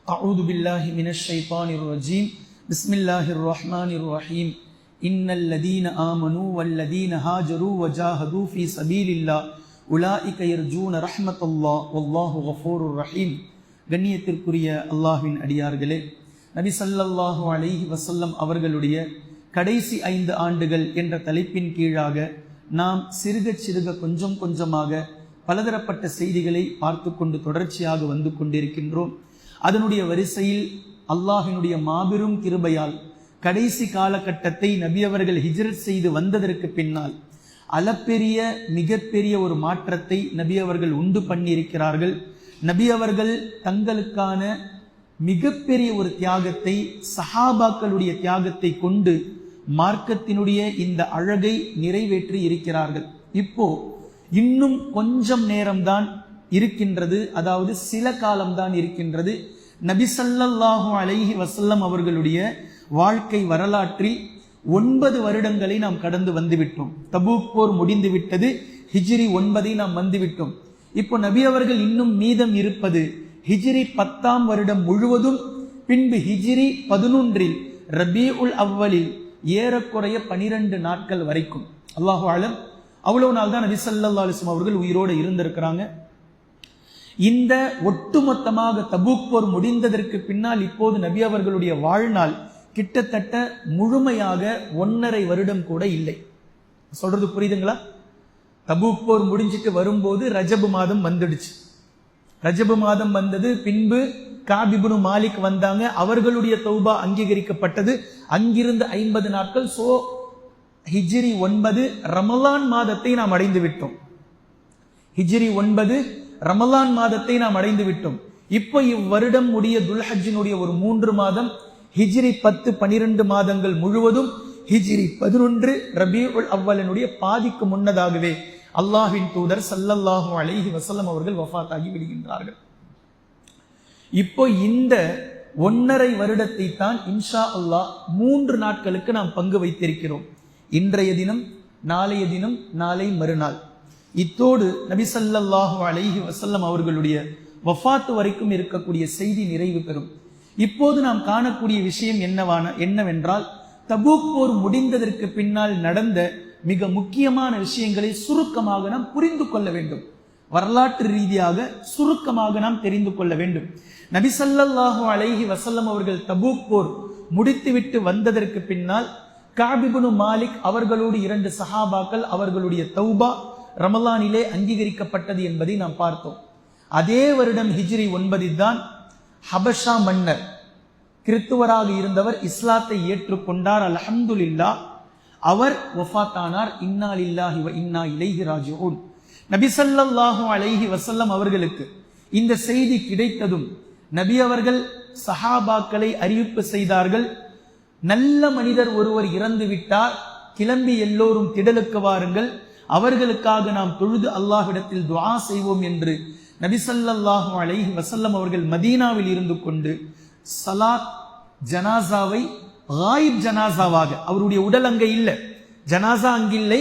أعوذ بالله من الشيطان الرجيم بسم الله الرحمن الرحيم إن الذين آمنوا والذين هاجروا وجاهدوا في سبيل الله أولئك يرجون رحمة الله والله غفور رحيم. கண்ணியத்திற்குரிய அல்லாஹ்வின் அடியார்களே, நபி ஸல்லல்லாஹு அலைஹி வஸல்லம் அவர்களுடைய கடைசி 5 ஆண்டுகள் என்ற தலைப்பின் கீழாக நாம் சிறுக சிறுக கொஞ்சம் கொஞ்சமாக பலதரப்பட்ட செய்திகளை பார்த்து கொண்டு தொடர்ச்சியாக வந்து கொண்டிருக்கின்றோம். அதனுடைய வரிசையில் அல்லாஹினுடைய மாபெரும் கிருபையால் கடைசி காலகட்டத்தை நபி அவர்கள் ஹிஜ்ரத் செய்து வந்ததற்கு பின்னால் அளப்பெரிய மிகப்பெரிய ஒரு மாற்றத்தை நபி அவர்கள் உண்டு பண்ணியிருக்கிறார்கள். நபி அவர்கள் தங்களுக்கான மிகப்பெரிய ஒரு தியாகத்தை, சஹாபாக்களுடைய தியாகத்தை கொண்டு மார்க்கத்தினுடைய இந்த அழகை நிறைவேற்றி இருக்கிறார்கள். இப்போ இன்னும் கொஞ்சம் நேரம்தான் இருக்கின்றது, அதாவது சில காலம்தான் இருக்கின்றது. நபி ஸல்லல்லாஹு அலைஹி வஸல்லம் அவர்களுடைய வாழ்க்கை வரலாற்றில் 9 வருடங்களை நாம் கடந்து வந்துவிட்டோம். தபூக் போர் முடிந்து விட்டது, ஹிஜ்ரி 9 நாம் வந்துவிட்டோம். இப்போ நபி அவர்கள் இன்னும் மீதம் இருப்பது ஹிஜ்ரி 10ஆம் வருடம் முழுவதும், பின்பு ஹிஜ்ரி 11 ரபீஉல் அவ்வலில் ஏறக்குறைய 12 நாட்கள் வரைக்கும். அல்லாஹு அலம், அவ்வளவு நாள் தான் நபி ஸல்லல்லாஹு அலைஹி வஸல்லம் அவர்கள் உயிரோடு இருந்திருக்கிறாங்க. இந்த ஒட்டுமொத்தமாக தபூக் போர் முடிந்ததற்கு பின்னால் இப்போது நபி அவர்களுடைய வாழ்நாள் கிட்டத்தட்ட முழுமையாக 1.5 வருடம் கூட இல்லை. சொல்றது புரியுதுங்களா? தபூக் போர் முடிஞ்சிட்டு வரும்போது ரஜபு மாதம் வந்துடுச்சு. ரஜபு மாதம் வந்தது, பின்பு கஅப் இப்னு மாலிக் வந்தாங்க, அவர்களுடைய தௌபா அங்கீகரிக்கப்பட்டது. அங்கிருந்து 50 நாட்கள். சோ ஹிஜ்ரி 9 ரமலான் மாதத்தை நாம் அடைந்து விட்டோம். ஹிஜ்ரி 9 ரமலான் மாதத்தை நாம் அடைந்து விட்டோம். இப்போ இவ்வருடம் உடைய துல்ஹஜ்ஜினுடைய ஒரு 3 மாதம், ஹிஜ்ரி 10 12 மாதங்கள் முழுவதும், ஹிஜ்ரி 11 ரபீஉல் அவ்வலினுடைய பாதிக்கு முன்னதாகவே அல்லாஹ்வின் தூதர் ஸல்லல்லாஹு அலைஹி வஸல்லம் அவர்கள் வஃபாத் ஆகி விடுகின்றார்கள். இப்போ இந்த 1.5 வருடத்தை தான் இன்ஷா அல்லாஹ் 3 நாட்களுக்கு நாம் பங்கு வைத்திருக்கிறோம். இன்றைய தினம், நாளைய தினம், நாளை மறுநாள். இத்தோடு நபி ஸல்லல்லாஹு அலைஹி வஸல்லம் அவர்களுடைய வஃபாத் வரைக்கும் இருக்கக்கூடிய செய்தி நிறைவு பெறும். இப்போது நாம் காணக்கூடிய விஷயம் என்னவென்றால், தபூக் போர் முடிந்ததற்கு பின்னால் நடந்த மிக முக்கியமான விஷயங்களை சுருக்கமாக நாம் புரிந்து கொள்ள வேண்டும். வரலாற்று ரீதியாக சுருக்கமாக நாம் தெரிந்து கொள்ள வேண்டும். நபி ஸல்லல்லாஹு அலைஹி வஸல்லம் அவர்கள் தபூக் போர் முடித்துவிட்டு வந்ததற்கு பின்னால் கஅப் இப்னு மாலிக் அவர்களோடு 2 சஹாபாக்கள், அவர்களுடைய தௌபா ரமலானிலே அங்கீகரிக்கப்பட்டது என்பதை நாம் பார்த்தோம். அதே வருடம் ஹிஜ்ரி 9 தான் ஹபஷா மன்னர், கிறித்துவராக இருந்தவர், இஸ்லாத்தை ஏற்றுக்கொண்டார். அல்ஹம்துலில்லாஹ், அவர் வஃபாத்தானார். இன்னா லில்லாஹி வ இன்னா இலைஹி ராஜிஊன். நபி ஸல்லல்லாஹு அலைஹி வஸல்லம் அவர்களுக்கு இந்த செய்தி கிடைத்ததும் நபி அவர்கள் சஹாபாக்களை அறிவிப்பு செய்தார்கள், நல்ல மனிதர் ஒருவர் இறந்து விட்டார், கிளம்பி எல்லோரும் திடலுக்கு வாருங்கள், அவர்களுக்காக நாம் தொழுது அல்லாஹ்விடத்தில் துஆ செய்வோம் என்று நபி ஸல்லல்லாஹு அலைஹி வஸல்லம் அவர்கள் மதீனாவில் இருந்து கொண்டு சலாத் ஜனாசாவை காயிப் ஜனாசாவாக, அவருடைய உடல் அங்கே இல்லை, ஜனாசா அங்கில்லை,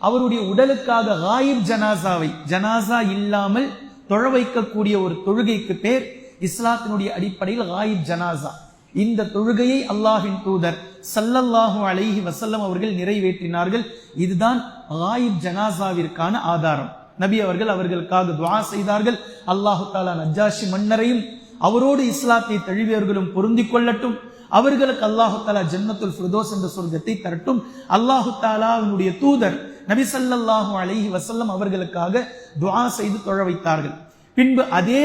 அவருடைய உடலுக்காக காயிப் ஜனாசாவை, ஜனாசா இல்லாமல் தொழ வைக்கக்கூடிய ஒரு தொழுகைக்கு பேர் இஸ்லாத்தினுடைய அடிப்படையில் காயிப் ஜனாசா. இந்த தொழுகையை அல்லாஹ்வின் தூதர் ஸல்லல்லாஹு அலைஹி வஸல்லம் அவர்கள் நிறைவேற்றினார்கள். இதுதான் காயிப் ஜனாசாவிற்கான ஆதாரம். நபி அவர்கள் அவர்களுக்காக துஆ செய்தார்கள். அல்லாஹு தஆலா நஜ்ஜாஷி மன்னரையும் அவரோடு இஸ்லாத்தை தழுவியவர்களும் பொருந்திக் கொள்ளட்டும், அவர்களுக்கு அல்லாஹு தஆலா ஜன்னத்துல் ஃபிர்தௌஸ் என்ற சொர்க்கத்தை தரட்டும். அல்லாஹு தஆலாவினுடைய தூதர் நபி ஸல்லல்லாஹு அலைஹி வஸல்லம் அவர்களுக்காக துஆ செய்து தொழ வைத்தார்கள். பின்பு அதே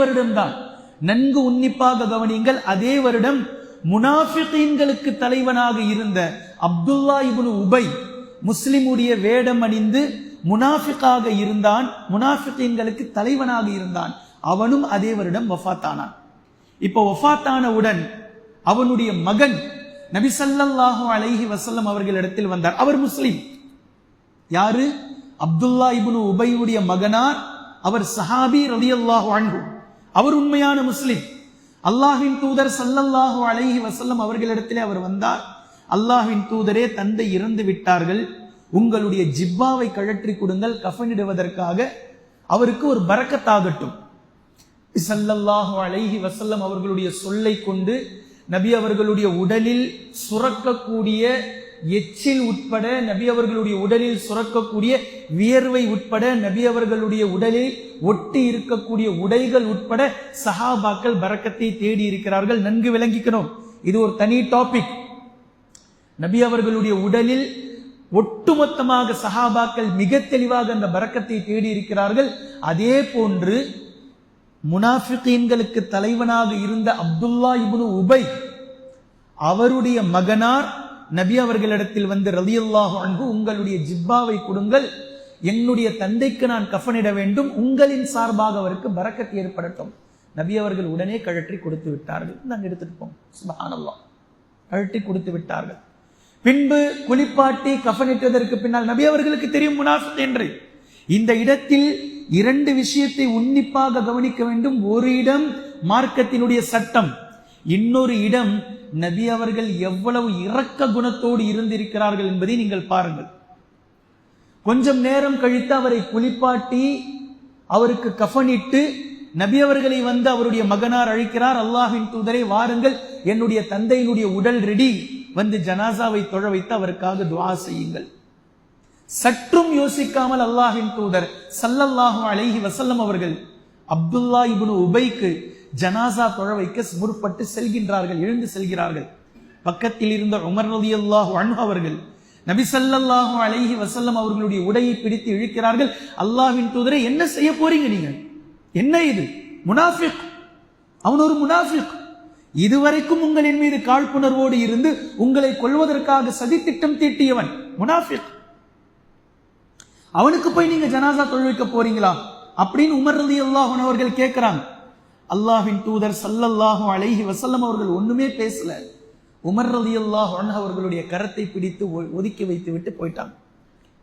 வருடம்தான் நன்கு உன்னிப்பாக கவனியுங்கள், அதே வருடம் முனாஃபிகீன்களுக்கு தலைவனாக இருந்த அப்துல்லா இப்னு உபை முஸ்லிமுடைய வேடம் அணிந்து முனாஃபிகாக இருந்தான், முனாஃபிகீன்களுக்கு தலைவனாக இருந்தான். அவனும் அதே வருடம் வஃபாத்தானான். இப்போ வஃபாத்தானவுடன் அவனுடைய மகன் நபி ஸல்லல்லாஹு அலைஹி வஸல்லம் அவர்களிடத்தில் வந்தார். அவர் முஸ்லிம். யாரு? அப்துல்லா இப்னு உபையுடைய மகனார். அவர் சஹாபி ரலியல்லாஹு அன்ஹு. அவர் உண்மையான முஸ்லிம். அல்லாஹ்வின் தூதர் ஸல்லல்லாஹு அலைஹி வஸல்லம் அவர்களிடத்திலே அவர் வந்தார். அல்லாஹ்வின் தூதரே, தந்தை இறந்து விட்டார்கள், உங்களுடைய ஜிப்பாவை கழற்றி கொடுங்கள், கஃனிடுவதற்காக அவருக்கு ஒரு பரக்கத்தாகட்டும். ஸல்லல்லாஹு அலைஹி வஸல்லம் அவர்களுடைய சொல்லை கொண்டு நபி அவர்களுடைய உடலில் சுரக்கக்கூடிய எச்சில் உட்பட, நபி அவர்களுடைய உடலில் சுரக்கக்கூடிய வியர்வை உட்பட, நபி அவர்களுடைய உடலில் ஒட்டி இருக்கக்கூடிய உடைகள் உட்பட சஹாபாக்கள் பரக்கத்தை தேடி இருக்கிறார்கள். நன்கு விளங்கிக்கணும், இது ஒரு தனி டாபிக். நபி அவர்களுடைய உடலில் ஒட்டுமொத்தமாக சஹாபாக்கள் மிக தெளிவாக அந்த பரக்கத்தை தேடி இருக்கிறார்கள். அதே போன்று முனாஃபிகீன்களுக்கு தலைவனாக இருந்த அப்துல்லா இப்னு உபை, அவருடைய மகனார் நபி அவர்களிடத்தில் வந்து ரலியல்லாஹு அன்ஹு, உங்களுடைய ஜிப்பாவை கொடுங்கள், என்னுடைய தந்தைக்கு நான் கஃனிட வேண்டும், உங்களின் சார்பாக அவருக்கு பரக்கத் ஏற்படட்டும். நபி அவர்கள் உடனே கழற்றி கொடுத்து விட்டார்கள். நாங்கள் எடுத்துட்டு போங்க, சுப்ஹானல்லாஹ், கழற்றி கொடுத்து விட்டார்கள். பின்பு குளிப்பாட்டி கஃனிட்டதற்கு பின்னால் நபி அவர்களுக்கு தெரியும் முனாஃபிக் என்று. இந்த இடத்தில் இரண்டு விஷயத்தை உன்னிப்பாக கவனிக்க வேண்டும். ஒரு இடம் மார்க்கத்தினுடைய சட்டம், இன்னொரு இடம் நபி அவர்கள் எவ்வளவு இரக்க குணத்தோடு இருந்திருக்கிறார்கள் என்பதை நீங்கள் பாருங்கள். கொஞ்சம் நேரம் கழித்து அவரை குளிப்பாட்டி அவருக்கு கஃனிட்டு நபி அவர்களை வந்து அவருடைய மகனார் அழைக்கிறார். அல்லாஹ்வின் தூதரை வாருங்கள், என்னுடைய தந்தையினுடைய உடல் ரெடி, வந்து ஜனாசாவை தொழ வைத்து அவருக்காக துஆ செய்யுங்கள். சற்றும் யோசிக்காமல் அல்லாஹ்வின் தூதர் ஸல்லல்லாஹு அலைஹி வஸல்லம் அவர்கள் அப்துல்லா இப்னு உபைக்கு ஜனாசா தொழ வைக்க முற்பட்டு செல்கின்றார்கள், எழுந்து செல்கிறார்கள். பக்கத்தில் இருந்த உமர் ரலியல்லாஹு அன்ஹு அவர்கள் நபி ஸல்லல்லாஹு அலைஹி வஸல்லம் அவர்களுடைய உடையை பிடித்து இழுக்கிறார்கள். அல்லாஹ்வின் தூதரை, என்ன செய்ய போறீங்க நீங்க? என்ன இது? முனாஃபிக், அவன் ஒரு முனாஃபிக். இதுவரைக்கும் உங்களின் மீது காழ்ப்புணர்வோடு இருந்து உங்களை கொல்வதற்காக சதித்திட்டம் தீட்டியவன் முனாஃபிக். அவனுக்கு போய் நீங்க ஜனாசா தொழ வைக்க போறீங்களா அப்படின்னு உமர் ரலியல்லாஹு அன்ஹு அவர்கள் கேட்கிறாங்க. அல்லாஹ்வின் தூதர் ஸல்லல்லாஹு அலைஹி வஸல்லம் அவர்கள் ஒண்ணுமே பேசல. உமர் ரலியல்லாஹு அன்ஹு அவர்களுடைய கரத்தை பிடித்து ஒதுக்கி வைத்து விட்டு போயிட்டாங்க.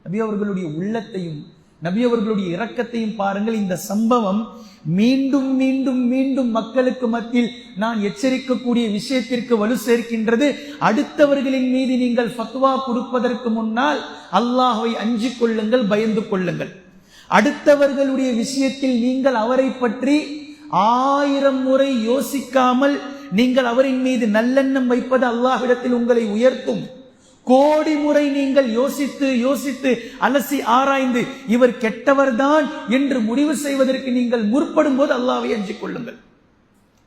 நபி அவர்களுடைய உள்ளத்தையும் நபி அவர்களுடைய இரக்கத்தையும் பாருங்கள். இந்த சம்பவம் மீண்டும் மீண்டும் மீண்டும் மக்களுக்கு மத்தியில் நான் எச்சரிக்கக்கூடிய விஷயத்திற்கு வலு சேர்க்கின்றது. அடுத்தவர்களின் மீது நீங்கள் ஃபத்வா கொடுப்பதற்கு முன்னால் அல்லாஹ்வை அஞ்சிக் கொள்ளுங்கள், பயந்து கொள்ளுங்கள். அடுத்தவர்களுடைய விஷயத்தில் நீங்கள் அவரை பற்றி 1000 முறை யோசிக்காமல் நீங்கள் அவரின் மீது நல்லெண்ணம் வைப்பது அல்லாஹ்விடத்தில் உங்களை உயர்த்தும். கோடி முறை நீங்கள் யோசித்து யோசித்து அலசி ஆராய்ந்து இவர் கெட்டவர்தான் என்று முடிவு செய்வதற்கு நீங்கள் முற்படும் போது அல்லாஹ்வை அஞ்சிக் கொள்ளுங்கள்.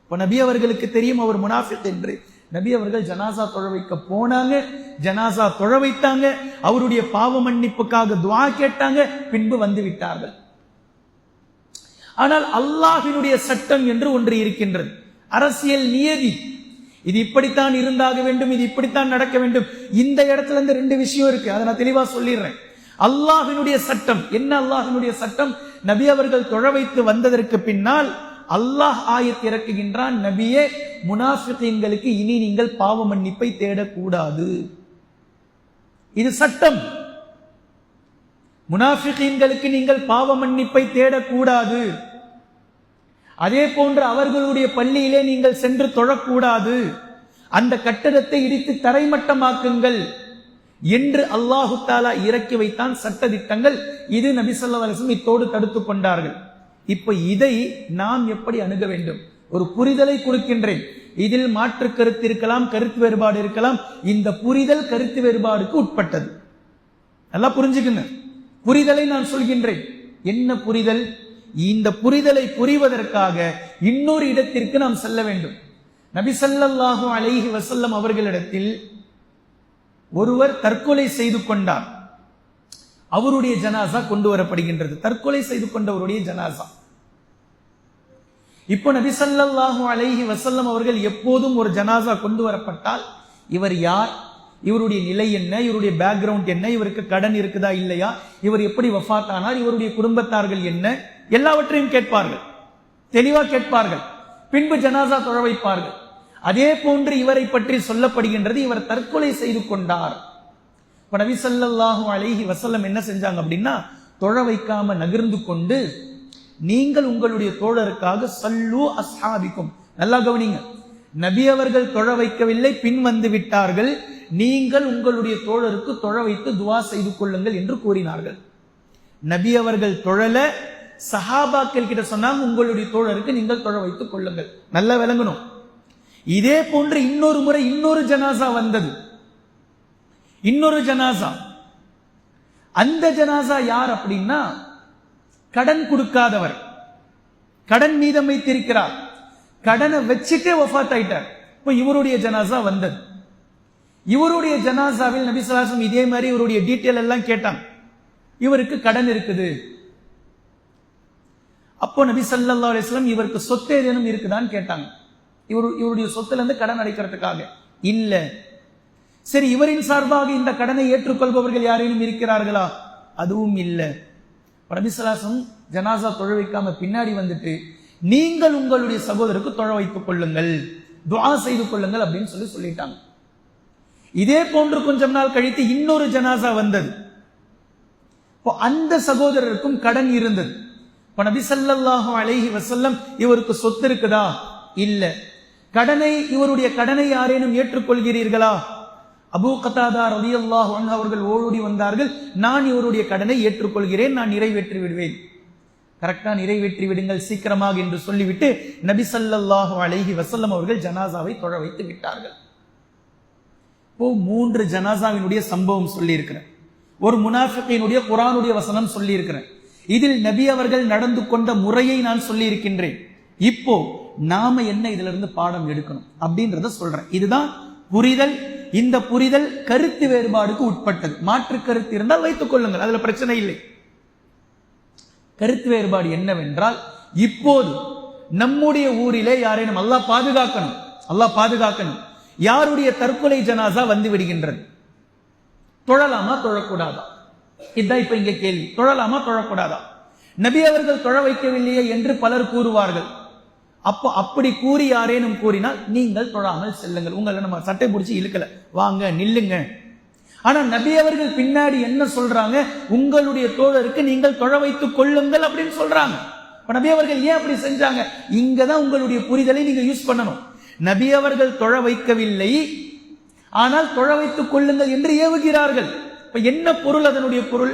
இப்ப நபி அவர்களுக்கு தெரியும் அவர் முனாஃபிக் என்று. நபி அவர்கள் ஜனாசா தொழ வைக்க போனாங்க, ஜனாசா தொழ வைத்தாங்க, அவருடைய பாவ மன்னிப்புக்காக துஆ கேட்டாங்க, பின்பு வந்து விட்டார்கள். ஆனால் அல்லாஹ்வினுடைய சட்டம் என்று ஒன்று இருக்கின்றது, அரசியல் நியதி. இது இப்படித்தான் இருந்தாக வேண்டும், இது இப்படித்தான் நடக்க வேண்டும். இந்த இடத்துல இருந்து 2 விஷயம் இருக்கு, அதை நான் தெளிவா சொல்லிடுறேன். அல்லாஹ்வினுடைய சட்டம் என்ன? அல்லாஹ்வினுடைய சட்டம், நபி அவர்கள் தொழ வைத்து வந்ததற்கு பின்னால் அல்லாஹ் ஆயத் இறக்குகின்றான், நபியே, முனாஃபிகீன்களுக்கு இனி நீங்கள் பாவ மன்னிப்பை தேடக்கூடாது. இது சட்டம். முனாஃபிகீன்களுக்கு நீங்கள் பாவ மன்னிப்பை தேடக்கூடாது. அதே போன்று அவர்களுடைய பள்ளியிலே நீங்கள் சென்று தொழக்கூடாது. அந்த கட்டடத்தை இடித்து தரைமட்டமாக்குங்கள் என்று அல்லாஹு தஆலா இறக்கி வைத்தான் சட்ட திட்டங்கள். இது நபி ஸல்லல்லாஹு அலைஹி வஸல்லம் இத்தோடு தடுத்துக் கொண்டார்கள். இப்ப இதை நாம் எப்படி அணுக வேண்டும்? ஒரு புரிதலை கொடுக்கின்றேன். இதில் மாற்று கருத்து இருக்கலாம், கருத்து வேறுபாடு இருக்கலாம். இந்த புரிதல் கருத்து வேறுபாடுக்கு உட்பட்டது. நல்லா புரிஞ்சுக்குங்க. புரிதலை நான் சொல்கின்றேன். என்ன புரிதல்? இந்த புரிதலை புரிவதற்காக இன்னொரு இடத்திற்கு நாம் செல்ல வேண்டும். நபி ஸல்லல்லாஹு அலைஹி வஸல்லம் அவர்களிடத்தில் ஒருவர் தற்கொலை செய்து கொண்டார். அவருடைய ஜனாசா கொண்டு வரப்படுகின்றது. தற்கொலை செய்து கொண்டவருடைய ஜனாசா. இப்போ நபி ஸல்லல்லாஹு அலைஹி வஸல்லம் அவர்கள் எப்போதும் ஒரு ஜனாசா கொண்டு வரப்பட்டால் இவர் யார், இவருடைய நிலை என்ன, இவருடைய பேக்ரவுண்ட் என்ன, இவருக்கு கடன் இருக்குதா இல்லையா, இவர் எப்படி வஃபாத் ஆனார், இவருடைய குடும்பத்தார்கள் என்ன, எல்லாவற்றையும் கேட்பார்கள், தெளிவா கேட்பார்கள். பின்பு ஜனாசா தொழ வைப்பார்கள். அதே போன்று இவரை பற்றி சொல்லப்படுகின்றது, இவர் தற்கொலை செய்து கொண்டார். இப்ப நபி ஸல்லல்லாஹு அலைஹி வஸல்லம் என்ன செஞ்சாங்க அப்படின்னா, தொழ வைக்காம நகர்ந்து கொண்டு, நீங்கள் உங்களுடைய தோழருக்காக சல்லு அஸ்ஹாபிக்கும், நல்லா கவனிங்க, நபி அவர்கள் தொழ வைக்கவில்லை, பின் வந்து விட்டார்கள், நீங்கள் உங்களுடைய தோழருக்கு தொழ வைத்து துவா செய்து கொள்ளுங்கள் என்று கூறினார்கள். நபி அவர்கள் தொழல, சஹாபாக்கள் கிட்ட சொன்னாங்க, உங்களுடைய தோழருக்கு நீங்கள் தொழ வைத்துக் கொள்ளுங்கள். நல்லா விளங்கணும். இதே போன்று இன்னொரு முறை இன்னொரு ஜனாசா வந்தது. இன்னொரு ஜனாசா. அந்த ஜனாசா யார் அப்படின்னா, கடன் கொடுக்காதவர், கடன் மீதம் வைத்திருக்கிறார், கடனை வச்சுட்டே வஃபாத் ஆயிட்டார். இப்போ இவருடைய ஜனாசா வந்தது. இவருடைய ஜனாசாவில் நபி ஸல்லல்லாஹு அலைஹி வஸல்லம் இதே மாதிரி இவருடைய டீட்டெயில் எல்லாம் கேட்டாங்க. இவருக்கு கடன் இருக்குது. அப்போ நபி ஸல்லல்லாஹு அலைஹி வஸல்லம் இவருக்கு சொத்து ஏதேனும் இருக்குதான்னு கேட்டாங்க. இவருடைய சொத்துல இருந்து கடன் அடைக்கிறதுக்காக இல்ல. சரி, இவரின் சார்பாக இந்த கடனை ஏற்றுக்கொள்பவர்கள் யாரேனும் இருக்கிறார்களா? அதுவும் இல்லை. நபி ஸல்லல்லாஹு அலைஹி வஸல்லம் ஜனாசா தொழ வைக்காம பின்னாடி வந்துட்டு, நீங்கள் உங்களுடைய சகோதரருக்கு தொழ வைத்துக் கொள்ளுங்கள், துஆ செய்து கொள்ளுங்கள் அப்படின்னு சொல்லிட்டாங்க. இதே போன்று கொஞ்சம் நாள் கழித்து இன்னொரு ஜனாசா வந்தது. இப்போ அந்த சகோதரருக்கும் கடன் இருந்தது. இப்போ நபி ஸல்லல்லாஹு அலைஹி வஸல்லம் இவருக்கு சொத்து இருக்குதா? இல்ல. இவருடைய கடனை யாரேனும் ஏற்றுக்கொள்கிறீர்களா? அபூ கதாதா ரலியல்லாஹு அன்ஹு அவர்கள் ஓடி வந்தார்கள். நான் இவருடைய கடனை ஏற்றுக்கொள்கிறேன், நான் நிறைவேற்றி விடுவேன். கரெக்டா, நிறைவேற்றி விடுங்கள் சீக்கிரமாக என்று சொல்லிவிட்டு நபி ஸல்லல்லாஹு அலைஹி வஸல்லம் அவர்கள் ஜனாசாவை தொழ வைத்து விட்டார்கள். இப்போ 3 ஜனாசாவினுடைய சம்பவம் சொல்லி இருக்கிறேன். ஒரு முனாஃபிகினுடைய குர்ஆனுடைய வசனம் சொல்லி இருக்கிறேன். இதில் நபி அவர்கள் நடந்து கொண்ட முறையை நான் சொல்லி இருக்கின்றேன். இப்போ நாம என்ன இதுல இருந்து பாடம் எடுக்கணும் அப்படின்றத சொல்றேன். இதுதான் புரிதல். இந்த புரிதல் கருத்து வேறுபாடுக்கு உட்பட்டது. மாற்று கருத்து இருந்தால் வைத்துக் கொள்ளுங்கள், அதுல பிரச்சனை இல்லை. கருத்து வேறுபாடு என்னவென்றால், இப்போது நம்முடைய ஊரிலே யாரேனும் அல்லாஹ் பாதுகாக்கணும், யாருடைய தற்கொலை ஜனாசா வந்து விடுகின்றது, தொழலாமா தொழக்கூடாதா? இதுதான் இப்ப இங்க கேள்வி. தொழலாமா தொழக்கூடாதா? நபி அவர்கள் தொழ வைக்கவில்லையே என்று பலர் கூறுவார்கள். அப்போ அப்படி கூறி யாரேனும் கூறினால் நீங்கள் தொழாமல் செல்லுங்கள். உங்களை நம்ம சட்டை பிடிச்சி இழுக்கல, வாங்க நில்லுங்க. ஆனா நபி அவர்கள் பின்னாடி என்ன சொல்றாங்க? உங்களுடைய தோழருக்கு நீங்கள் தொழ வைத்துக் கொள்ளுங்கள் அப்படின்னு சொல்றாங்க. நபி அவர்கள் ஏன் அப்படி செஞ்சாங்க? இங்கதான் உங்களுடைய புரிதலை நீங்க யூஸ் பண்ணணும். நபி அவர்கள் தொழ வைக்கவில்லை, ஆனால் தொழ வைத்துக் கொள்ளுங்கள் என்று ஏவுகிறார்கள். இப்ப என்ன பொருள்? அதனுடைய பொருள்,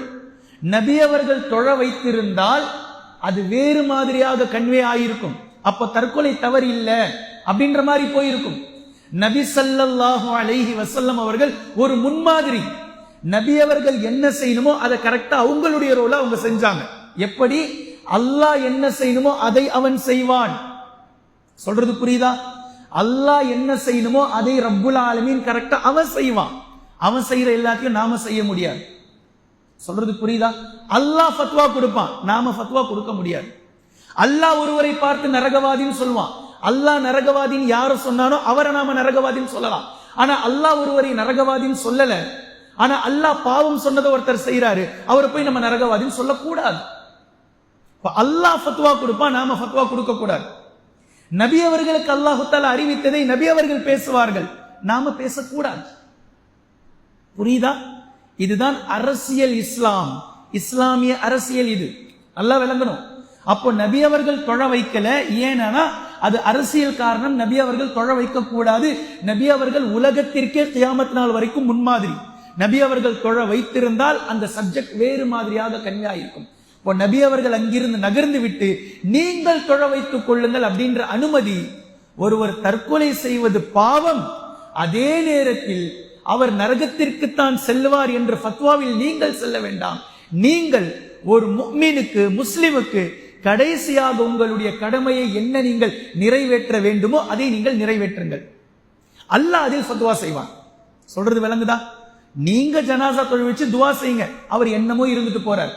நபி அவர்கள் தொழ வைத்திருந்தால் அது வேறு மாதிரியாக கன்வே ஆயிருக்கும். அப்ப தற்கொலை தவறு இல்லை அப்படின்ற மாதிரி போயிருக்கும். நபி ஸல்லல்லாஹு அலைஹி வஸல்லம் அவர்கள் ஒரு முன்மாதிரி. நபி அவர்கள் என்ன செய்யணுமோ அதை கரெக்டா அவங்களுடைய ரோல அவங்க செஞ்சாங்க. எப்படி? அல்லாஹ் என்ன செய்யணுமோ அதை அவன் செய்வான். சொல்றது புரியுதா? அல்லாஹ் என்ன செய்யணுமோ அதை ரப்புல் ஆலமீன் கரெக்டா அவன் செய்வான். அவன் செய்யற எல்லாத்தையும் நாம செய்ய முடியாது. சொல்றது புரியுதா? அல்லாஹ் ஃபத்வா கொடுப்பான், நாம ஃபத்வா கொடுக்க முடியாது. அல்லாஹ் ஒருவரை பார்த்து நரகவாதின்னு சொல்லுவான். அல்லாஹ் நரகவாதின்னு யார சொன்னானோ அவரை நாம நரகவாதின்னு சொல்லலாம். ஆனா அல்லாஹ் ஒருவரை நரகவாதின்னு சொல்லல. ஆனா அல்லாஹ் பாவம் சொன்னதை ஒருத்தர் செய்யறாரு, அவரை போய் நம்ம நரகவாதின்னு சொல்லக்கூடாது. அல்லாஹ் ஃபத்வா கொடுப்பான், நாம ஃபத்வா கொடுக்க கூடாது. நபி அவர்களுக்கு அல்லாஹு தஆலா அறிவித்ததை நபி அவர்கள் பேசுவார்கள், நாம பேசக்கூடாது. புரியுதா? இதுதான் அரசியல் இஸ்லாம், இஸ்லாமிய அரசியல். இது நல்லா விளங்கணும். அப்போ நபி அவர்கள் தொழ வைக்கல, ஏன்னா அது அரசியல் காரணம். நபி அவர்கள் தொழ வைக்க கூடாது. நபி அவர்கள் உலகத்திற்கே கியாமத் நாள் வரைக்கும் முன்மாதிரி. நபி அவர்கள் தொழ வைத்திருந்தால் அந்த சப்ஜெக்ட் வேறு மாதிரியாக கன்யா இருக்கும். இப்போ நபி அவர்கள் அங்கிருந்து நகர்ந்து விட்டு நீங்கள் தொழ வைத்துக் கொள்ளுங்கள் அப்படின்ற அனுமதி. ஒருவர் தற்கொலை செய்வது பாவம், அதே நேரத்தில் அவர் நரகத்திற்குத்தான் செல்வார் என்ற ஃபத்வாவில் நீங்கள் செல்ல வேண்டாம். நீங்கள் ஒரு முஃமினுக்கு, முஸ்லிமுக்கு கடைசியாக உங்களுடைய கடமையை என்ன நீங்கள் நிறைவேற்ற வேண்டுமோ அதை நீங்கள் நிறைவேற்றுங்கள். அல்லாஹ் அதில் ஃபத்வா செய்வான். சொல்றது விளங்குதா? நீங்க ஜனாசா தொழ வச்சு துவா செய்யுங்க, அவர் என்னமோ இருந்துட்டு போறார்.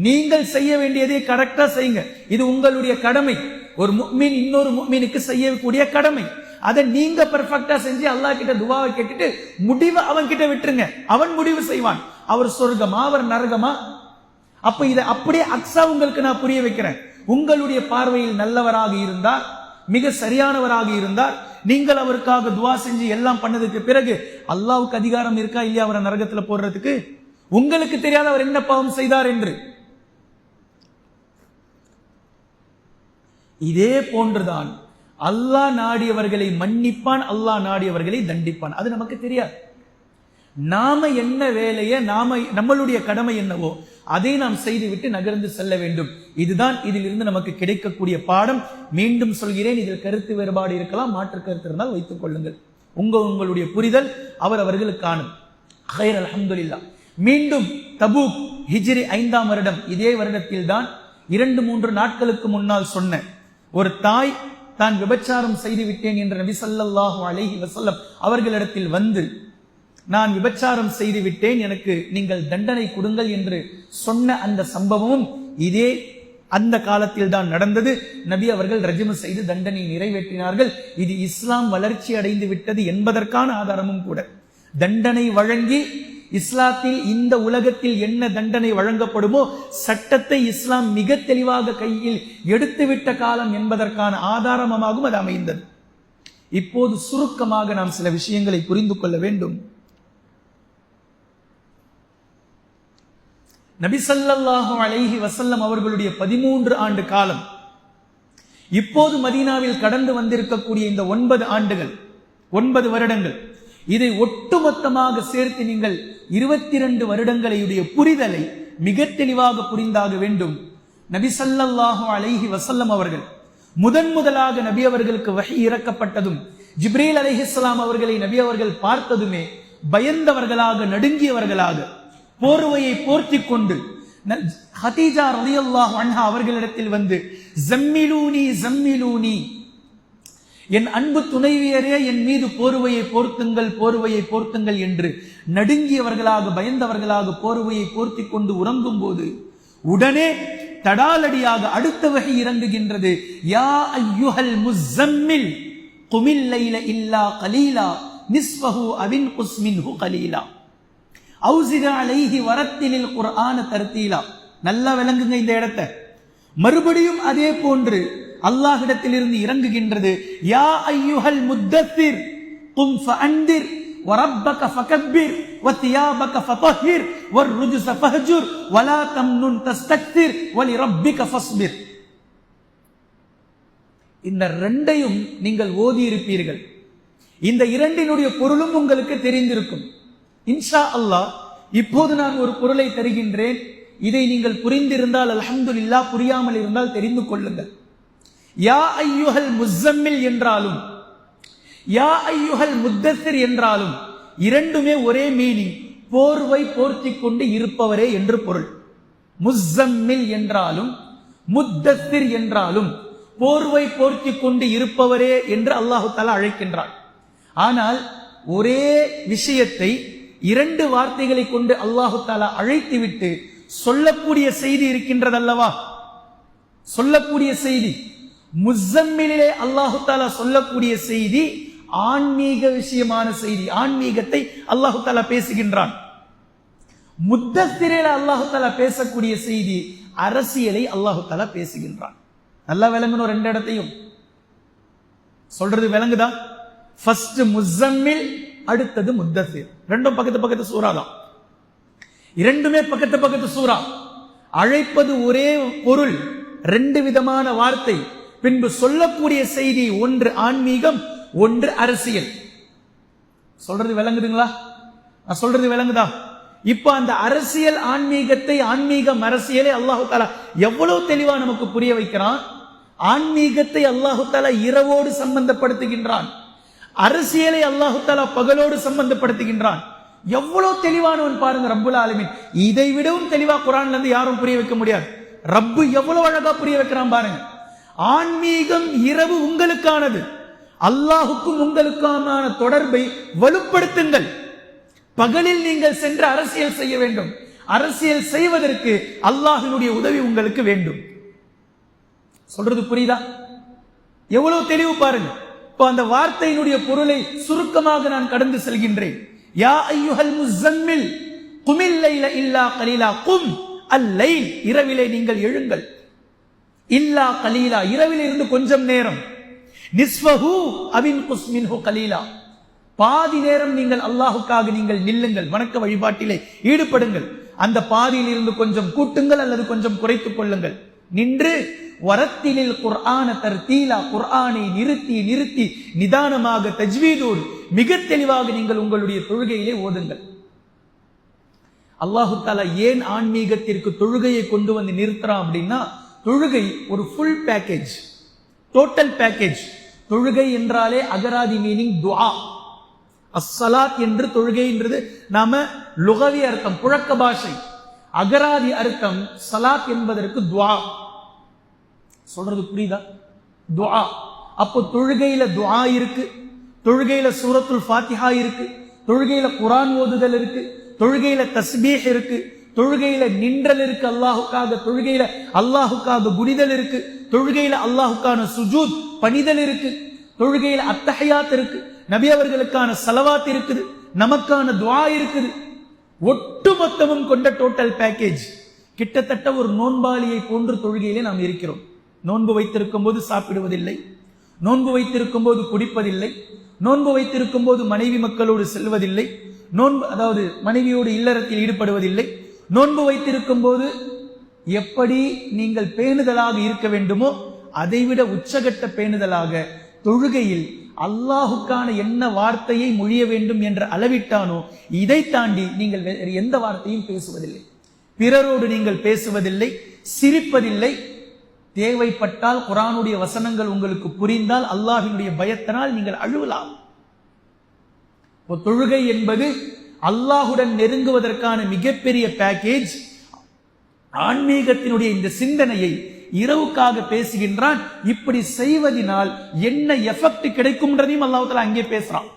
நீங்கள் செய்ய வேண்டியதை கரெக்டா செய்யுங்க, இது உங்களுடைய கடமை. ஒரு முஃமின் இன்னொரு முஃமினுக்கு செய்யக்கூடிய கடமை. அதை நீங்க பெர்ஃபெக்டா செஞ்சு அல்லாஹ் கிட்ட துவாவை கேட்டுட்டு முடிவை அவன் கிட்ட விட்டுருங்க, அவன் முடிவு செய்வான். அவர் சொர்க்கமா அவர் நரகமா? அப்ப இதை அப்படியே அக்ஸா உங்களுக்கு நான் புரிய வைக்கிறேன். உங்களுடைய பார்வையில் நல்லவராக இருந்தார், மிக சரியானவராக இருந்தார், நீங்கள் அவருக்காக துவா செஞ்சு எல்லாம் பண்ணதுக்கு பிறகு அல்லாஹ்வுக்கு அதிகாரம் இருக்கா இல்லையா அவரை நரகத்துல போடுறதுக்கு? உங்களுக்கு தெரியாத அவர் என்ன பாவம் செய்தார் என்று. இதே போன்றுதான் அல்லாஹ் நாடியவர்களை மன்னிப்பான், அல்லாஹ் நாடியவர்களை தண்டிப்பான். அது நமக்கு தெரியாது. நாம என்ன வேலையை நம்மளுடைய கடமை என்னவோ அதை நாம் செய்துவிட்டு நகர்ந்து செல்ல வேண்டும். இதுதான் இதிலிருந்து நமக்கு கிடைக்கக்கூடிய பாடம். மீண்டும் சொல்கிறேன், இதில் கருத்து வேறுபாடு இருக்கலாம், மாற்று கருத்து இருந்தால் வைத்துக் கொள்ளுங்கள். உங்களுடைய புரிதல் அவர்களுக்கான ஹைர். அல்ஹம்துலில்லாஹ். மீண்டும் தபூக் ஹிஜ்ரி 5ஆம் வருடம், இதே வருடத்தில் தான் 2-3 நாட்களுக்கு முன்னால் சொன்ன ஒரு தாய் தான் விபச்சாரம் செய்து விட்டேன் என்ற நபி ஸல்லல்லாஹு அலைஹி வஸல்லம் அவர்களிடத்தில் வந்து, நான் விபச்சாரம் செய்து விட்டேன், எனக்கு நீங்கள் தண்டனை கொடுங்கள் என்று சொன்ன அந்த சம்பவமும் இதே அந்த காலத்தில் தான் நடந்தது. நபி அவர்கள் ரஜ்மு செய்து தண்டனை நிறைவேற்றினார்கள். இது இஸ்லாம் வளர்ச்சி அடைந்து விட்டது என்பதற்கான ஆதாரமும் கூட. தண்டனை வழங்கி இஸ்லாத்தில் இந்த உலகத்தில் என்ன தண்டனை வழங்கப்படுமோ சட்டத்தை இஸ்லாம் மிக தெளிவாக கையில் எடுத்துவிட்ட காலம் என்பதற்கான ஆதாரமாகவும் அது அமைந்தது. இப்போது சுருக்கமாக நாம் சில விஷயங்களை புரிந்து கொள்ள வேண்டும். நபி ஸல்லல்லாஹு அலைஹி வஸல்லம் அவர்களுடைய 13 ஆண்டு காலம், இப்போது மதீனாவில் கடந்து வந்திருக்கக்கூடிய இந்த 9 ஆண்டுகள், 9 வருடங்கள், இதை ஒட்டுமொத்தமாக சேர்த்து நீங்கள் 22 வருடங்களுடைய புரிதலை மிக தெளிவாக புரிந்தாக வேண்டும். நபி ஸல்லல்லாஹு அலைஹி வஸல்லம் அவர்கள் முதலாக நபி அவர்களுக்கு வஹி இறக்கப்பட்டதும், ஜிப்ரீல் அலைஹிஸ்ஸலாம் அவர்களை நபி அவர்கள் பார்த்ததுமே பயந்தவர்களாக, நடுங்கியவர்களாக, போர்வையை போர்த்தி கொண்டு ஹதீஜா ரலியல்லாஹு அன்ஹா அவர்களிடத்தில் வந்து, ஜம்மிலூனி ஜம்மிலூனி, என் அன்பு துணைவியரே என் மீது போர்வையை போர்த்துங்கள், போர்வையை போர்த்துங்கள் என்று நடுங்கியவர்களாக, பயந்தவர்களாக போர்வையை போர்த்தி கொண்டு உறங்கும் போது உடனே தடாலடியாக அடுத்த வகை இறங்குகின்றது. யா அய்யுஹல் முஸம்மில் குமில் லைல இல்லா கலீலா நிஸ்ஃபஹு அவின் குஸ் மின்ஹு கலீலா அவுஸித அலைஹி வரத்திலில் குர்ஆன தர்தீலா. நல்லா விளங்குங்க இந்த இடத்தை. மறுபடியும் அதே போன்று அல்லாஹ்விடத்திலிருந்து இறங்குகின்றது. யா அய்யுஹல் முத்தத்திர் கும் ஃபஅன்திர் வரப்பக ஃபகப்பிர் வதியாபக ஃபதஹிர் வர்ருஜ்ஸ ஃபஹஜுர் வலா தம்னுன் தஸ்தக்திர் வலிரப்பிக ஃபஸ்பிர். இந்த ரெண்டையும் நீங்கள் ஓதி இருப்பீர்கள். இந்த இரண்டினுடைய பொருளும் உங்களுக்கு தெரிந்திருக்கும். இன்ஷா அல்லாஹ் இப்போது நான் ஒரு பொருளை தருகின்றேன். இதை நீங்கள் புரிந்திருந்தால் அல்ஹம்துலில்லாஹ், புரியாமல் இருந்தால் தெரிந்து கொள்ளுங்கள். யா அய்யுஹல் முஸம்மில் என்றாலும் யா அய்யுஹல் முத்தத்திர் என்றாலும் இரண்டுமே ஒரே மீனிங், போர்வை போர்த்தி கொண்டு இருப்பவரே என்று பொருள். முஸம்மில் என்றாலும் முத்தத்திர் என்றாலும் போர்வை போர்த்தி கொண்டு இருப்பவரே என்று அல்லாஹு தஆலா அழைக்கின்றார். ஆனால் ஒரே விஷயத்தை 2 வார்த்தைகளை கொண்டு அல்லாஹு தஆலா அழைத்துவிட்டு சொல்லக்கூடிய செய்தி இருக்கின்றதல்லவா? சொல்லக்கூடிய செய்தி முஸம்மிலே அல்லாஹு தஆலா சொல்லக்கூடிய செய்தி ஆன்மீக விஷயமான செய்தி. ஆன்மீகத்தை அல்லாஹு தஆலா பேசுகின்றான். முத்தத்திரிலே அல்லாஹு தஆலா பேசக்கூடிய செய்தி அரசியலை அல்லாஹு தஆலா பேசுகின்றான். நல்லா விளங்கணும். 2 இடத்தையும் சொல்றது விளங்குதா? ஃபர்ஸ்ட் முஸம்மில், அடுத்தது முத்தத்திர். ரெண்டும் பக்கத்து சூரா தான். இரண்டுமே பக்கத்து சூரா. அழைப்பது ஒரே பொருள், 2 விதமான வார்த்தை. பின்பு சொல்லக்கூடிய செய்தி ஒன்று ஆன்மீகம், ஒன்று அரசியல். சொல்றது விளங்குதுங்களா? நான் சொல்றது விளங்குதா? இப்ப அந்த அரசியல் ஆன்மீகத்தை, ஆன்மீகம் அரசியலை அல்லாஹு தஆலா எவ்வளவு தெளிவா நமக்கு புரிய வைக்கிறான். ஆன்மீகத்தை அல்லாஹு தஆலா இரவோடு சம்பந்தப்படுத்துகின்றான், அரசியலை அல்லாஹு தஆலா பகலோடு சம்பந்தப்படுத்துகின்றான். எவ்வளவு தெளிவானவன் பாருங்க ரப்புல் ஆலமீன். இதை விடவும் தெளிவா குர்ஆன்ல இருந்து யாரும் புரிய வைக்க முடியாது. ரப்பு எவ்வளவு அழகா புரிய வைக்கிறான் பாருங்க. ஆன்மீகம் இரவு உங்களுக்கானது. அல்லாஹுக்கும் உங்களுக்கான தொடர்பை வலுப்படுத்துங்கள். பகலில் நீங்கள் சென்று அரசியல் செய்ய வேண்டும். அரசியல் செய்வதற்கு அல்லாஹ்வினுடைய உதவி உங்களுக்கு வேண்டும். சொல்றது புரியுதா? எவ்வளவு தெளிவு பாருங்க. இப்போ அந்த வார்த்தையினுடைய பொருளை சுருக்கமாக நான் கடந்து செல்கின்றேன். யா அய்யுஹல் முஸம்மில் குமில் லைல இல்லா கலீலா. கும் அல்-லைல், இரவிலே நீங்கள் எழுங்கள். இல்லா கலீலா, இரவிலே இருந்து கொஞ்சம் நேரம். நிஸ்ஃபஹு அவின் குஸ் மின்ஹு கலீலா, பாதி நேரம் நீங்கள் அல்லாஹுக்காக நீங்கள் நில்லுங்கள், வணக்க வழிபாட்டிலே ஈடுபடுங்கள். அந்த பாதியில் இருந்து கொஞ்சம் கூட்டுங்கள் அல்லது கொஞ்சம் குறைத்துக் கொள்ளுங்கள். நின்று வரத்திலில் குர்ஆன தர்தீலா, குர்ஆனை நிறுத்தி நிதானமாக தஜ்வீதோடு மிக தெளிவாக நீங்கள் உங்களுடைய தொழுகையிலே ஓதுங்கள். அல்லாஹு தாலா ஏன் ஆன்மீகத்திற்கு தொழுகையை கொண்டு வந்து நிறுத்துறான் அப்படின்னா, தொழுகை ஒரு ஃபுல் பேக்கேஜ், டோட்டல் பேக்கேஜ். தொழுகை என்றாலே அகராதி மீனிங் துஆ. அஸ்ஸலாத் என்று தொழுகைன்றது நாம லுகவி அர்த்தம், புழக்க பாஷை. அகராதி அர்த்தம் சலாத் என்பதற்கு துஆ. சொல்றது புரியுதா? துஆ. அப்போ தொழுகையில துஆ இருக்கு, தொழுகையில சூரத்துல் ஃபாத்திஹா இருக்கு, தொழுகையில குர்ஆன் ஓதுதல் இருக்கு, தொழுகையில தஸ்பீஹ் இருக்கு, தொழுகையில நின்றல் இருக்கு அல்லாஹுக்காக, தொழுகையில அல்லாஹுக்காக குனிதல் இருக்கு, தொழுகையில அல்லாஹுக்கான சுஜூத் பணிதல் இருக்கு, தொழுகையில அத்தஹியாத் இருக்கு, நபி அவர்களுக்கான ஸலவாத் இருக்குது, நமக்கான துஆ இருக்குது. ஒட்டுமொத்தமும் கொண்ட டோட்டல் பேக்கேஜ். கிட்டத்தட்ட ஒரு நோன்பாளியை போன்று தொழுகையிலே நாம் இருக்கிறோம். நோன்பு வைத்திருக்கும் போது சாப்பிடுவதில்லை, நோன்பு வைத்திருக்கும் போது குடிப்பதில்லை, நோன்பு வைத்திருக்கும் போது மனைவி மக்களோடு செல்வதில்லை, நோன்பு அதாவது மனைவியோடு இல்லறத்தில் ஈடுபடுவதில்லை. நோன்பு வைத்திருக்கும் போது எப்படி நீங்கள் பேணுதலாக இருக்க வேண்டுமோ அதைவிட உச்சகட்ட பேணுதலாக தொழுகையில் அல்லாஹுக்கான என்ன வார்த்தையை மொழிய வேண்டும் என்ற அளவிட்டானோ இதை தாண்டி நீங்கள் எந்த வார்த்தையும் பேசுவதில்லை, பிறரோடு நீங்கள் பேசுவதில்லை, சிரிப்பதில்லை. தேவைப்பட்டால் குர்ஆனுடைய வசனங்கள் உங்களுக்கு புரிந்தால் அல்லாஹ்வினுடைய பயத்தினால் நீங்கள் அழுவலாம். தொழுகை என்பது அல்லாஹுடன் நெருங்குவதற்கான மிகப்பெரிய பேக்கேஜ். ஆன்மீகத்தினுடைய இந்த சிந்தனையை இரவுக்காக பேசுகின்றான். இப்படி செய்வதனால் என்ன எஃபெக்ட் கிடைக்கும்ன்றதையும் அல்லாஹ் தஆலா அங்கே பேசுறான்.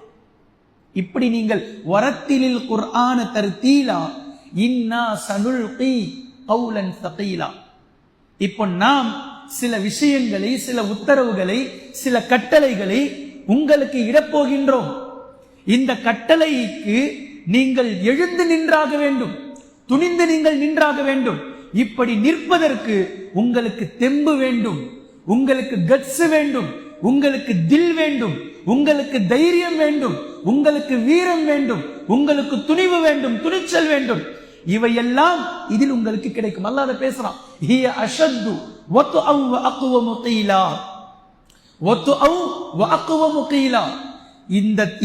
இப்படி நீங்கள் வரத்திலில் குர்ஆன தர்தீலா இன்னா சனுல்கி கௌலன் ஸகீலா. இப்போ நாம் சில விஷயங்களை, சில உத்தரவுகளை, சில கட்டளைகளை உங்களுக்கு இடப்போகின்றோம். இந்த கட்டளைக்கு நீங்கள் எழுந்து நின்றாக வேண்டும், துணிந்து நீங்கள் நின்றாக வேண்டும். இப்படி நிற்பதற்கு உங்களுக்கு தெம்பு வேண்டும், உங்களுக்கு கட்ஸ் வேண்டும், உங்களுக்கு தில் வேண்டும், உங்களுக்கு தைரியம் வேண்டும், உங்களுக்கு வீரம் வேண்டும், உங்களுக்கு துணிவு வேண்டும், துணிச்சல் வேண்டும். இவையெல்லாம் இதில் உங்களுக்கு கிடைக்கும். அல்லாஹ் அதை பேசுறான். ஹிய அஷத்து வத்அ வ அக்வமு கீலா, வத்அ வ அக்வமு கீலா.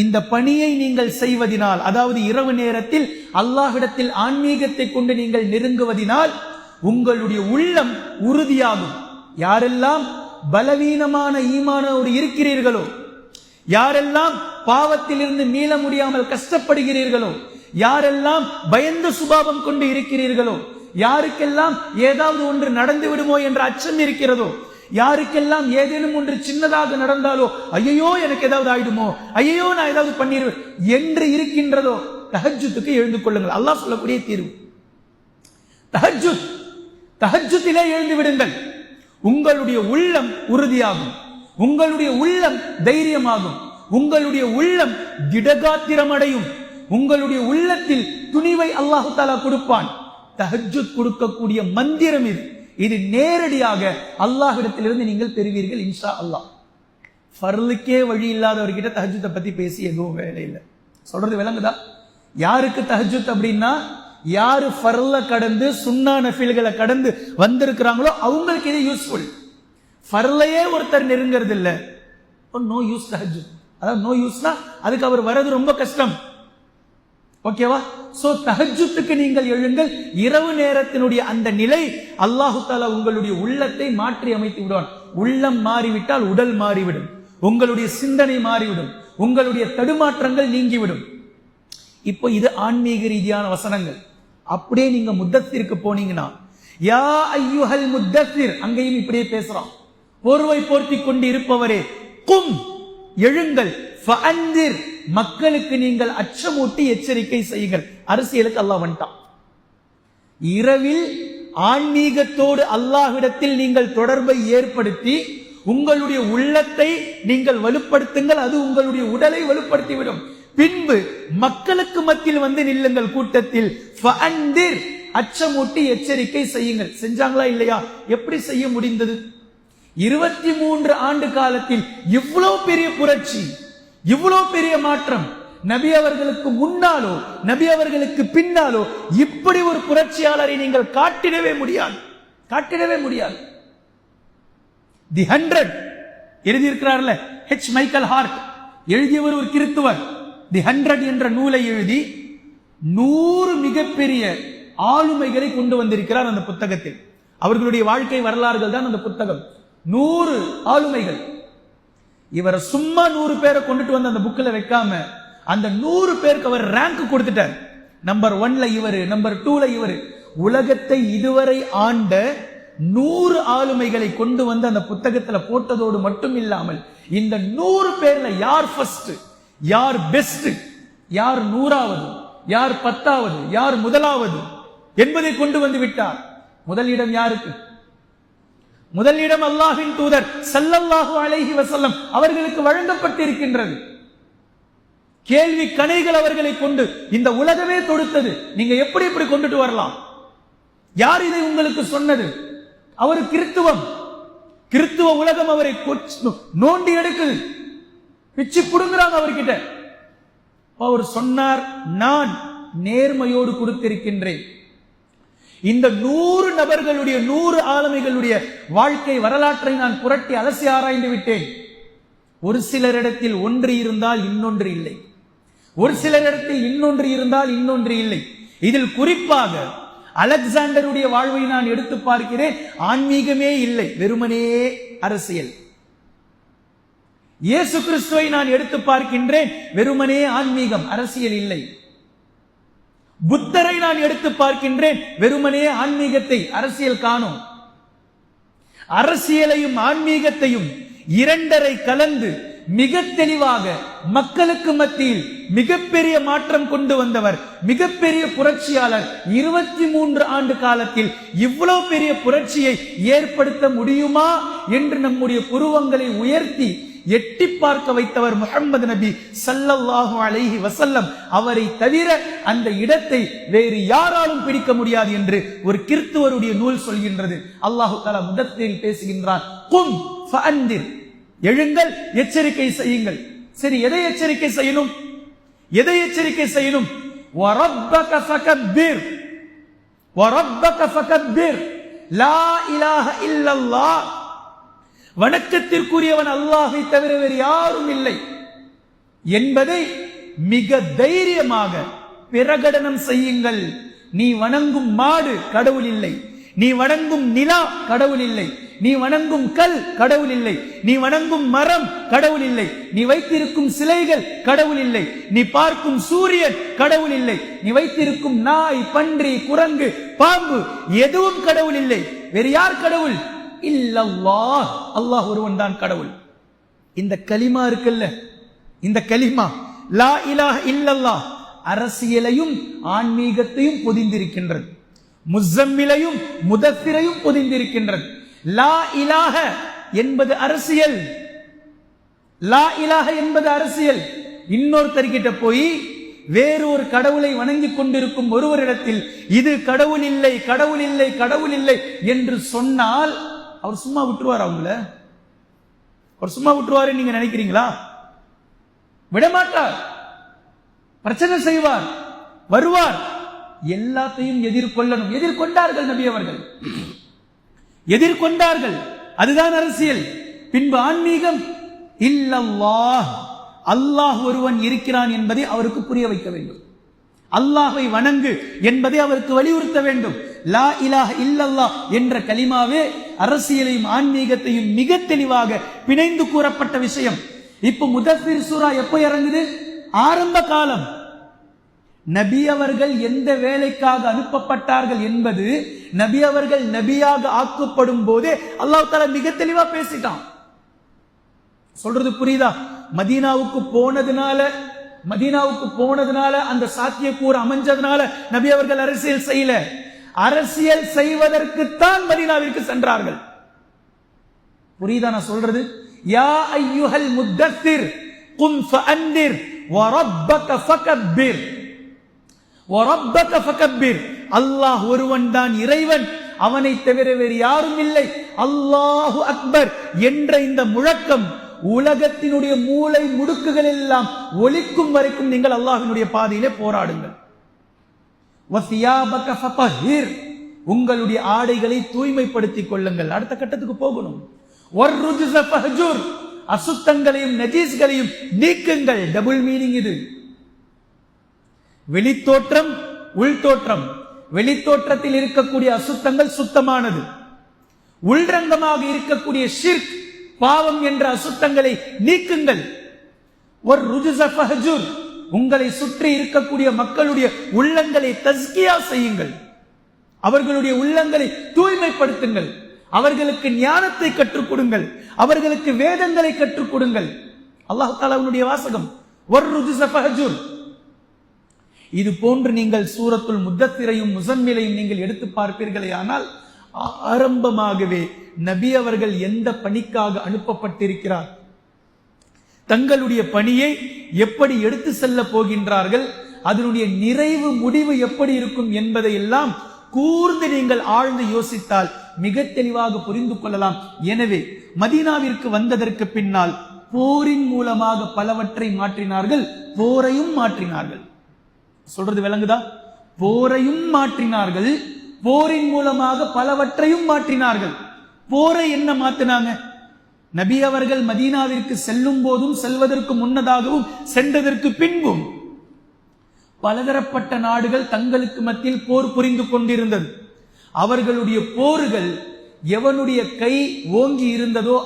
இந்த பணியை நீங்கள் செய்வதினால், அதாவது இரவு நேரத்தில் அல்லாஹ்விடத்தில் ஆன்மீகத்தை கொண்டு நீங்கள் நெருங்குவதினால் உங்களுடைய உள்ளம் உறுதியாகும். யாரெல்லாம் பலவீனமான ஈமானோடு இருக்கிறீர்களோ, யாரெல்லாம் பாவத்திலிருந்து மீள முடியாமல் கஷ்டப்படுகிறீர்களோ, யாரெல்லாம் பயந்த சுபாவம் கொண்டு இருக்கிறீர்களோ, யாருக்கெல்லாம் ஏதாவது ஒன்று நடந்து விடுமோ என்ற அச்சம் இருக்கிறதோ, யாருக்கெல்லாம் ஏதேனும் ஒன்று சின்னதாக நடந்தாலோ ஐயோ எனக்கு ஏதாவது ஆயிடுமோ, ஐயோ நான் ஏதாவது பண்ணிடுவேன் என்று இருக்கின்றதோ, தஹஜ்ஜுத்துக்கு எழுந்து கொள்ளுங்கள். அல்லாஹ் சொல்லக்கூடிய தீர்வு தஹஜ்ஜுத். தஹஜ்ஜுத்திலே எழுந்து விடுங்கள். உங்களுடைய உள்ளம் உறுதியாகும், உங்களுடைய உள்ளம் தைரியமாகும், உங்களுடைய உள்ளம் திடகாத்திரம் அடையும், உங்களுடைய உள்ளத்தில் துணிவை அல்லாஹு தஆலா கொடுப்பான். தஹஜ்ஜுத் கொடுக்கக்கூடிய மந்திரம் இது. இது நேரடியாக அல்லாஹ்விடத்திலிருந்து நீங்கள் பெறுவீர்கள் இன்ஷா அல்லாஹ். ஃபர்லுக்கே வழி இல்லாதவர்கிட்ட தஹஜ்ஜுத்தை பத்தி பேசி எதுவும் வேலை இல்லை. சொல்றது விளங்குதா? யாருக்கு தஹஜ்ஜுத் அப்படின்னா, யாரு ஃபர்ல கடந்து சுன்னா நஃபில்களை கடந்து வந்திருக்கிறாங்களோ அவங்களுக்கு இது யூஸ்ஃபுல். ஃபர்லையே ஒருத்தர் நெருங்கிறது இல்லை, நோ யூஸ் தஹஜ்ஜுத். அதாவது நோ யூஸ்னா அதுக்கு அவர் வர்றது ரொம்ப கஷ்டம். ஓகேவா? சோ தஹஜ்ஜுத்துக்கு நீங்கள் எழுங்கள். இரவு நேரத்தினுடைய அந்த நிலை அல்லாஹு தஆலா உங்களுடைய உள்ளத்தை மாற்றி அமைத்து விடுவான். உள்ளம் மாறிவிட்டால் உடல் மாறிவிடும், உங்களுடைய சிந்தனை மாறிவிடும், உங்களுடைய தடுமாற்றங்கள் நீங்கிவிடும். இப்போ இது ஆன்மீக ரீதியான வசனங்கள். அப்படியே நீங்க முத்தத்திற்கு போனீங்கன்னா, யா ஐயுஹல் முத்தத்திர், அங்கேயும் இப்படியே பேசுறான். போர்வை போர்த்தி கொண்டு இருப்பவரே, கும், எழுங்கள், ஃபஅன்திர், மக்களுக்கு நீங்கள் அச்சமூட்டி எச்சரிக்கை செய்யுங்கள். அரசியலுக்கு அல்லாஹ் வந்துட்டான். இரவில் ஆன்மீகத்தோடு அல்லாஹ்விடத்தில் நீங்கள் தொடர்பை ஏற்படுத்தி உங்களுடைய உள்ளத்தை நீங்கள் வலுப்படுத்துங்கள். அது உங்களுடைய உடலை வலுப்படுத்திவிடும். பின்பு மக்களுக்கு மத்தியில் வந்து நில்லுங்கள் கூட்டத்தில். ஃபஅன்திர், அச்சமூட்டி எச்சரிக்கை செய்யுங்கள். செஞ்சாங்களா இல்லையா? எப்படி செய்ய முடிந்தது? 23 ஆண்டு காலத்தில் இவ்வளவு பெரிய புரட்சி, இவ்வளவு பெரிய மாற்றம். நபி அவர்களுக்கு முன்னாலோ நபி அவர்களுக்கு பின்னாலோ இப்படி ஒரு புரட்சியாளரை நீங்கள் காட்டிடவே முடியாது, காட்டிடவே முடியாது. தி 100 எழுதியிருக்கிறார்ல, H. மைக்கேல் ஹார்ட் எழுதியவர் ஒரு கிறித்துவர். தி 100 என்ற நூலை எழுதி 100 மிகப்பெரிய ஆளுமைகளை கொண்டு வந்திருக்கிறார் அந்த புத்தகத்தில். அவர்களுடைய வாழ்க்கை வரலாறுகள் தான் அந்த புத்தகம். 100 ஆளுமைகள். இவரை சும்மா 100 பேரை கொண்டுட்டு வந்து அந்த புக்கில் வைக்காம அந்த 100 பேருக்கு அவர் ரேங்க் கொடுத்துட்டார். நம்பர் 1ல இவரு, நம்பர் 2ல இவரு. உலகத்தை இதுவரை ஆண்ட 100 ஆளுமைகளை கொண்டு வந்து அந்த புத்தகத்துல போட்டதோடு மட்டும் இல்லாமல் இந்த 100 பேர்ல யார் ஃபர்ஸ்ட், யார் பெஸ்ட், யார் 100வது, யார் 10வது, யார் முதலாவது என்பதை கொண்டு வந்து விட்டார். முதல் இடம் யாருக்கு? முதல் இடம் அல்லாஹ்வின் தூதர் ஸல்லல்லாஹு அலைஹி வஸல்லம் அவர்களுக்கு வழங்கப்பட்டிருக்கின்றது. கேள்வி கணைகள் அவர்களை கொண்டு இந்த உலகமே தொடுத்தது. நீங்க எப்படி இப்படி கொண்டுட்டு வரலாம்? யார் இதை உங்களுக்கு சொன்னது? அவர் கிறித்துவ உலகம் அவரை நோண்டி எடுக்குது, பிச்சு புடுங்குறாங்க அவர்கிட்ட. அவர் சொன்னார், நான் நேர்மையோடு கொடுத்திருக்கின்றேன். இந்த 100 நபர்களுடைய 100 ஆளுமைகளுடைய வாழ்க்கை வரலாற்றை நான் புரட்டி அலசி ஆராய்ந்து விட்டேன். ஒரு சிலரிடத்தில் ஒன்று இருந்தால் இன்னொன்று இல்லை, ஒரு சிலரிடத்தில் இன்னொன்று இருந்தால் இன்னொன்று இல்லை. இதில் குறிப்பாக அலெக்சாண்டருடைய வாழ்வை நான் எடுத்து பார்க்கிறேன். ஆன்மீகமே இல்லை, வெறுமனே அரசியல். இயேசு கிறிஸ்துவை நான் எடுத்து பார்க்கின்றேன், வெறுமனே ஆன்மீகம், அரசியல் இல்லை. புத்தரை நான் எடுத்து பார்க்கின்றேன், வெறுமனே ஆன்மீகத்தை, அரசியல் காணும். அரசியலையும் ஆன்மீகத்தையும் இரண்டரை கலந்து மிக தெளிவாக மக்களுக்கு மத்தியில் மிகப்பெரிய மாற்றம் கொண்டு வந்தவர், மிகப்பெரிய புரட்சியாளர். 23 ஆண்டு காலத்தில் இவ்வளவு பெரிய புரட்சியை ஏற்படுத்த முடியுமா என்று நம்முடைய புருவங்களை உயர்த்தி எட்டி பார்க்க வைத்தவர் முஹம்மது நபி ஸல்லல்லாஹு அலைஹி வஸல்லம். அவரை தவிர அந்த இடத்தை வேறு யாராலும் பிடிக்க முடியாது என்று ஒரு கிறிஸ்துவருடைய நூல் சொல்கின்றது. அல்லாஹு தஆலா முதத்தில் பேசுகின்றான், கும் ஃபஅன்திர், எழுங்கள், எச்சரிக்கை செய்யுங்கள். சரி, எதை எச்சரிக்கை செய்யணும்? எதை எச்சரிக்கை செய்யணும்? வரப்பக ஃபகப்பிர், வரப்பக ஃபகப்பிர், லா இலாஹ இல்லல்லாஹ், வணக்கத்திற்குரியவன் அல்லாஹை தவிர வேறு யாரும் இல்லை என்பதை மிக தைரியமாக பிரகடனம் செய்யுங்கள். நீ வணங்கும் மாடு கடவுள் இல்லை, நீ வணங்கும் நிலா கடவுள் இல்லை, நீ வணங்கும் கல் கடவுள் இல்லை, நீ வணங்கும் மரம் கடவுள் இல்லை, நீ வைத்திருக்கும் சிலைகள் கடவுள் இல்லை, நீ பார்க்கும் சூரியன் கடவுள் இல்லை, நீ வைத்திருக்கும் நாய், பன்றி, குரங்கு, பாம்பு எதுவும் கடவுள் இல்லை. வேறு யார் கடவுள்? இல்லல்லாஹ், அல்லாஹ் ஒருவன் தான் கடவுள். இந்த கலிமா இருக்குல்ல, இந்த கலிமா லா இலாஹ இல்லல்லாஹ் அரசியலையும் ஆன்மீகத்தையும் பொதிந்திருக்கின்றது, முஸம்மிலையும் முதத்திரையும் பொதிந்திருக்கின்றது. லா இலாஹ என்பது அரசியல், லா இலாஹ என்பது அரசியல். இன்னொருத்தர்கிட்ட போய் வேறொரு கடவுளை வணங்கி கொண்டிருக்கும் ஒருவரிடத்தில் இது கடவுள் இல்லை, கடவுள் இல்லை, கடவுள் இல்லை என்று சொன்னால் அவர் சும்மா விட்டுருவார். அவங்கள அவர் சும்மா விட்டுருவாரு நீங்க நினைக்கிறீங்களா? விடமாட்டார், பிரச்சனை செய்வார், வருவார், எல்லாத்தையும் எதிர்கொள்ளணும். எதிர்கொண்டார்கள் நபி அவர்கள், எதிர்கொண்டார்கள். அதுதான் அரசியல். பின்பு ஆன்மீகம். இல்லல்லாஹ், அல்லாஹ் ஒருவன் இருக்கிறான் என்பதை அவருக்கு புரிய வைக்க வேண்டும். அல்லாஹ்வை வணங்கு என்பதை அவருக்கு வலியுறுத்த வேண்டும். லா இலாஹ இல்லல்லாஹ் என்ற கலிமாவே அரசியலையும் ஆன்மீகத்தையும் மிக தெளிவாக பிணைந்து கூறப்பட்ட விஷயம். இப்ப முதஃபிர் சூரா எப்போ இறங்குது? ஆரம்ப காலம். நபி அவர்கள் எந்த வேலைக்காக அனுப்பப்பட்டார்கள் என்பது நபி அவர்கள் நபியாக ஆக்கப்படும் போதே அல்லாஹ் தஆலா மிக தெளிவா பேசிட்டான். சொல்றது புரியுதா? மதீனாவுக்கு போனதுனால அந்த சாத்தியக்கூறு அமைஞ்சதுனால நபி அவர்கள் அரசியல் செய்யல. அரசியல் செய்வதற்குத்தான் மதீனாவிற்கு சென்றார்கள். புரியுதா நான் சொல்றது? யா அய்யுஹல் முத்தத்திர் கும் ஃபஅன்திர் வரப்பக ஃபகப்பிர், வரப்பக ஃபகப்பிர். அல்லாஹ் ஒருவன் தான் இறைவன், அவனை தவிர வேறு யாரும் இல்லை. அல்லாஹு அக்பர் என்ற இந்த முழக்கம் உலகத்தினுடைய மூளை முடுக்குகள் எல்லாம் ஒலிக்கும் வரைக்கும் நீங்கள் அல்லாஹ்வினுடைய பாதையிலே போராடுங்கள். வஸியாபக ஃபதஹிர், உங்களுடைய ஆடைகளை தூய்மைப்படுத்திக் கொள்ளுங்கள். அடுத்த கட்டத்துக்கு போகணும். வர்ருஜ்ஸ ஃபஹ்ஜுர், அசுத்தங்களையும் நஜீஸ்களையும் நீக்குங்கள். டபுள் மீனிங் இது. வெளித்தோற்றம், உள்தோற்றம். வெளித்தோற்றத்தில் இருக்கக்கூடிய அசுத்தங்கள் சுத்தமானது. உள்ரங்கமாக இருக்கக்கூடிய ஷிர்க், பாவம் என்ற அசுத்தங்களை நீக்குங்கள். ஒரு ருஜுஸ ஃபஹ்ஜுர், உங்களை சுற்றி இருக்கக்கூடிய மக்களுடைய உள்ளங்களை தஸ்கியா செய்யுங்கள். அவர்களுடைய உள்ளங்களை தூய்மைப்படுத்துங்கள். அவர்களுக்கு ஞானத்தை கற்றுக் கொடுங்கள். அவர்களுக்கு வேதங்களை கற்றுக் கொடுங்கள். அல்லாஹ் தஆலாவுடைய வாசகம் ஒரு ருஜுஸ ஃபஹ்ஜுர். இது போன்று நீங்கள் சூரத்துல் முத்தத்திரையும் முஸம்மிலையும் நீங்கள் எடுத்து பார்ப்பீர்களே ஆனால் ஆரம்பமாகவே நபி அவர்கள் எந்த பணிக்காக அனுப்பப்பட்டிருக்கிறார், தங்களுடைய பணியை எப்படி எடுத்து செல்ல போகின்றார்கள், அதனுடைய நிறைவு முடிவு எப்படி இருக்கும் என்பதை எல்லாம் கூர்ந்து நீங்கள் ஆழ்ந்து யோசித்தால் மிக தெளிவாக புரிந்து கொள்ளலாம். எனவே மதீனாவிற்கு வந்ததற்கு பின்னால் போரின் மூலமாக பலவற்றை மாற்றினார்கள், போரையும் மாற்றினார்கள். சொல்றது விளங்குதா? போரையும் மாற்றினார்கள், போரின் மூலமாக பலவற்றையும் மாற்றினார்கள். போரை என்ன மாத்தினாங்க? நபி அவர்கள் மதீனாவிற்கு செல்லும் போதும் செல்வதற்கு முன்னதாகவும் சென்றதற்கு பின்பும் பலதரப்பட்ட நாடுகள் தங்களுக்கு மத்தியில் போர் புரிந்து கொண்டிருந்தது. அவர்களுடைய போர்கள் எவனுடைய கை ஓங்கி இருந்ததோ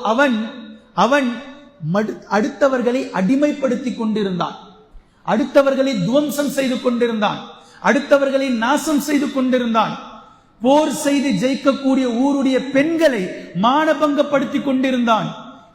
அவன் அடுத்தவர்களை அடிமைப்படுத்தி கொண்டிருந்தான், அடுத்தவர்களை துவம்சம் செய்து கொண்டிருந்தான், அடுத்தவர்களை நாசம் செய்து கொண்டிருந்தான். போர் செய்து ஜெயிக்கக்கூடிய ஊருடைய பெண்களை மானபங்கப்படுத்தி கொண்டிருந்தான்,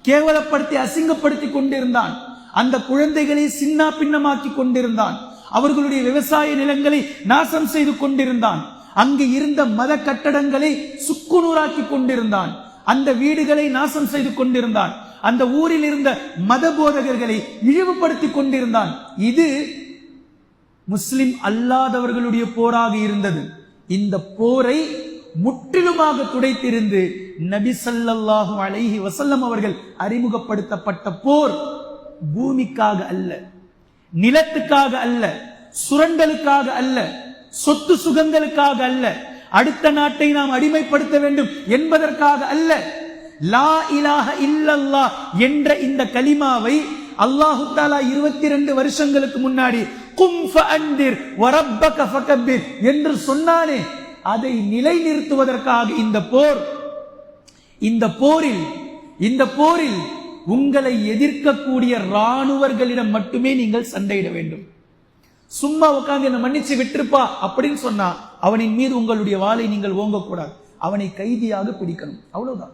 கேவலப்படுத்தி அசிங்கப்படுத்தி கொண்டிருந்தான். அந்த குழந்தைகளை சின்ன பின்னமாக்கி கொண்டிருந்தான். அவர்களுடைய விவசாய நிலங்களை நாசம் செய்து கொண்டிருந்தான். அங்கு இருந்த மத கட்டடங்களை சுக்குநூறாக்கி கொண்டிருந்தான். அந்த வீடுகளை நாசம் செய்து கொண்டிருந்தான். அந்த ஊரில் இருந்த மத போதகர்களை இழிவுபடுத்தி கொண்டிருந்தான். இது முஸ்லிம் அல்லாதவர்களுடைய போராக இருந்தது. இந்த போரை முற்றிலுமாக துடைத்திருந்து நபி ஸல்லல்லாஹு அலைஹி வஸல்லம் அவர்கள் அறிமுகப்படுத்தப்பட்ட போர் பூமிக்காக அல்ல, நிலத்துக்காக அல்ல, சுரண்டலுக்காக அல்ல, சொத்து சுகங்களுக்காக அல்ல, அடுத்த நாட்டை நாம் அடிமைப்படுத்த வேண்டும் என்பதற்காக அல்ல. லா இலாஹ இல்லல்லாஹ் என்ற இந்த கலிமாவை அல்லாஹ் தஆலா 22 வருஷங்களுக்கு முன்னாடி கும் ஃபஅன்திர் வரப்பக ஃபகபிர் என்று சொன்னானே, அதை நிலைநிறுத்துவதற்காக இந்த போரில் உங்களை எதிர்க்கக்கூடிய ராணுவர்களிடம் மட்டுமே நீங்கள் சண்டையிட வேண்டும். சும்மா உட்கார்ந்து என்ன மன்னிச்சு விட்டுருப்பா அப்படின்னு சொன்னா அவனின் மீது உங்களுடைய வாளை நீங்கள் ஓங்கக்கூடாது. அவனை கைதியாக பிடிக்கணும், அவ்வளவுதான்.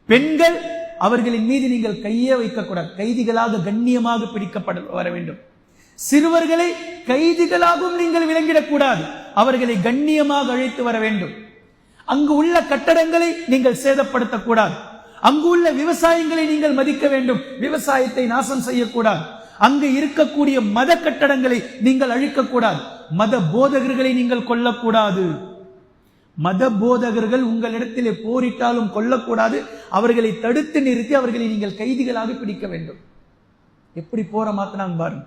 பெண்கள் அவர்களின் மீது நீங்கள் கையே வைக்கக்கூடாது, கைதிகளாக கண்ணியமாக பிடிக்கப்பட வர வேண்டும். சிறுவர்களை கைதிகளாகவும் நீங்கள் விளங்கிடக்கூடாது, அவர்களை கண்ணியமாக அழைத்து வர வேண்டும். அங்கு உள்ள கட்டடங்களை நீங்கள் சேதப்படுத்தக்கூடாது, அங்கு உள்ள விவசாயங்களை நீங்கள் மதிக்க வேண்டும், விவசாயத்தை நாசம் செய்யக்கூடாது. அங்கு இருக்கக்கூடிய மத கட்டடங்களை நீங்கள் அழிக்கக்கூடாது, மத போதகர்களை நீங்கள் கொல்லக்கூடாது. மத போதகர்கள் உங்களிடத்திலே போரிட்டாலும் கொல்லக்கூடாது, அவர்களை தடுத்து நிறுத்தி அவர்களை நீங்கள் கைதிகளாக பிடிக்க வேண்டும். எப்படி போற மாத்தினாங்க பாருங்க.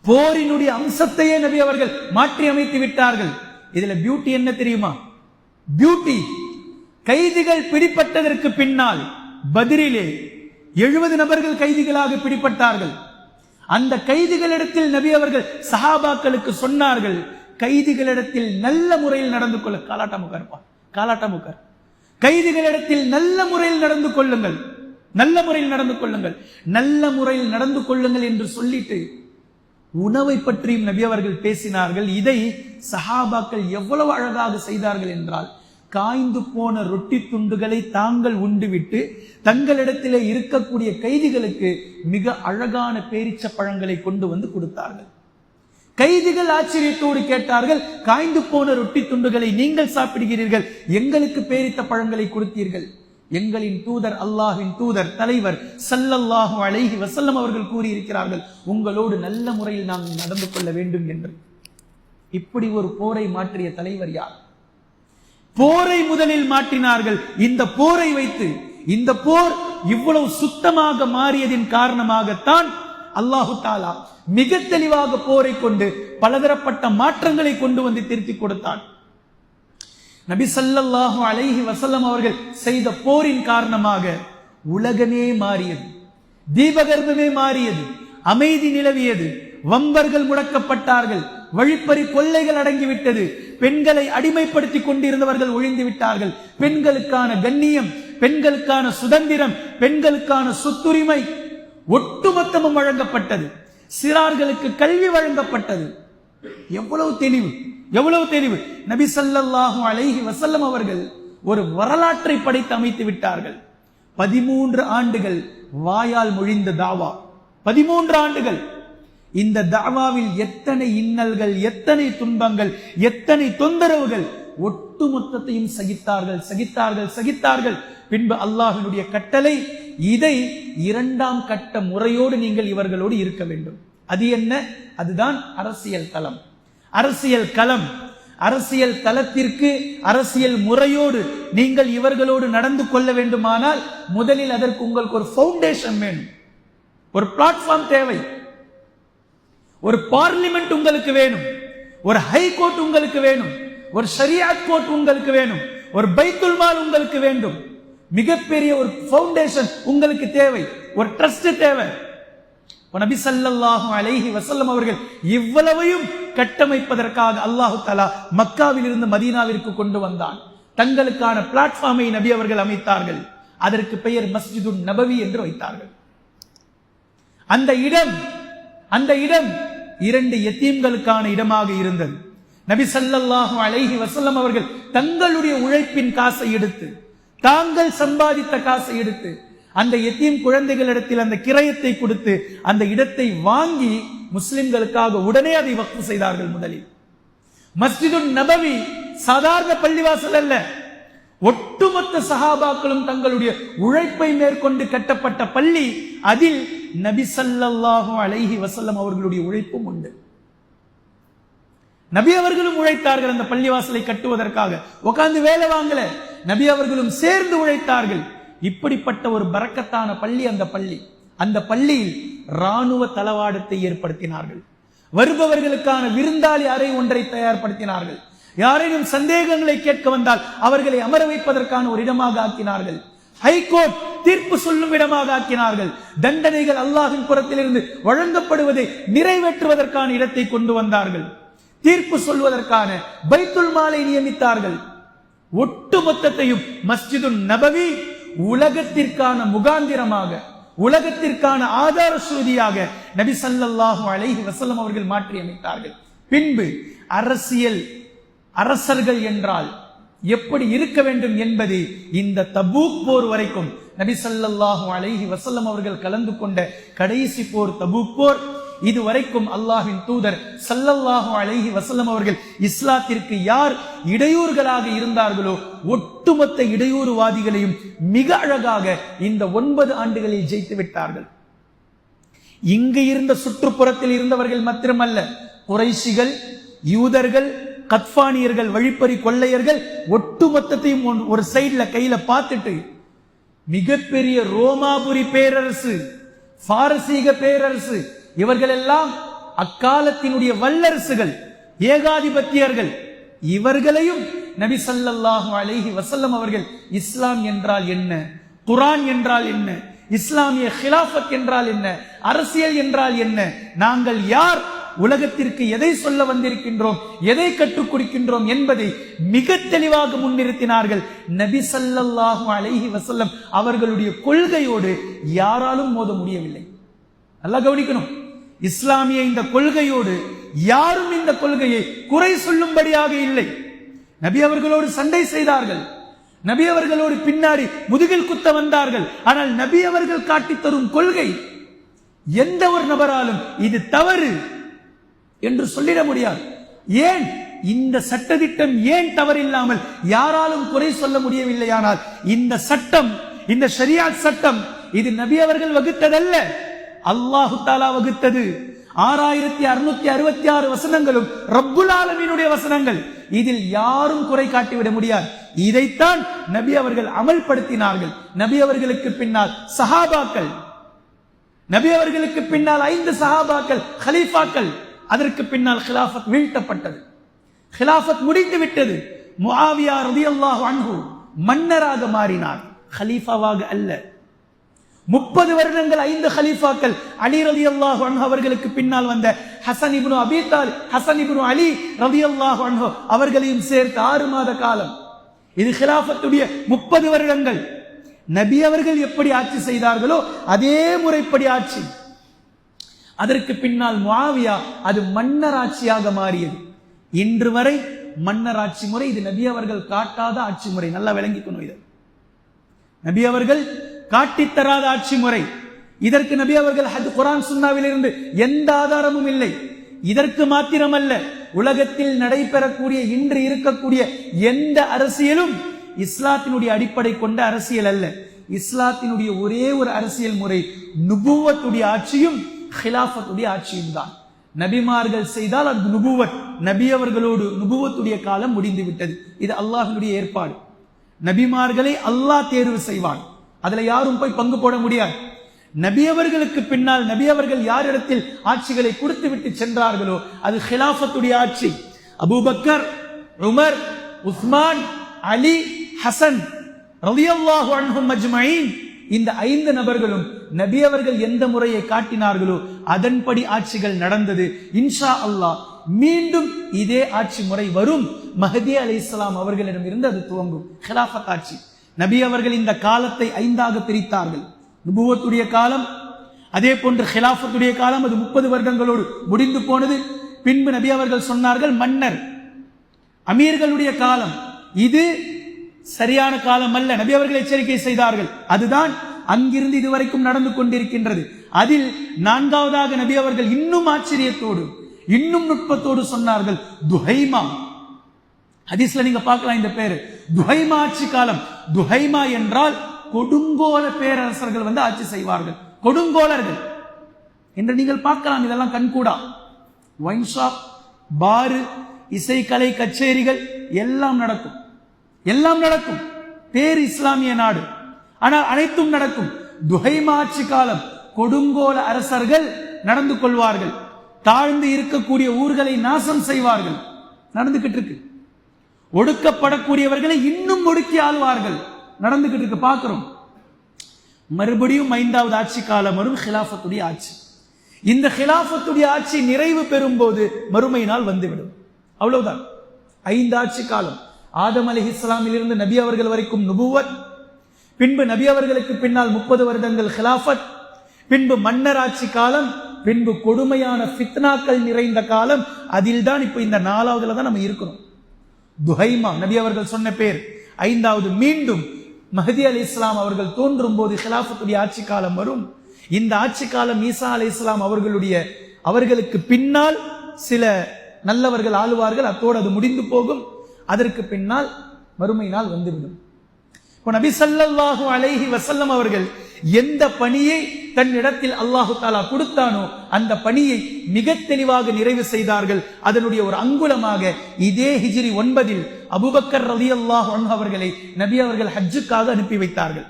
போரினுடைய அம்சத்தையே நபி அவர்கள் மாற்றி அமைத்து விட்டார்கள். இதுல பியூட்டி என்ன தெரியுமா? பியூட்டி, கைதிகள் பிடிப்பட்டதற்கு பின்னால் பத்ரிலே 70 நபர்கள் கைதிகளாக பிடிப்பட்டார்கள். அந்த கைதிகளிடத்தில் நபி அவர்கள் சஹாபாக்களுக்கு சொன்னார்கள், கைதிகளிடத்தில் நல்ல முறையில் நடந்து கொள்ள. காலாட்டமுக்கார் கைதிகளிடத்தில் நல்ல முறையில் நடந்து கொள்ளுங்கள், நல்ல முறையில் நடந்து கொள்ளுங்கள், நல்ல முறையில் நடந்து கொள்ளுங்கள் என்று சொல்லிட்டு உணவை பற்றியும் நபி அவர்கள் பேசினார்கள். இதை சஹாபாக்கள் எவ்வளவு அழகாக செய்தார்கள் என்றால், காய்ந்து போன ரொட்டி துண்டுகளை தாங்கள் உண்டுவிட்டு தங்களிடத்திலே இருக்கக்கூடிய கைதிகளுக்கு மிக அழகான பேரிச்ச பழங்களை கொண்டு வந்து கொடுத்தார்கள். கைதிகள் ஆச்சரியத்தோடு கேட்டார்கள், காய்ந்து போன ரொட்டி துண்டுகளை நீங்கள் சாப்பிடுகிறீர்கள், எங்களுக்கு பேரித்த பழங்களை கொடுத்தீர்கள். எங்களின் தூதர், அல்லாஹ்வின் தூதர், தலைவர் ஸல்லல்லாஹு அலைஹி வஸல்லம் அவர்கள் கூறியிருக்கிறார்கள், உங்களோடு நல்ல முறையில் நாம் நடந்து கொள்ள வேண்டும் என்று. இப்படி ஒரு போரை மாற்றிய தலைவர் யார்? போரை முதலில் மாற்றினார்கள். இந்த போரை வைத்து இந்த போர் இவ்வளவு சுத்தமாக மாறியதின் காரணமாகத்தான் அல்லாஹு தஆலா மிக தெளிவாக போரை கொண்டு பலதரப்பட்ட மாற்றங்களை கொண்டு வந்து திருத்தி கொடுத்தான். நபி ஸல்லல்லாஹு அலைஹி வஸல்லம் அவர்கள் செய்த போரின் காரணமாக உலகமே மாறியது, தீபகற்பமே மாறியது, அமைதி நிலவியது, வம்பர்கள் முடக்கப்பட்டார்கள், வழிப்பறி கொள்ளைகள் அடங்கிவிட்டது, பெண்களை அடிமைப்படுத்தி கொண்டிருந்தவர்கள் ஒழிந்து விட்டார்கள். பெண்களுக்கான கண்ணியம், பெண்களுக்கான சுதந்திரம், பெண்களுக்கான சொத்துரிமை ஒட்டுமொத்தமும் வழங்கப்பட்டது. சிறார்களுக்கு கல்வி வழங்கப்பட்டது. எவ்வளவு தெளிவு, எவ்வளவு தெளிவு! நபி ஸல்லல்லாஹு அலைஹி வஸல்லம் அவர்கள் ஒரு வரலாற்றை படைத்து அமைத்து விட்டார்கள். 13 ஆண்டுகள் வாயால் மொழிந்த தாவா, 13 ஆண்டுகள். இந்த தாவாவில் எத்தனை இன்னல்கள், எத்தனை துன்பங்கள், எத்தனை தொந்தரவுகள், ஒட்டுமொத்தத்தையும் சகித்தார்கள், சகித்தார்கள், சகித்தார்கள். பின்பு அல்லாஹ்வினுடைய கட்டளை, இதை 2ஆம் கட்ட முறையோடு நீங்கள் இவர்களோடு இருக்க வேண்டும். அது என்ன? அதுதான் அரசியல் களம். அரசியல் களம், அரசியல் தளத்திற்கு அரசியல் முறையோடு நீங்கள் இவர்களோடு நடந்து கொள்ள வேண்டுமானால் முதலில் அதற்கு உங்களுக்கு ஒரு ஃபவுண்டேஷன் வேணும், ஒரு பிளாட்ஃபார்ம் தேவை, ஒரு பார்லிமெண்ட் உங்களுக்கு வேணும், ஒரு ஹை கோர்ட் உங்களுக்கு வேணும், ஒரு ஷரியத் கோர்ட் உங்களுக்கு வேணும், ஒரு பைத்துல் மால் உங்களுக்கு வேண்டும். மிகப்பெரிய ஒரு ஃபவுண்டேஷன் உங்களுக்கு தேவை, ஒரு ட்ரஸ்ட் தேவை. நபி ஸல்லல்லாஹு அலைஹி வஸல்லம் அவர்கள் இவ்வளவையும் கட்டமைப்பதற்காக அல்லாஹ் தஆலா மக்காவில் இருந்து மதீனாவிற்கு கொண்டு வந்தான். தங்களுக்கான பிளாட்ஃபார்மை நபி அவர்கள் அமைத்தார்கள். அதற்கு பெயர் மஸ்ஜிதுன் நபவி என்று வைத்தார்கள். அந்த இடம் 2 யத்தீம்களுக்கான இடமாக இருந்தது. நபி ஸல்லல்லாஹு அலைஹி வஸல்லம் அவர்கள் தங்களுடைய உழைப்பின் காசை எடுத்து, தாங்கள் சம்பாதித்த காசை எடுத்து அந்த யத்தீம் குழந்தைகளிடத்தில் அந்த கிரயத்தை கொடுத்து அந்த இடத்தை வாங்கி முஸ்லிம்களுக்காக உடனே அதை வக்ஃப் செய்தார்கள். முதலில் மஸ்ஜிதுன் நபவி சாதாரண பள்ளிவாசல் அல்ல, ஒட்டுமொத்த சஹாபாக்களும் தங்களுடைய உழைப்பை மேற்கொண்டு கட்டப்பட்ட பள்ளி. அதில் நபி ஸல்லல்லாஹு அலைஹி வஸல்லம் அவர்களுடைய உழைப்பும் உண்டு. நபி அவர்களும் உழைத்தார்கள் அந்த பள்ளிவாசலை கட்டுவதற்காக. உட்கார்ந்து வேலை வாங்கல, நபி அவர்களும் சேர்ந்து உழைத்தார்கள். இப்படிப்பட்ட ஒரு பரக்கத்தான பள்ளி அந்த பள்ளி. அந்த பள்ளியில் ராணுவ தளவாடத்தை ஏற்படுத்தினார்கள். வருபவர்களுக்கான விருந்தாளி அறை ஒன்றை தயார்படுத்தினார்கள். யாரேனும் சந்தேகங்களை கேட்க வந்தால் அவர்களை அமர வைப்பதற்கான ஒரு இடமாக ஆக்கினார்கள். ஹைகோர்ட் தீர்ப்பு சொல்லும் இடமாக ஆக்கினார்கள். தண்டனைகள் அல்லாஹ்வின் புறத்திலிருந்து வழங்கப்படுவதை நிறைவேற்றுவதற்கான இடத்தை கொண்டு வந்தார்கள். தீர்ப்பு சொல்வதற்கான பைத்துல் மாலை நியமித்தார்கள். ஒட்டுமொத்தத்தையும் மஸ்ஜிதுன் நபவி உலகத்திற்கான முகாந்திரமாக, உலகத்திற்கான ஆதார ஸ்ருதியாக நபி ஸல்லல்லாஹு அலைஹி வஸல்லம் அவர்கள் மாற்றி அமைத்தார்கள். பின்பு அரசர்கள் என்றால் எப்படி இருக்க வேண்டும் என்பது இந்த தபூக் போர் வரைக்கும் நபி ஸல்லல்லாஹு அலைஹி வஸல்லம் அவர்கள் கலந்து கொண்ட கடைசி போர் தபூக் போர். இதுவரைக்கும் அல்லாஹ்வின் தூதர் ஸல்லல்லாஹு அலைஹி வஸல்லம் அவர்கள் இஸ்லாத்திற்கு யார் இடையூறுகளாக இருந்தார்களோ ஒட்டுமொத்த இடையூறுவாதிகளையும் மிக அழகாக இந்த 9 ஆண்டுகளில் ஜெயித்து விட்டார்கள். இங்கு இருந்த சுற்றுப்புறத்தில் இருந்தவர்கள் மாத்திரமல்ல, குறைஷிகள், யூதர்கள், கத்பானியர்கள், வழிப்பறி கொள்ளையர்கள் ஒட்டுமொத்தத்தையும் ஒரு சைடுல கையில பார்த்துட்டு மிகப்பெரிய ரோமாபுரி பேரரசு, பாரசீக பேரரசு, இவர்கள் எல்லாம் அக்காலத்தினுடைய வல்லரசுகள், ஏகாதிபத்தியர்கள். இவர்களையும் நபி ஸல்லல்லாஹு அலைஹி வஸல்லம் அவர்கள் இஸ்லாம் என்றால் என்ன, குர்ஆன் என்றால் என்ன, இஸ்லாமிய ஹிலாஃபத் என்றால் என்ன, அரசியல் என்றால் என்ன, நாங்கள் யார், உலகத்திற்கு எதை சொல்ல வந்திருக்கின்றோம், எதை கற்றுக் கொடுக்கின்றோம் என்பதை மிக தெளிவாக முன்னிறுத்தினார்கள். நபி ஸல்லல்லாஹு அலைஹி வஸல்லம் அவர்களுடைய கொள்கையோடு யாராலும் மோத முடியவில்லை. நல்லா கவனிக்கணும், இஸ்லாமிய இந்த கொள்கையோடு யாரும் இந்த கொள்கையை குறை சொல்லும்படியாக இல்லை. நபி அவர்களோடு சண்டை செய்தார்கள், நபி அவர்களோடு பின்னாடி முதுகில் குத்த வந்தார்கள். ஆனால் நபி அவர்கள் காட்டித் தரும் கொள்கை எந்த ஒரு நபராலும் இது தவறு என்று சொல்லிட முடியாது. ஏன் இந்த சட்டத்திட்டம் ஏன் தவறில்லாமல் யாராலும் குறை சொல்ல முடியவில்லையானால் இந்த சட்டம், இந்த ஷரியத் சட்டம் இது நபி அவர்கள் வகுத்ததல்ல, அல்லாஹு தஆலா வகுத்தது. 6666 வசனங்களும் ரப்புல் ஆலமீனுடைய வசனங்கள். இதில் யாரும் குறை காட்டிவிட முடியாது. இதைத்தான் நபி அவர்கள் அமல்படுத்தினார்கள். நபி அவர்களுக்கு பின்னால் சஹாபாக்கள், நபி அவர்களுக்கு பின்னால் 5 சஹாபாக்கள் கலீஃபாக்கள், அதற்கு பின்னால் கிலாஃபத் வீழ்த்தப்பட்டது, கிலாஃபத் முடிந்து விட்டது. முஆவியா ரலியல்லாஹு அன்ஹு மன்னராக மாறினார், கலீஃபாவாக அல்ல. 30 வருடங்கள் 5 கலீஃபாக்கள் அலி ரலியல்லாஹு அன்ஹு அவர்களுக்கு பின்னால் வந்த ஹசன் இப்னு அபீ தாலிப், ஹசன் இப்னு அலி ரலியல்லாஹு அன்ஹு அவர்களையும் சேர்த்து 6 மாத காலம். இது ஹிலாஃபத்துடைய 30 வருடங்கள். நபி அவர்கள் எப்படி ஆட்சி செய்தார்களோ அதே முறைப்படி ஆட்சி. அதற்கு பின்னால் முஆவியா அது மன்னர் ஆட்சியாக மாறியது. இன்று வரை மன்னர் ஆட்சி முறை. இது நபி அவர்கள் காட்டாத ஆட்சி முறை. நல்லா விளங்கிக்கணும். இது நபி அவர்கள் காட்டித்தராத ஆட்சி முறை. இதற்கு நபி அவர்கள் குர்ஆன் சுன்னாவில் இருந்து எந்த ஆதாரமும் இல்லை. இதற்கு மாத்திரமல்ல, உலகத்தில் நடைபெறக்கூடிய இன்று இருக்கக்கூடிய எந்த அரசியலும் இஸ்லாத்தினுடைய அடிப்படை கொண்ட அரசியல் அல்ல. இஸ்லாத்தினுடைய ஒரே ஒரு அரசியல் முறை நுபுவத்துடைய ஆட்சியும் ஹிலாஃபத்துடைய ஆட்சியும் தான். நபிமார்கள் செய்தால் அது நுபுவத். நபி அவர்களோடு நுபுவத்துடைய காலம் முடிந்து விட்டது. இது அல்லாஹ்வுடைய ஏற்பாடு. நபிமார்களை அல்லாஹ் தேர்வு செய்வான். அதுல யாரும் போய் பங்கு போட முடியாது. நபி அவர்களுக்கு பின்னால் நபி அவர்கள் யாரிடத்தில் ஆட்சிகளை கொடுத்து விட்டு சென்றார்களோ அது ஹிலாஃபத்துடைய ஆட்சி. அபூபக்கர், உமர், உஸ்மான், அலி, ஹசன் ரலியல்லாஹு அன்ஹும் அஜ்மஈன், இந்த 5 நபர்களும் நபி அவர்கள் எந்த முறையை காட்டினார்களோ அதன்படி ஆட்சிகள் நடந்தது. இன்ஷா அல்லாஹ் மீண்டும் இதே ஆட்சி முறை வரும். மஹதி அலைஹிஸ்ஸலாம் அவர்களிடம் இருந்து அது துவங்கும். ஹிலாஃபத் ஆட்சி. நபி அவர்கள் இந்த காலத்தை 5ஆக பிரித்தார்கள். நுபுவத்துடைய காலம், அதே போன்று ஹிலாஃபத்துடைய காலம், அது 30 வருடங்களோடு முடிந்து போனது. பின்பு நபி அவர்கள் சொன்னார்கள் மன்னர் அமீர்களுடைய காலம். இது சரியான காலம் அல்ல. நபி அவர்கள் எச்சரிக்கை செய்தார்கள். அதுதான் அங்கிருந்து இதுவரைக்கும் நடந்து கொண்டிருக்கின்றது. அதில் 4வதாக நபி அவர்கள் இன்னும் ஆச்சரியத்தோடு இன்னும் நுட்பத்தோடு சொன்னார்கள் துஹைமா. ஹதீஸ்ல நீங்க பார்க்கலாம் இந்த பேரு துஹைமா ஆட்சி காலம். துஹைமா என்றால் கொடுங்கோல பேரரசர்கள் வந்து ஆட்சி செய்வார்கள். கொடுங்கோலர்கள் என்று நீங்கள் பார்க்கலாம். இதெல்லாம் கண்கூடா. ஒயின் ஷாப், பாரு, இசைக்கலை கச்சேரிகள் எல்லாம் நடக்கும். எல்லாம் நடக்கும். பேர் இஸ்லாமிய நாடு, ஆனால் அனைத்தும் நடக்கும். துஹைமா ஆட்சி காலம். கொடுங்கோல அரசர்கள் நடந்து கொள்வார்கள். தாழ்ந்து இருக்கக்கூடிய ஊர்களை நாசம் செய்வார்கள். நடந்துகிட்டு இருக்கு. ஒடுக்கப்படக்கூடியவர்களை இன்னும் ஒடுக்கி ஆள்வார்கள். நடந்துகிட்டு இருக்கு, பார்க்கிறோம். மறுபடியும் 5வது ஆட்சி காலம் வரும், ஹிலாஃபத்துடைய ஆட்சி. இந்த ஹிலாஃபத்துடைய ஆட்சி நிறைவு பெறும் போது மறுமை நாள் வந்துவிடும். அவ்வளவுதான். 5 ஆட்சி காலம். ஆதம் அலைஹிஸ்ஸலாமில் இருந்து நபி அவர்கள் வரைக்கும் நுபுவத், பின்பு நபி அவர்களுக்கு பின்னால் 30 வருடங்கள் ஹிலாஃபத், பின்பு மன்னர் ஆட்சி காலம், பின்பு கொடுமையான ஃபித்னாக்கள் நிறைந்த காலம். அதில் தான் இப்போ இந்த 4வதுல தான் நம்ம இருக்கிறோம். துஹைமா நபி அவர்கள் சொன்ன பேர். 5வது மீண்டும் மஹதி அலைஹிஸ்ஸலாம் அவர்கள் தோன்றும் போது ஹிலாஃபத்துடைய ஆட்சி காலம் வரும். இந்த ஆட்சி காலம் ஈசா அலைஹிஸ்ஸலாம் அவர்களுக்கு பின்னால் சில நல்லவர்கள் ஆளுவார்கள். அத்தோடு அது முடிந்து போகும். அதற்கு பின்னால் மறுமை நாள் வந்துவிடும். இப்போ நபி ஸல்லல்லாஹு அலைஹி வஸல்லம் அவர்கள் எந்த பணியை தன்னிடத்தில் அல்லாஹு தஆலா கொடுத்தானோ அந்த பணியை மிக தெளிவாக நிறைவு செய்தார்கள். அதனுடைய ஒரு அங்குலமாக இதே ஹிஜ்ரி 9 அபூபக்கர் ரலியல்லாஹு அன்ஹு அவர்களை நபி அவர்கள் ஹஜ்ஜுக்காக அனுப்பி வைத்தார்கள்.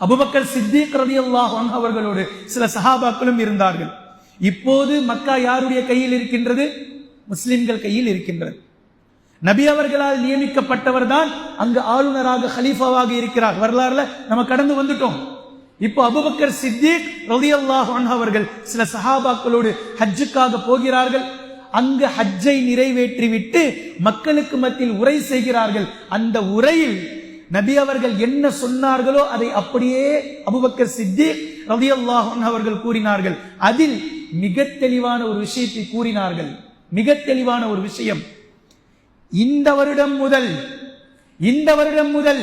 அபூபக்கர் சித்திக் ரலியல்லாஹு அன்ஹு அவர்களோடு சில சஹாபாக்களும் இருந்தார்கள். இப்போது மக்கா யாருடைய கையில் இருக்கின்றது? முஸ்லிம்கள் கையில் இருக்கின்றது. நபி அவர்களால் நியமிக்கப்பட்டவர் தான் அங்கு ஆளுநராக ஹலீஃபாவாக இருக்கிறார். வரலாறுல நம்ம கடந்து வந்துட்டோம். இப்போ அபூபக்கர் சித்திக் ரலியல்லாஹு அன்ஹு அவர்கள் சில சஹாபாக்களோடு ஹஜ்ஜுக்காக போகிறார்கள். அங்கு ஹஜ்ஜை நிறைவேற்றிவிட்டு மக்களுக்கு மத்தியில் உரை செய்கிறார்கள். அந்த உரையில் நபி அவர்கள் என்ன சொன்னார்களோ அதை அப்படியே அபூபக்கர் சித்திக் ரலியல்லாஹு அன்ஹு அவர்கள் கூறினார்கள். அதில் மிக தெளிவான ஒரு விஷயத்தை கூறினார்கள். மிக தெளிவான ஒரு விஷயம். இந்த வருடம் முதல்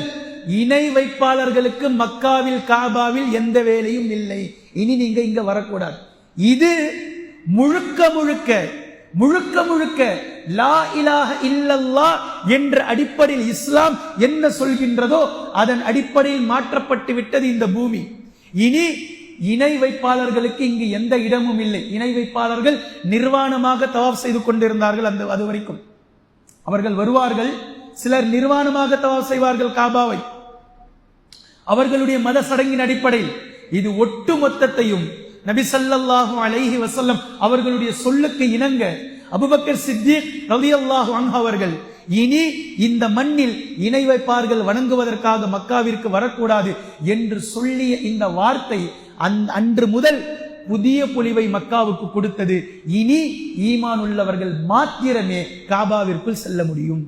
இணை வைப்பாளர்களுக்கு மக்காவில் காபாவில் எந்த வேலையும் இல்லை. இனி நீங்க இங்க வரக்கூடாது. இது முழுக்க முழுக்க லா இலாஹ இல்லல்லாஹ் என்ற அடிப்படையில் இஸ்லாம் என்ன சொல்கின்றதோ அதன் அடிப்படையில் மாற்றப்பட்டு விட்டது இந்த பூமி. இனி இணை வைப்பாளர்களுக்கு இங்கு எந்த இடமும் இல்லை. இணை வைப்பாளர்கள் நிர்வாணமாக தவாப் செய்து கொண்டிருந்தார்கள். அது வரைக்கும் அவர்கள் வருவார்கள். சிலர் நிர்வாணமாக தவாப் செய்வார்கள் காபாவை, அவர்களுடைய மத சடங்கின் அடிப்படையில். இது ஒட்டு மொத்தத்தையும் நபி ஸல்லல்லாஹு அலைஹி வஸல்லம் அவர்களுடைய சொல்லுக்கு இணங்க அபூபக்கர் சித்திக் ரலியல்லாஹு அன்ஹு அவர்கள் இனி இந்த மண்ணில் இணை வைப்பார்கள் வணங்குவதற்காக மக்காவிற்கு வரக்கூடாது என்று சொல்லிய இந்த வார்த்தை அன்று முதல் புதிய பொலிவை மக்காவுக்கு கொடுத்தது. இனி ஈமான் உள்ளவர்கள் மாத்திரமே காபாவிற்குள் செல்ல முடியும்.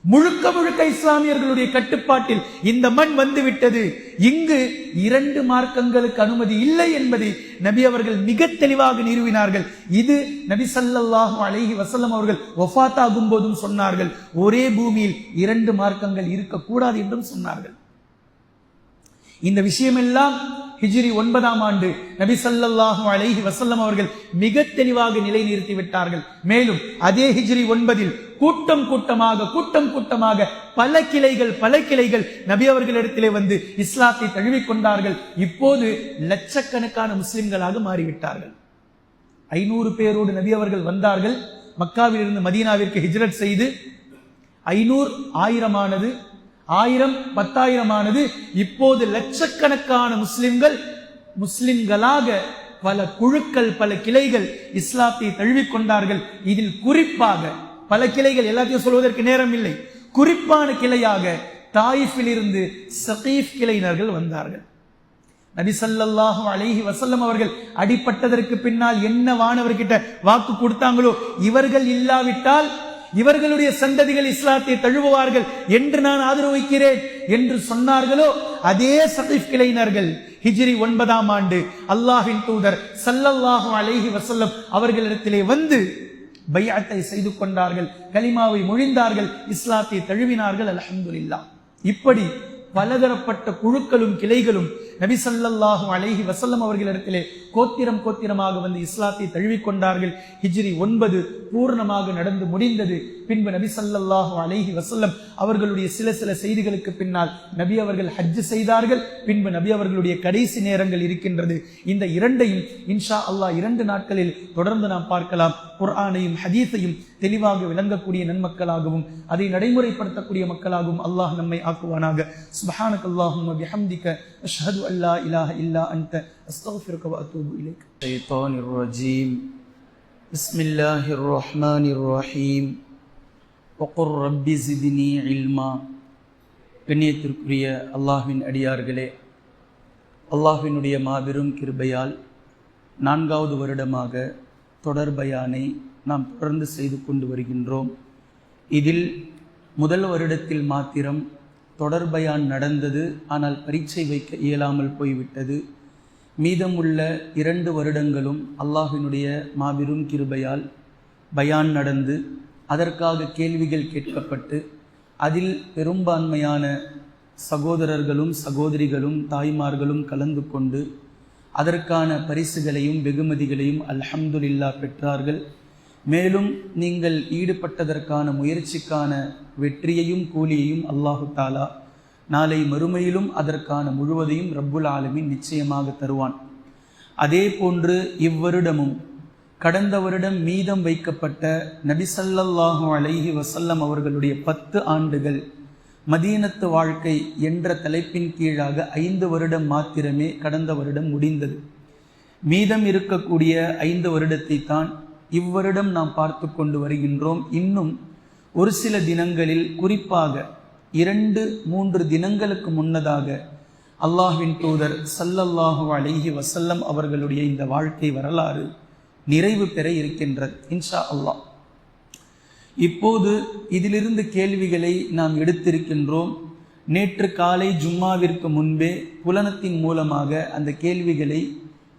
முழுக்க முழுக்க இஸ்லாமியர்களுடைய கட்டுப்பாட்டில் இந்த மண் வந்துவிட்டது. இங்கு 2 மார்க்கங்களுக்கு அனுமதி இல்லை என்பதை நபி அவர்கள் மிக தெளிவாக நிறுவினார்கள். இது நபி ஸல்லல்லாஹு அலைஹி வஸல்லம் அவர்கள் வஃபாத்தாகும் போதும் சொன்னார்கள். ஒரே பூமியில் 2 மார்க்கங்கள் இருக்கக்கூடாது என்றும் சொன்னார்கள். இந்த விஷயமெல்லாம் ஹிஜ்ரி 9ஆம் ஆண்டு நபி ஸல்லல்லாஹு அலைஹி வஸல்லம் அவர்கள் மிக தெளிவாக நிலைநிறுத்தி விட்டார்கள். மேலும் அதே ஹிஜ்ரி 9இல் கூட்டம் கூட்டமாக பல கிளைகள் நபி அவர்களிடத்திலே வந்து இஸ்லாத்தை தழுவிக் கொண்டார்கள். இப்போது லட்சக்கணக்கான முஸ்லிம்களாக மாறிவிட்டார்கள். 500 பேரோடு நபி அவர்கள் வந்தார்கள். மக்காவில் இருந்து மதீனாவிற்கு ஹிஜ்ரத் செய்து 500 1000 ஆனது, 1000 10,000 ஆனது. இப்போது லட்சக்கணக்கான முஸ்லிம்களாக பல குழுக்கள் பல கிளைகள் இஸ்லாத்தை தழுவிக் கொண்டார்கள். இதில் குறிப்பாக பல கிளைகள், எல்லாத்தையும் சொல்வதற்கு நேரம் இல்லை, குறிப்பான கிளையாக தாயிஃபில் இருந்து சகீஃப் கிளையினர்கள் வந்தார்கள். நபி ஸல்லல்லாஹு அலைஹி வஸல்லம் அவர்கள் அடிபட்டதற்கு பின்னால் என்ன வானவர்கிட்ட வாக்கு கொடுத்தாங்களோ, இவர்கள் இல்லாவிட்டால் இவர்களுடைய சந்ததிகள் இஸ்லாத்தை தழுவுவார்கள் என்று நான் ஆதரவு வைக்கிறேன் என்று சொன்னார்களோ, அதே சகீஃப் கிளையினர்கள் ஹிஜ்ரி 9ஆம் ஆண்டு அல்லாஹ்வின் தூதர் ஸல்லல்லாஹு அலைஹி வஸல்லம் அவர்களிடத்திலே வந்து பைஅத்தை செய்து கொண்டார்கள், கலிமாவை மொழிந்தார்கள், இஸ்லாத்தை தழுவினார்கள். அல்ஹம்துலில்லாஹ். இப்படி பலதரப்பட்ட குழுக்களும் கிளைகளும் நபி ஸல்லல்லாஹு அலைஹி வஸல்லம் அவர்களிடத்திலே கோத்திரமாக வந்து இஸ்லாத்தை தழுவிக் கொண்டார்கள். ஹிஜ்ரி 9 பூர்ணமாக நடந்து முடிந்தது. பின்பு நபி ஸல்லல்லாஹு அலைஹி வஸல்லம் அவர்களுடைய சில செய்திகளுக்கு பின்னால் நபி அவர்கள் ஹஜ் செய்தார்கள். பின்பு நபி அவர்களுடைய கடைசி நேரங்கள் இருக்கின்றது. இந்த இரண்டையும் இன்ஷா அல்லாஹ் 2 நாட்களில் தொடர்ந்து நாம் பார்க்கலாம். குர்ஆனையும் ஹதீஸையும் தெளிவாக விளங்கக்கூடிய நன்மக்களாகவும் அதை நடைமுறைப்படுத்தக்கூடிய மக்களாகவும் அல்லாஹ் நம்மை ஆக்குவானாக. சுப்ஹானக்கல்லாஹும்ம பிஹம்திக அஷ்ஹது அன் லா இலாஹ இல்லா அன்த அஸ்தக்ஃபிருக வ அத்தூபு இலைக். ஷைத்தானிர் ரஜீம். பிஸ்மில்லாஹிர் ரஹ்மானிர் ரஹீம். வகுர் ரப்பி ஸித்னி இல்மா. கண்ணியத்திற்குரிய அல்லாஹ்வின் அடியார்களே, அல்லாஹ்வினுடைய மாபெரும் கிருபையால் 4வது வருடமாக தொடர் பயானை நாம் தொடர்ந்து செய்து கொண்டு வருகின்றோம். இதில் முதல் வருடத்தில் மாத்திரம் தொடர் பயான் நடந்தது, ஆனால் பரீட்சை வைக்க இயலாமல் போய்விட்டது. மீதமுள்ள 2 வருடங்களும் அல்லாஹ்வினுடைய மாபெரும் கிருபையால் பயான் நடந்து அதற்காக கேள்விகள் கேட்கப்பட்டு அதில் பெரும்பான்மையான சகோதரர்களும் சகோதரிகளும் தாய்மார்களும் கலந்து கொண்டு அதற்கான பரிசுகளையும் வெகுமதிகளையும் அல்ஹம்துலில்லாஹ் பெற்றார்கள். மேலும் நீங்கள் ஈடுபட்டதற்கான முயற்சிக்கான வெற்றியையும் கூலியையும் அல்லாஹு தாலா நாளை மறுமையிலும் அதற்கான முழுவதையும் ரப்புல் ஆலமீன் நிச்சயமாக தருவான். அதே போன்று இவ்வருடமும் கடந்த வருடம் மீதம் வைக்கப்பட்ட நபி ஸல்லல்லாஹு அலைஹி வஸல்லம் அவர்களுடைய 10 ஆண்டுகள் மதீனத்து வாழ்க்கை என்ற தலைப்பின் கீழாக 5 வருடம் மாத்திரமே கடந்த வருடம் முடிந்தது. மீதம் இருக்கக்கூடிய 5 வருடத்தை தான் இவ்வருடம் நாம் பார்த்து கொண்டு வருகின்றோம். இன்னும் ஒரு சில தினங்களில், குறிப்பாக 2-3 தினங்களுக்கு முன்னதாக அல்லாஹ்வின் தூதர் ஸல்லல்லாஹு அலைஹி வஸல்லம் அவர்களுடைய இந்த வாழ்க்கை வரலாறு நிறைவு பெற இருக்கின்றது இன்ஷா அல்லாஹ். இப்போது இதிலிருந்து கேள்விகளை நாம் எடுத்திருக்கின்றோம். நேற்று காலை ஜும்மாவிற்கு முன்பே புலனத்தின் மூலமாக அந்த கேள்விகளை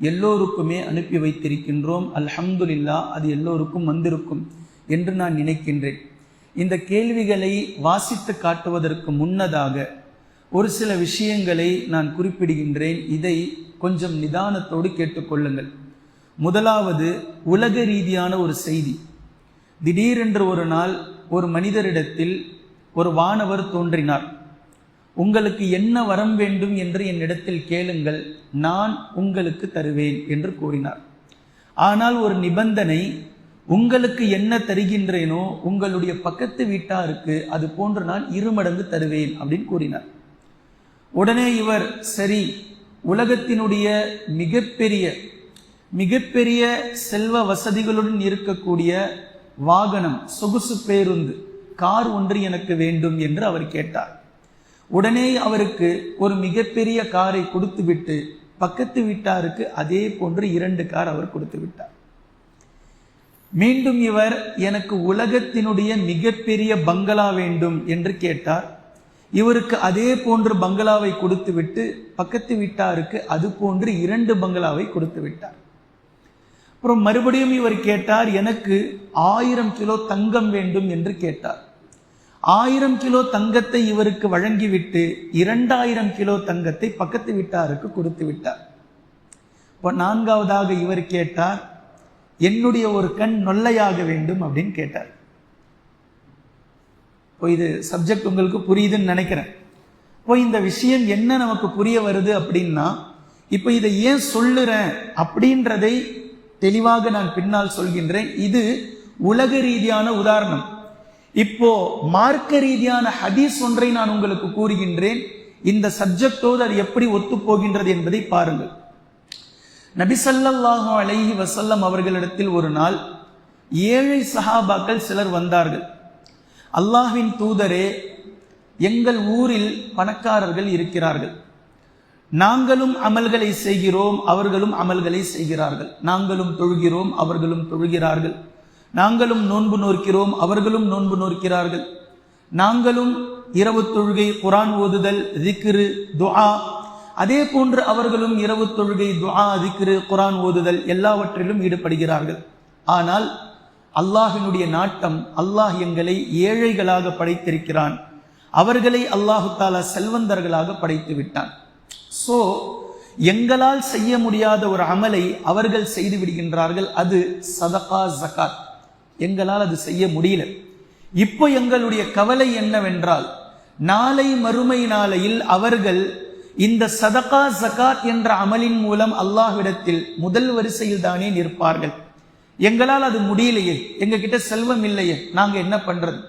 எல்லோருக்குமே அனுப்பி வைத்திருக்கின்றோம். அல்ஹம்துலில்லாஹ், அது எல்லோருக்கும் வந்திருக்கும் என்று நான் நினைக்கின்றேன். இந்த கேள்விகளை வாசித்து காட்டுவதற்கு முன்னதாக ஒரு சில விஷயங்களை நான் குறிப்பிடுகின்றேன். இதை கொஞ்சம் நிதானத்தோடு கேட்டுக்கொள்ளுங்கள். முதலாவது, உலக ரீதியான ஒரு செய்தி. திடீரென்று ஒரு நாள் ஒரு மனிதரிடத்தில் ஒரு வானவர் தோன்றினார். உங்களுக்கு என்ன வரம் வேண்டும் என்று என்னிடத்தில் கேளுங்கள், நான் உங்களுக்கு தருவேன் என்று கூறினார். ஆனால் ஒரு நிபந்தனை, உங்களுக்கு என்ன தருகின்றேனோ உங்களுடைய பக்கத்து வீட்டாருக்கு அது போன்று நான் 2 மடங்கு தருவேன் அப்படின்னு கூறினார். உடனே இவர், சரி, உலகத்தினுடைய மிகப்பெரிய செல்வ வசதிகளுடன் இருக்கக்கூடிய வாகனம், சொகுசு பேருந்து, கார் ஒன்று எனக்கு வேண்டும் என்று அவர் கேட்டார். உடனே அவருக்கு ஒரு மிகப்பெரிய காரை கொடுத்து விட்டு பக்கத்து வீட்டாருக்கு அதே போன்று 2 கார் அவர் கொடுத்து விட்டார். மீண்டும் இவர் எனக்கு உலகத்தினுடைய மிகப்பெரிய பங்களா வேண்டும் என்று கேட்டார். இவருக்கு அதே போன்று பங்களாவை கொடுத்து விட்டு பக்கத்து வீட்டாருக்கு அது போன்று 2 பங்களாவை கொடுத்து விட்டார். அப்புறம் மறுபடியும் இவர் கேட்டார், எனக்கு 1000 கிலோ தங்கம் வேண்டும் என்று கேட்டார். 1000 கிலோ தங்கத்தை இவருக்கு வழங்கிவிட்டு 2000 கிலோ தங்கத்தை பக்கத்து வீட்டாருக்கு கொடுத்து விட்டார். இப்போ 4வதாக இவர் கேட்டார், என்னுடைய ஒரு கண் நொல்லையாக வேண்டும் அப்படின்னு கேட்டார். இப்போ இது சப்ஜெக்ட் உங்களுக்கு புரியுதுன்னு நினைக்கிறேன். இப்போ இந்த விஷயம் என்ன நமக்கு புரிய வருது அப்படின்னா, இப்போ இதை ஏன் சொல்லுறேன் அப்படின்றதை தெளிவாக நான் பின்னால் சொல்கின்றேன். இது உலக ரீதியான உதாரணம். இப்போ மார்க்க ரீதியான ஹதீஸ் ஒன்றை நான் உங்களுக்கு கூறுகின்றேன். இந்த சப்ஜெக்டோடு அது எப்படி ஒத்து போகின்றது என்பதை பாருங்கள். நபி ஸல்லல்லாஹு அலைஹி வஸல்லம் அவர்களிடத்தில் ஒரு நாள் 7 சஹாபாக்கள் சிலர் வந்தார்கள். அல்லாஹ்வின் தூதரே, எங்கள் ஊரில் பணக்காரர்கள் இருக்கிறார்கள். நாங்களும் அமல்களை செய்கிறோம், அவர்களும் அமல்களை செய்கிறார்கள். நாங்களும் தொழுகிறோம், அவர்களும் தொழுகிறார்கள். நாங்களும் நோன்பு நோக்கிறோம், அவர்களும் நோன்பு நோக்கிறார்கள். நாங்களும் இரவு தொழுகை, குர்ஆன் ஓதுதல், திக்ரு, துஆ, அதே போன்று அவர்களும் இரவு தொழுகை, துஆ, திக்ரு, குர்ஆன் ஓதுதல் எல்லாவற்றிலும் ஈடுபடுகிறார்கள். ஆனால் அல்லாஹ்வினுடைய நாட்டம், அல்லாஹ் எங்களை ஏழைகளாக படைத்திருக்கிறான், அவர்களை அல்லாஹு தஆலா செல்வந்தர்களாக படைத்து விட்டான். சோ எங்களால் செய்ய முடியாத ஒரு அமலை அவர்கள் செய்து விடுகின்றார்கள். அது சதகா, ஜகாத். எங்களால் அது செய்ய முடியல. இப்போ எங்களுடைய கவலை என்னவென்றால், நாளை மறுமை நாளையில் அவர்கள் இந்த சதகா, ஜகாத் என்ற அமலின் மூலம் அல்லாஹ்விடத்தில் முதல் வரிசையில் தானே நிற்பார்கள். எங்களால் அது முடியலையே, எங்க கிட்ட செல்வம் இல்லையே, நாங்க என்ன பண்றது,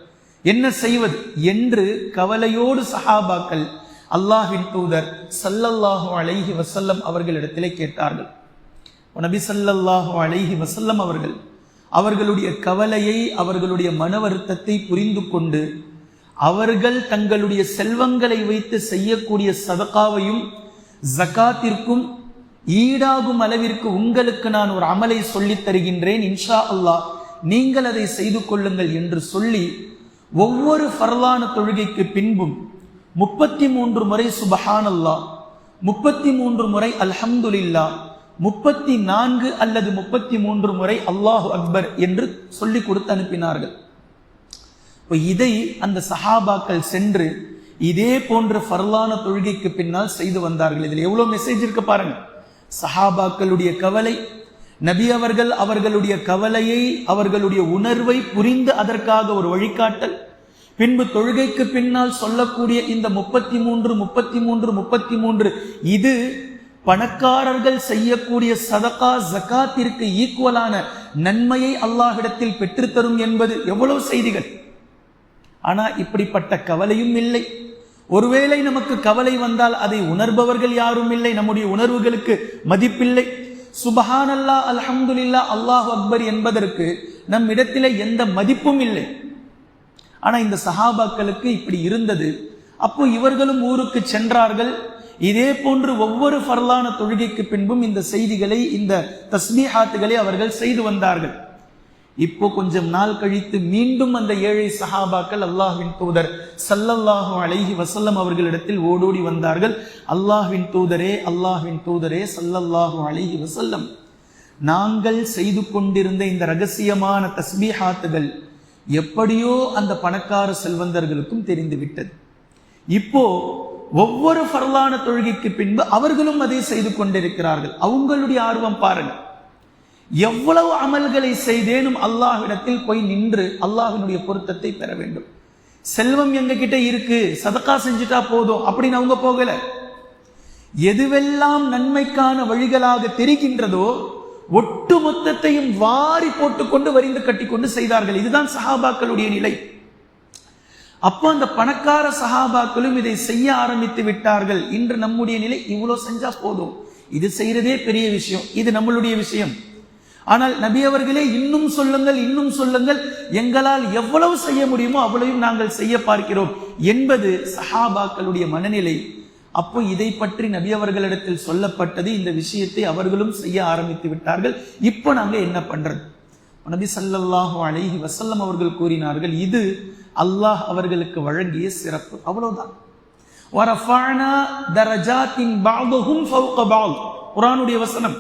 என்ன செய்வது என்று கவலையோடு சஹாபாக்கள் அல்லாஹ்வின் தூதர் ஸல்லல்லாஹு அலைஹி வஸல்லம் அவர்களிடத்திலே கேட்டார்கள். நபி ஸல்லல்லாஹு அலைஹி வஸல்லம் அவர்கள் அவர்களுடைய கவலையை, அவர்களுடைய மன வருத்தத்தை புரிந்து கொண்டு, அவர்கள் தங்களுடைய செல்வங்களை வைத்து செய்யக்கூடிய சதகாவையும் ஜகாத்திற்கும் ஈடாகும் அளவிற்கு உங்களுக்கு நான் ஒரு அமலை சொல்லித் தருகின்றேன், இன்ஷா அல்லாஹ் நீங்கள் அதை செய்து கொள்ளுங்கள் என்று சொல்லி, ஒவ்வொரு ஃபர்லான தொழுகைக்கு பின்பும் 33 முறை சுபஹானல்லாஹ், 33 முறை அல்ஹம்துலில்லாஹ், 34 அல்லது 33 முறை அல்லாஹு அக்பர் என்று சொல்லி கொடுத்து அனுப்பினார்கள். இதை அந்த சஹாபாக்கள் சென்று இதே போன்ற ஃபர்லான தொழுகைக்கு பின்னால் செய்து வந்தார்கள். இதில் எவ்வளவு மெசேஜ் இருக்கு பாருங்க. சஹாபாக்களுடைய கவலை, நபி அவர்கள் அவர்களுடைய கவலையை, அவர்களுடைய உணர்வை புரிந்து அதற்காக ஒரு வழிகாட்டல், பின்பு தொழுகைக்கு பின்னால் சொல்லக்கூடிய இந்த 33 33 33 இது பணக்காரர்கள் செய்யக்கூடிய சதகா, ஜகாத்திற்கு ஈக்குவலான நன்மையை அல்லாஹ்விடத்தில் பெற்றுத்தரும் என்பது எவ்வளவு செய்திகள். ஆனா இப்படிப்பட்ட கவலையும் இல்லை. ஒருவேளை நமக்கு கவலை வந்தால் அதை உணர்பவர்கள் யாரும் இல்லை, நம்முடைய உணர்வுகளுக்கு மதிப்பில்லை. சுபஹானல்லாஹ், அல்ஹம்துலில்லாஹ், அல்லாஹு அக்பர் என்பதற்கு நம் இடத்திலே எந்த மதிப்பும் இல்லை. ஆனா இந்த சஹாபாக்களுக்கு இப்படி இருந்தது. அப்போ இவர்களும் ஊருக்கு சென்றார்கள். இதே போன்று ஒவ்வொரு ஃபர்லான தொழுகைக்கு பின்பும் இந்த செய்திகளை, இந்த தஸ்பீஹாத்துகளை அவர்கள் செய்து வந்தார்கள். இப்போ கொஞ்சம் நாள் கழித்து மீண்டும் அந்த 7 சஹாபாக்கள் அல்லாஹ்வின் தூதர் ஸல்லல்லாஹு அலைஹி வஸல்லம் அவர்களிடத்தில் ஓடோடி வந்தார்கள். அல்லாஹ்வின் தூதரே, அல்லாஹ்வின் தூதரே ஸல்லல்லாஹு அலைஹி வஸல்லம், நாங்கள் செய்து கொண்டிருந்த இந்த ரகசியமான தஸ்பீஹாத்துகள் எப்படியோ அந்த பணக்கார செல்வந்தர்களுக்கும் தெரிந்து விட்டது. இப்போ ஒவ்வொரு ஃபர்லான தொழுகைக்கு பின்பு அவர்களும் அதை செய்து கொண்டிருக்கிறார்கள். அவங்களுடைய ஆர்வம் பாருங்க. எவ்வளவு அமல்களை செய்தேனும் அல்லாஹ்விடத்தில் போய் நின்று அல்லாஹ்வினுடைய பொருத்தத்தை பெற வேண்டும். செல்வம் எங்க கிட்ட இருக்கு, சதகா செஞ்சுட்டா போதும் அப்படின்னு அவங்க போகல. எதுவெல்லாம் நன்மைக்கான வழிகளாக தெரிகின்றதோ ஒட்டு மொத்தத்தையும் வாரி போட்டுக்கொண்டு வரிந்து கட்டி கொண்டு செய்தார்கள். இதுதான் சஹாபாக்களுடைய நிலை. அப்போ அந்த பணக்கார சஹாபாக்களும் இதை செய்ய ஆரம்பித்து விட்டார்கள். இன்று நம்முடைய நிலை, இவ்வளவு செஞ்சா போதும், இது செய்யறதே பெரிய விஷயம், இது நம்மளுடைய விஷயம். ஆனால் நபி அவர்களே இன்னும் சொல்லுங்கள், இன்னும் சொல்லுங்கள், எங்களால் எவ்வளவு செய்ய முடியுமோ அவ்வளவையும் நாங்கள் செய்ய பார்க்கிறோம் என்பது சஹாபாக்களுடைய மனநிலை. அப்போ இதை பற்றி நபி அவர்களிடத்தில் சொல்லப்பட்டது. இந்த விஷயத்தை அவர்களும் செய்ய ஆரம்பித்து விட்டார்கள். இப்போ நாங்க என்ன பண்றது? நபி ஸல்லல்லாஹு அலைஹி வஸல்லம் அவர்கள் கூறினார்கள், இது அல்லாஹ் அவர்களுக்கு வழங்கிய சிறப்பு, அவ்வளவுதான். வரஃபஅனா தரஜாத்தின் பஅதுஹும் ஃபௌக பஅத், குர்ஆனுடைய வசனம்.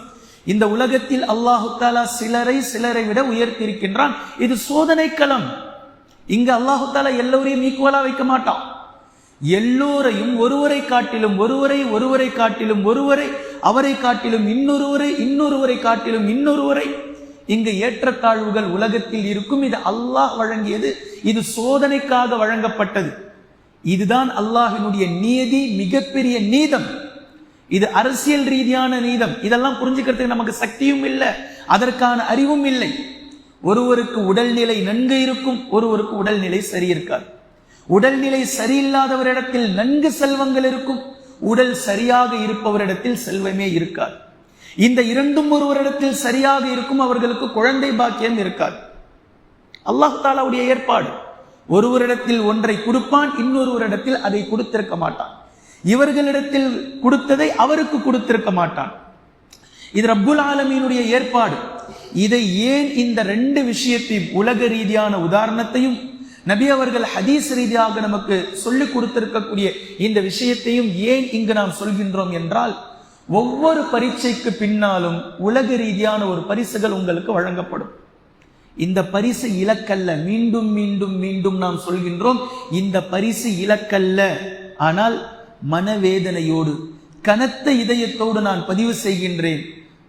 இந்த உலகத்தில் அல்லாஹ் தஆலா சிலரை விட உயர்த்தியிருக்கின்றான். இது சோதனை களம். இங்க அல்லாஹ் தஆலா எல்லோரையும் ஈக்குவலா வைக்க மாட்டான். எல்லோரையும் ஒருவரை காட்டிலும் ஒருவரை அவரை காட்டிலும் இன்னொருவரை காட்டிலும் இன்னொருவரை, இங்கு ஏற்றத்தாழ்வுகள் உலகத்தில் இருக்கும். இது அல்லாஹ் வழங்கியது, இது சோதனைக்காக வழங்கப்பட்டது. இதுதான் அல்லாஹ்வினுடைய நீதி, மிகப்பெரிய நீதம். இது அரசியல் ரீதியான நீதம். இதெல்லாம் புரிஞ்சுக்கிறதுக்கு நமக்கு சக்தியும் இல்லை, அதற்கான அறிவும் இல்லை. ஒருவருக்கு உடல்நிலை நன்கு இருக்கும், ஒருவருக்கு உடல்நிலை சரி இருக்காது. உடல்நிலை சரியில்லாதவரிடத்தில் நன்கு செல்வங்கள் இருக்கும், உடல் சரியாக இருப்பவரிடத்தில் செல்வமே இருக்காது. இந்த இரண்டும் ஒருவரிடத்தில் சரியாக இருக்கும், அவர்களுக்கு குழந்தை பாக்கியம் இருக்காது. அல்லாஹ் தஆலாவுடைய ஏற்பாடு. ஒருவரிடத்தில் ஒன்றை கொடுப்பான், இன்னொருவரிடத்தில் அதை கொடுத்திருக்க மாட்டான். இவர்களிடத்தில் கொடுத்ததை அவருக்கு கொடுத்திருக்க மாட்டான். இது ரப்புல் ஆலமீனுடைய ஏற்பாடு. இதை ஏன் இந்த ரெண்டு விஷயத்தையும், உலக ரீதியான உதாரணத்தையும் நபி அவர்கள் ஹதீஸ் ரீதியாக நமக்கு சொல்லிக் கொடுத்திருக்கக்கூடிய இந்த விஷயத்தையும் ஏன் இங்கு நாம் சொல்கின்றோம் என்றால், ஒவ்வொரு பரீட்சைக்கு பின்னாலும் உலக ரீதியான ஒரு பரிசுகள் உங்களுக்கு வழங்கப்படும். இந்த பரிசு இலக்கல்ல. மீண்டும் மீண்டும் மீண்டும் நாம் சொல்கின்றோம், இந்த பரிசு இலக்கல்ல. ஆனால் மனவேதனையோடு, கனத்த இதயத்தோடு நான் பதிவு செய்கின்றேன்,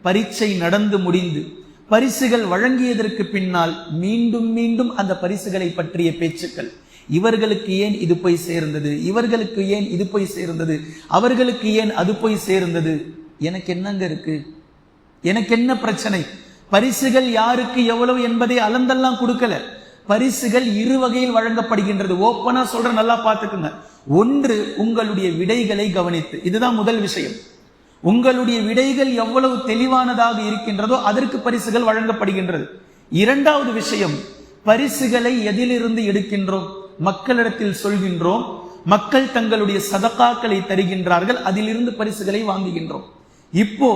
பரீட்சை நடந்து முடிந்து பரிசுகள் வழங்கியதற்கு பின்னால் மீண்டும் மீண்டும் அந்த பரிசுகளை பற்றிய பேச்சுக்கள். இவர்களுக்கு ஏன் இது போய் சேர்ந்தது, இவர்களுக்கு ஏன் இது போய் சேர்ந்தது, அவர்களுக்கு ஏன் அது போய் சேர்ந்தது, எனக்கு என்னங்க இருக்கு, எனக்கு என்ன பிரச்சனை? பரிசுகள் யாருக்கு எவ்வளவு என்பதை அளந்தெல்லாம் கொடுக்கல. பரிசுகள் இரு வகையில் வழங்கப்படுகின்றது. ஓப்பனா சொல்ற, நல்லா பார்த்துக்குங்க. ஒன்று, உங்களுடைய விடைகளை கவனித்து. இதுதான் முதல் விஷயம். உங்களுடைய விடைகள் எவ்வளவு தெளிவானதாக இருக்கின்றதோ அதற்கு பரிசுகள் வழங்கப்படுகின்றது. இரண்டாவது விஷயம், பரிசுகளை எதிலிருந்து எடுக்கின்றோம்? மக்களிடத்தில் சொல்கின்றோம், மக்கள் தங்களுடைய சதகாக்களை தருகின்றார்கள், அதிலிருந்து பரிசுகளை வாங்குகின்றோம். இப்போ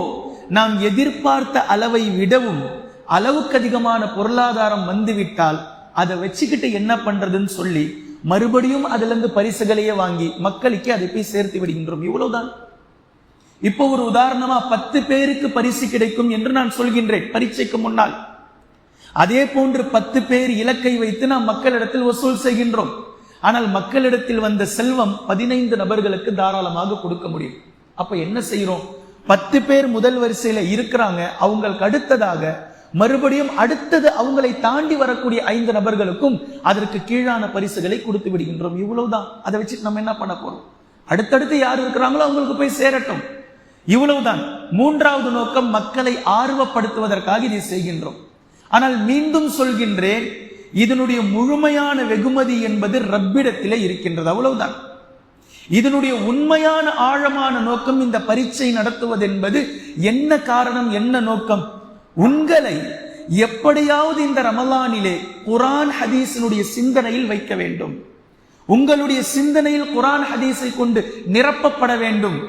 நாம் எதிர்பார்த்த அளவை விடவும் அளவுக்கு அதிகமான பொருளாதாரம் வந்துவிட்டால் அதை வச்சுக்கிட்டு என்ன பண்றதுன்னு சொல்லி மறுபடியும் அதுல இருந்து பரிசுகளையே வாங்கி மக்களுக்கு அதை போய் சேர்த்து விடுகின்றோம். இவ்வளவுதான். இப்போ ஒரு உதாரணமா 10 பேருக்கு பரிசு கிடைக்கும் என்று நான் சொல்கின்றேன் பரீட்சைக்கு முன்னால். அதே போன்று 10 பேர் இலக்கை வைத்து நாம் மக்களிடத்தில் வசூல் செய்கின்றோம். ஆனால் மக்களிடத்தில் வந்த செல்வம் 15 நபர்களுக்கு தாராளமாக கொடுக்க முடியும். அப்ப என்ன செய்யறோம்? 10 பேர் முதல் வரிசையில இருக்கிறாங்க, அவங்களுக்கு அடுத்ததாக மறுபடியும் அடுத்தது அவங்களை தாண்டி வரக்கூடிய 5 நபர்களுக்கும் அதற்கு கீழான பரிசுகளை கொடுத்து விடுகின்றோம். இவ்வளவுதான். அதை வச்சுட்டு நம்ம என்ன பண்ண போறோம்? அடுத்தடுத்து யார் இருக்கிறாங்களோ அவங்களுக்கு போய் சேரட்டும். இவ்வளவுதான். மூன்றாவது நோக்கம், மக்களை ஆர்வப்படுத்துவதற்காக இதை செய்கின்றோம். ஆனால் மீண்டும் சொல்கின்றேன், இதனுடைய முழுமையான வெகுமதி என்பது ரப்பிடத்திலே இருக்கின்றது. அவ்வளவுதான். இதனுடைய உண்மையான ஆழமான நோக்கம், இந்த பரீட்சை நடத்துவது என்பது என்ன காரணம், என்ன நோக்கம்? உங்களை எப்படியாவது இந்த ரமலானிலே குர்ஆன் ஹதீஸினுடைய சிந்தனையில் வைக்க வேண்டும். உங்களுடைய சிந்தனையில் குர்ஆன் ஹதீஸை கொண்டு நிரப்பப்பட வேண்டும்.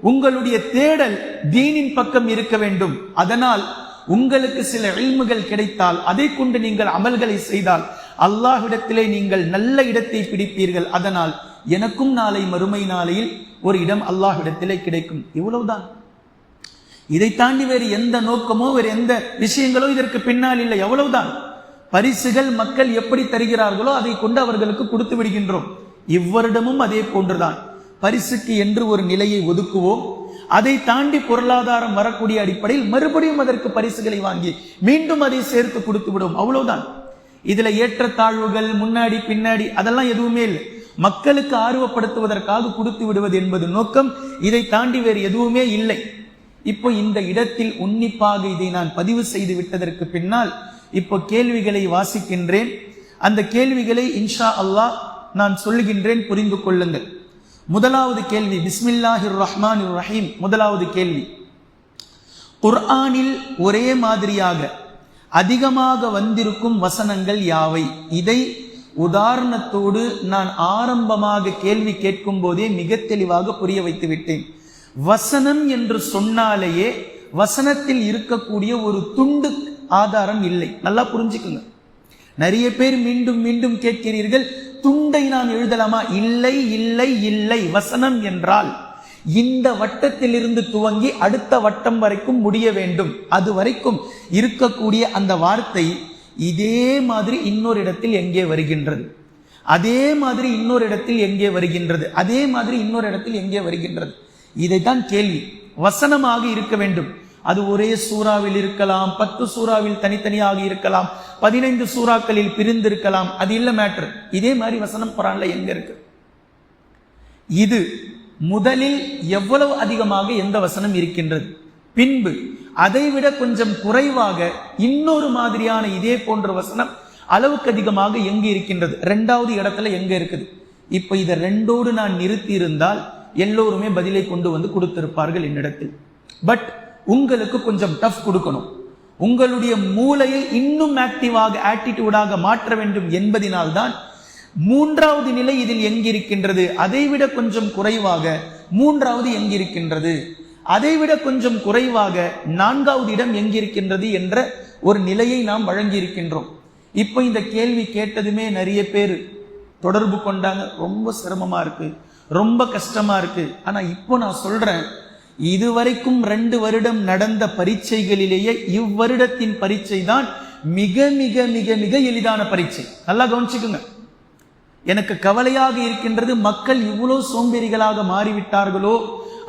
உங்களுடைய தேடல் தீனின் பக்கம் இருக்க வேண்டும். அதனால் உங்களுக்கு சில இல்முகள் கிடைத்தால் அதை கொண்டு நீங்கள் அமல்களை செய்தால் அல்லாஹ்விடத்திலே நீங்கள் நல்ல இடத்தை பிடிப்பீர்கள். அதனால் எனக்கும் நாளை மறுமை நாளையில் ஒரு இடம் அல்லாஹ்விடத்திலே கிடைக்கும். இவ்வளவுதான். இதை தாண்டி வேறு எந்த நோக்கமோ வேறு எந்த விஷயங்களோ இதற்கு பின்னால் இல்லை. எவ்வளவுதான். பரிசுகள் மக்கள் எப்படி தருகிறார்களோ அதை கொண்டு அவர்களுக்கு கொடுத்து விடுகின்றோம். இவ்வருடமும் அதே போன்றுதான். பரிசுக்கு என்று ஒரு நிலையை ஒதுக்குவோம். அதை தாண்டி பொருளாதாரம் வரக்கூடிய அடிப்படையில் மறுபடியும் அதற்கு பரிசுகளை வாங்கி மீண்டும் அதை சேர்த்து கொடுத்து விடும். அவ்வளவுதான். இதுல ஏற்றத்தாழ்வுகள் முன்னாடி பின்னாடி அதெல்லாம் எதுவுமே இல்லை. மக்களுக்கு ஆர்வப்படுத்துவதற்காக கொடுத்து விடுவது என்பது நோக்கம். இதை தாண்டி வேறு எதுவுமே இல்லை. இப்போ இந்த இடத்தில் உன்னிப்பாக இதை நான் பதிவு செய்து விட்டதற்கு பின்னால் இப்போ கேள்விகளை வாசிக்கின்றேன். அந்த கேள்விகளை இன்ஷா அல்லாஹ் நான் சொல்லுகின்றேன், புரிந்து கொள்ளுங்கள். முதலாவது கேள்வி, பிஸ்மில்லாஹிர் ரஹ்மானிர் ரஹீம். முதலாவது கேள்வி, குர்ஆனில் ஒரே மாதிரியாக அதிகமாக வந்திருக்கும் வசனங்கள் யாவை? இதை உதாரணத்தோடு நான் ஆரம்பமாக கேள்வி கேட்கும் போதே மிக தெளிவாக புரிய வைத்து விட்டேன். வசனம் என்று சொன்னாலேயே வசனத்தில் இருக்கக்கூடிய ஒரு துண்டு ஆதாரம் இல்லை. நல்லா புரிஞ்சுக்குங்க. நிறைய பேர் மீண்டும் மீண்டும் கேட்கிறீர்கள், துண்டை நாம் எழுதலாமா? இல்லை இல்லை இல்லை. வசனம் என்றால் இந்த வட்டத்திலிருந்து துவங்கி அடுத்த வட்டம் வரைக்கும் முடிய வேண்டும். அது வரைக்கும் இருக்கக்கூடிய அந்த வார்த்தை இதே மாதிரி இன்னொரு இடத்தில் எங்கே வருகின்றது, அதே மாதிரி இன்னொரு இடத்தில் எங்கே வருகின்றது, அதே மாதிரி இன்னொரு இடத்தில் எங்கே வருகின்றது. இதைத்தான் கேள்வி. வசனமாக இருக்க வேண்டும். அது ஒரே சூறாவில் இருக்கலாம், 10 சூறாவில் தனித்தனியாக இருக்கலாம், 15 சூறாக்களில் பிரிந்திருக்கலாம். அது இல்ல மேட்டர். இதே மாதிரி வசனம் குர்ஆன்ல எங்க இருக்கு? இது முதலில் எவ்வளவு அதிகமாக எந்த வசனம் இருக்கின்றது, பின்பு அதைவிட கொஞ்சம் குறைவாக இன்னொரு மாதிரியான இதே போன்ற வசனம் அளவுக்கு அதிகமாக எங்கு இருக்கின்றது, 2வது இடத்துல எங்க இருக்குது. இப்ப இதை 2ஓடு நான் நிறுத்தி இருந்தால் எல்லோருமே பதிலை கொண்டு வந்து கொடுத்திருப்பார்கள் என்னிடத்தில். பட் உங்களுக்கு கொஞ்சம் டஃப் கொடுக்கணும். உங்களுடைய மூளையை இன்னும் ஆக்டிவாக ஆட்டிடியூடாக மாற்ற வேண்டும் என்பதினால்தான் 3வது நிலை இதில் எங்கிருக்கின்றது, அதைவிட கொஞ்சம் குறைவாக 3வது எங்கிருக்கின்றது, அதைவிட கொஞ்சம் குறைவாக 4வது இடம் எங்கிருக்கின்றது என்ற ஒரு நிலையை நாம் வழங்கி இருக்கின்றோம். இப்ப இந்த கேள்வி கேட்டதுமே நிறைய பேர் தொடர்பு கொண்டாங்க. ரொம்ப சிரமமா இருக்கு, ரொம்ப கஷ்டமா இருக்கு. ஆனா இப்போ நான் சொல்றேன், இதுவரைக்கும் 2 வருடம் நடந்த பரீட்சைகளிலேயே இவ்வருடத்தின் பரீட்சை தான் மிக மிக மிக மிக எளிதான பரீட்சை. நல்லா கவனிச்சுக்குங்க. எனக்கு கவலையாக இருக்கின்றது, மக்கள் இவ்வளவு சோம்பேறிகளாக மாறிவிட்டார்களோ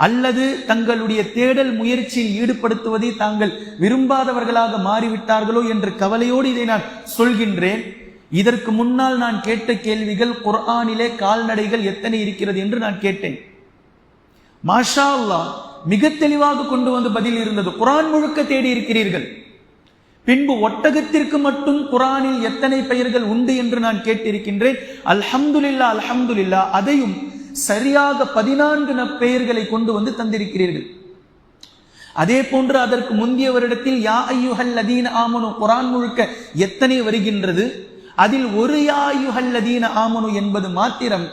அல்லது தங்களுடைய தேடல் முயற்சியில் ஈடுபடுத்துவதை தாங்கள் விரும்பாதவர்களாக மாறிவிட்டார்களோ என்று கவலையோடு இதை நான் சொல்கின்றேன். இதற்கு முன்னால் நான் கேட்ட கேள்விகள், குர்ஆனிலே கால்நடைகள் எத்தனை இருக்கிறது என்று நான் கேட்டேன். மாஷா அல்லாஹ், மிக தெளிவாக கொண்டு வந்து பதில் இருந்தது. குர்ஆன் முழுக்க தேடி இருக்கிறீர்கள். பின்பு ஒட்டகத்திற்கு மட்டும் குர்ஆனில் எத்தனை பெயர்கள் உண்டு என்று நான் கேட்டிருக்கின்றேன். அல்ஹம்துலில்லாஹ் அல்ஹம்துலில்லாஹ், அதையும் சரியாக 14 பெயர்களை கொண்டு வந்து தந்திருக்கிறீர்கள். அதே போன்று அதற்கு முந்தைய வருடத்தில் யா அய்யுஹல் லதீன ஆமனு குர்ஆன் முழுக்க எத்தனை வருகின்றது, அதில் ஒரு யா அய்யுஹல் லதீன ஆமனு என்பது மாத்திரம்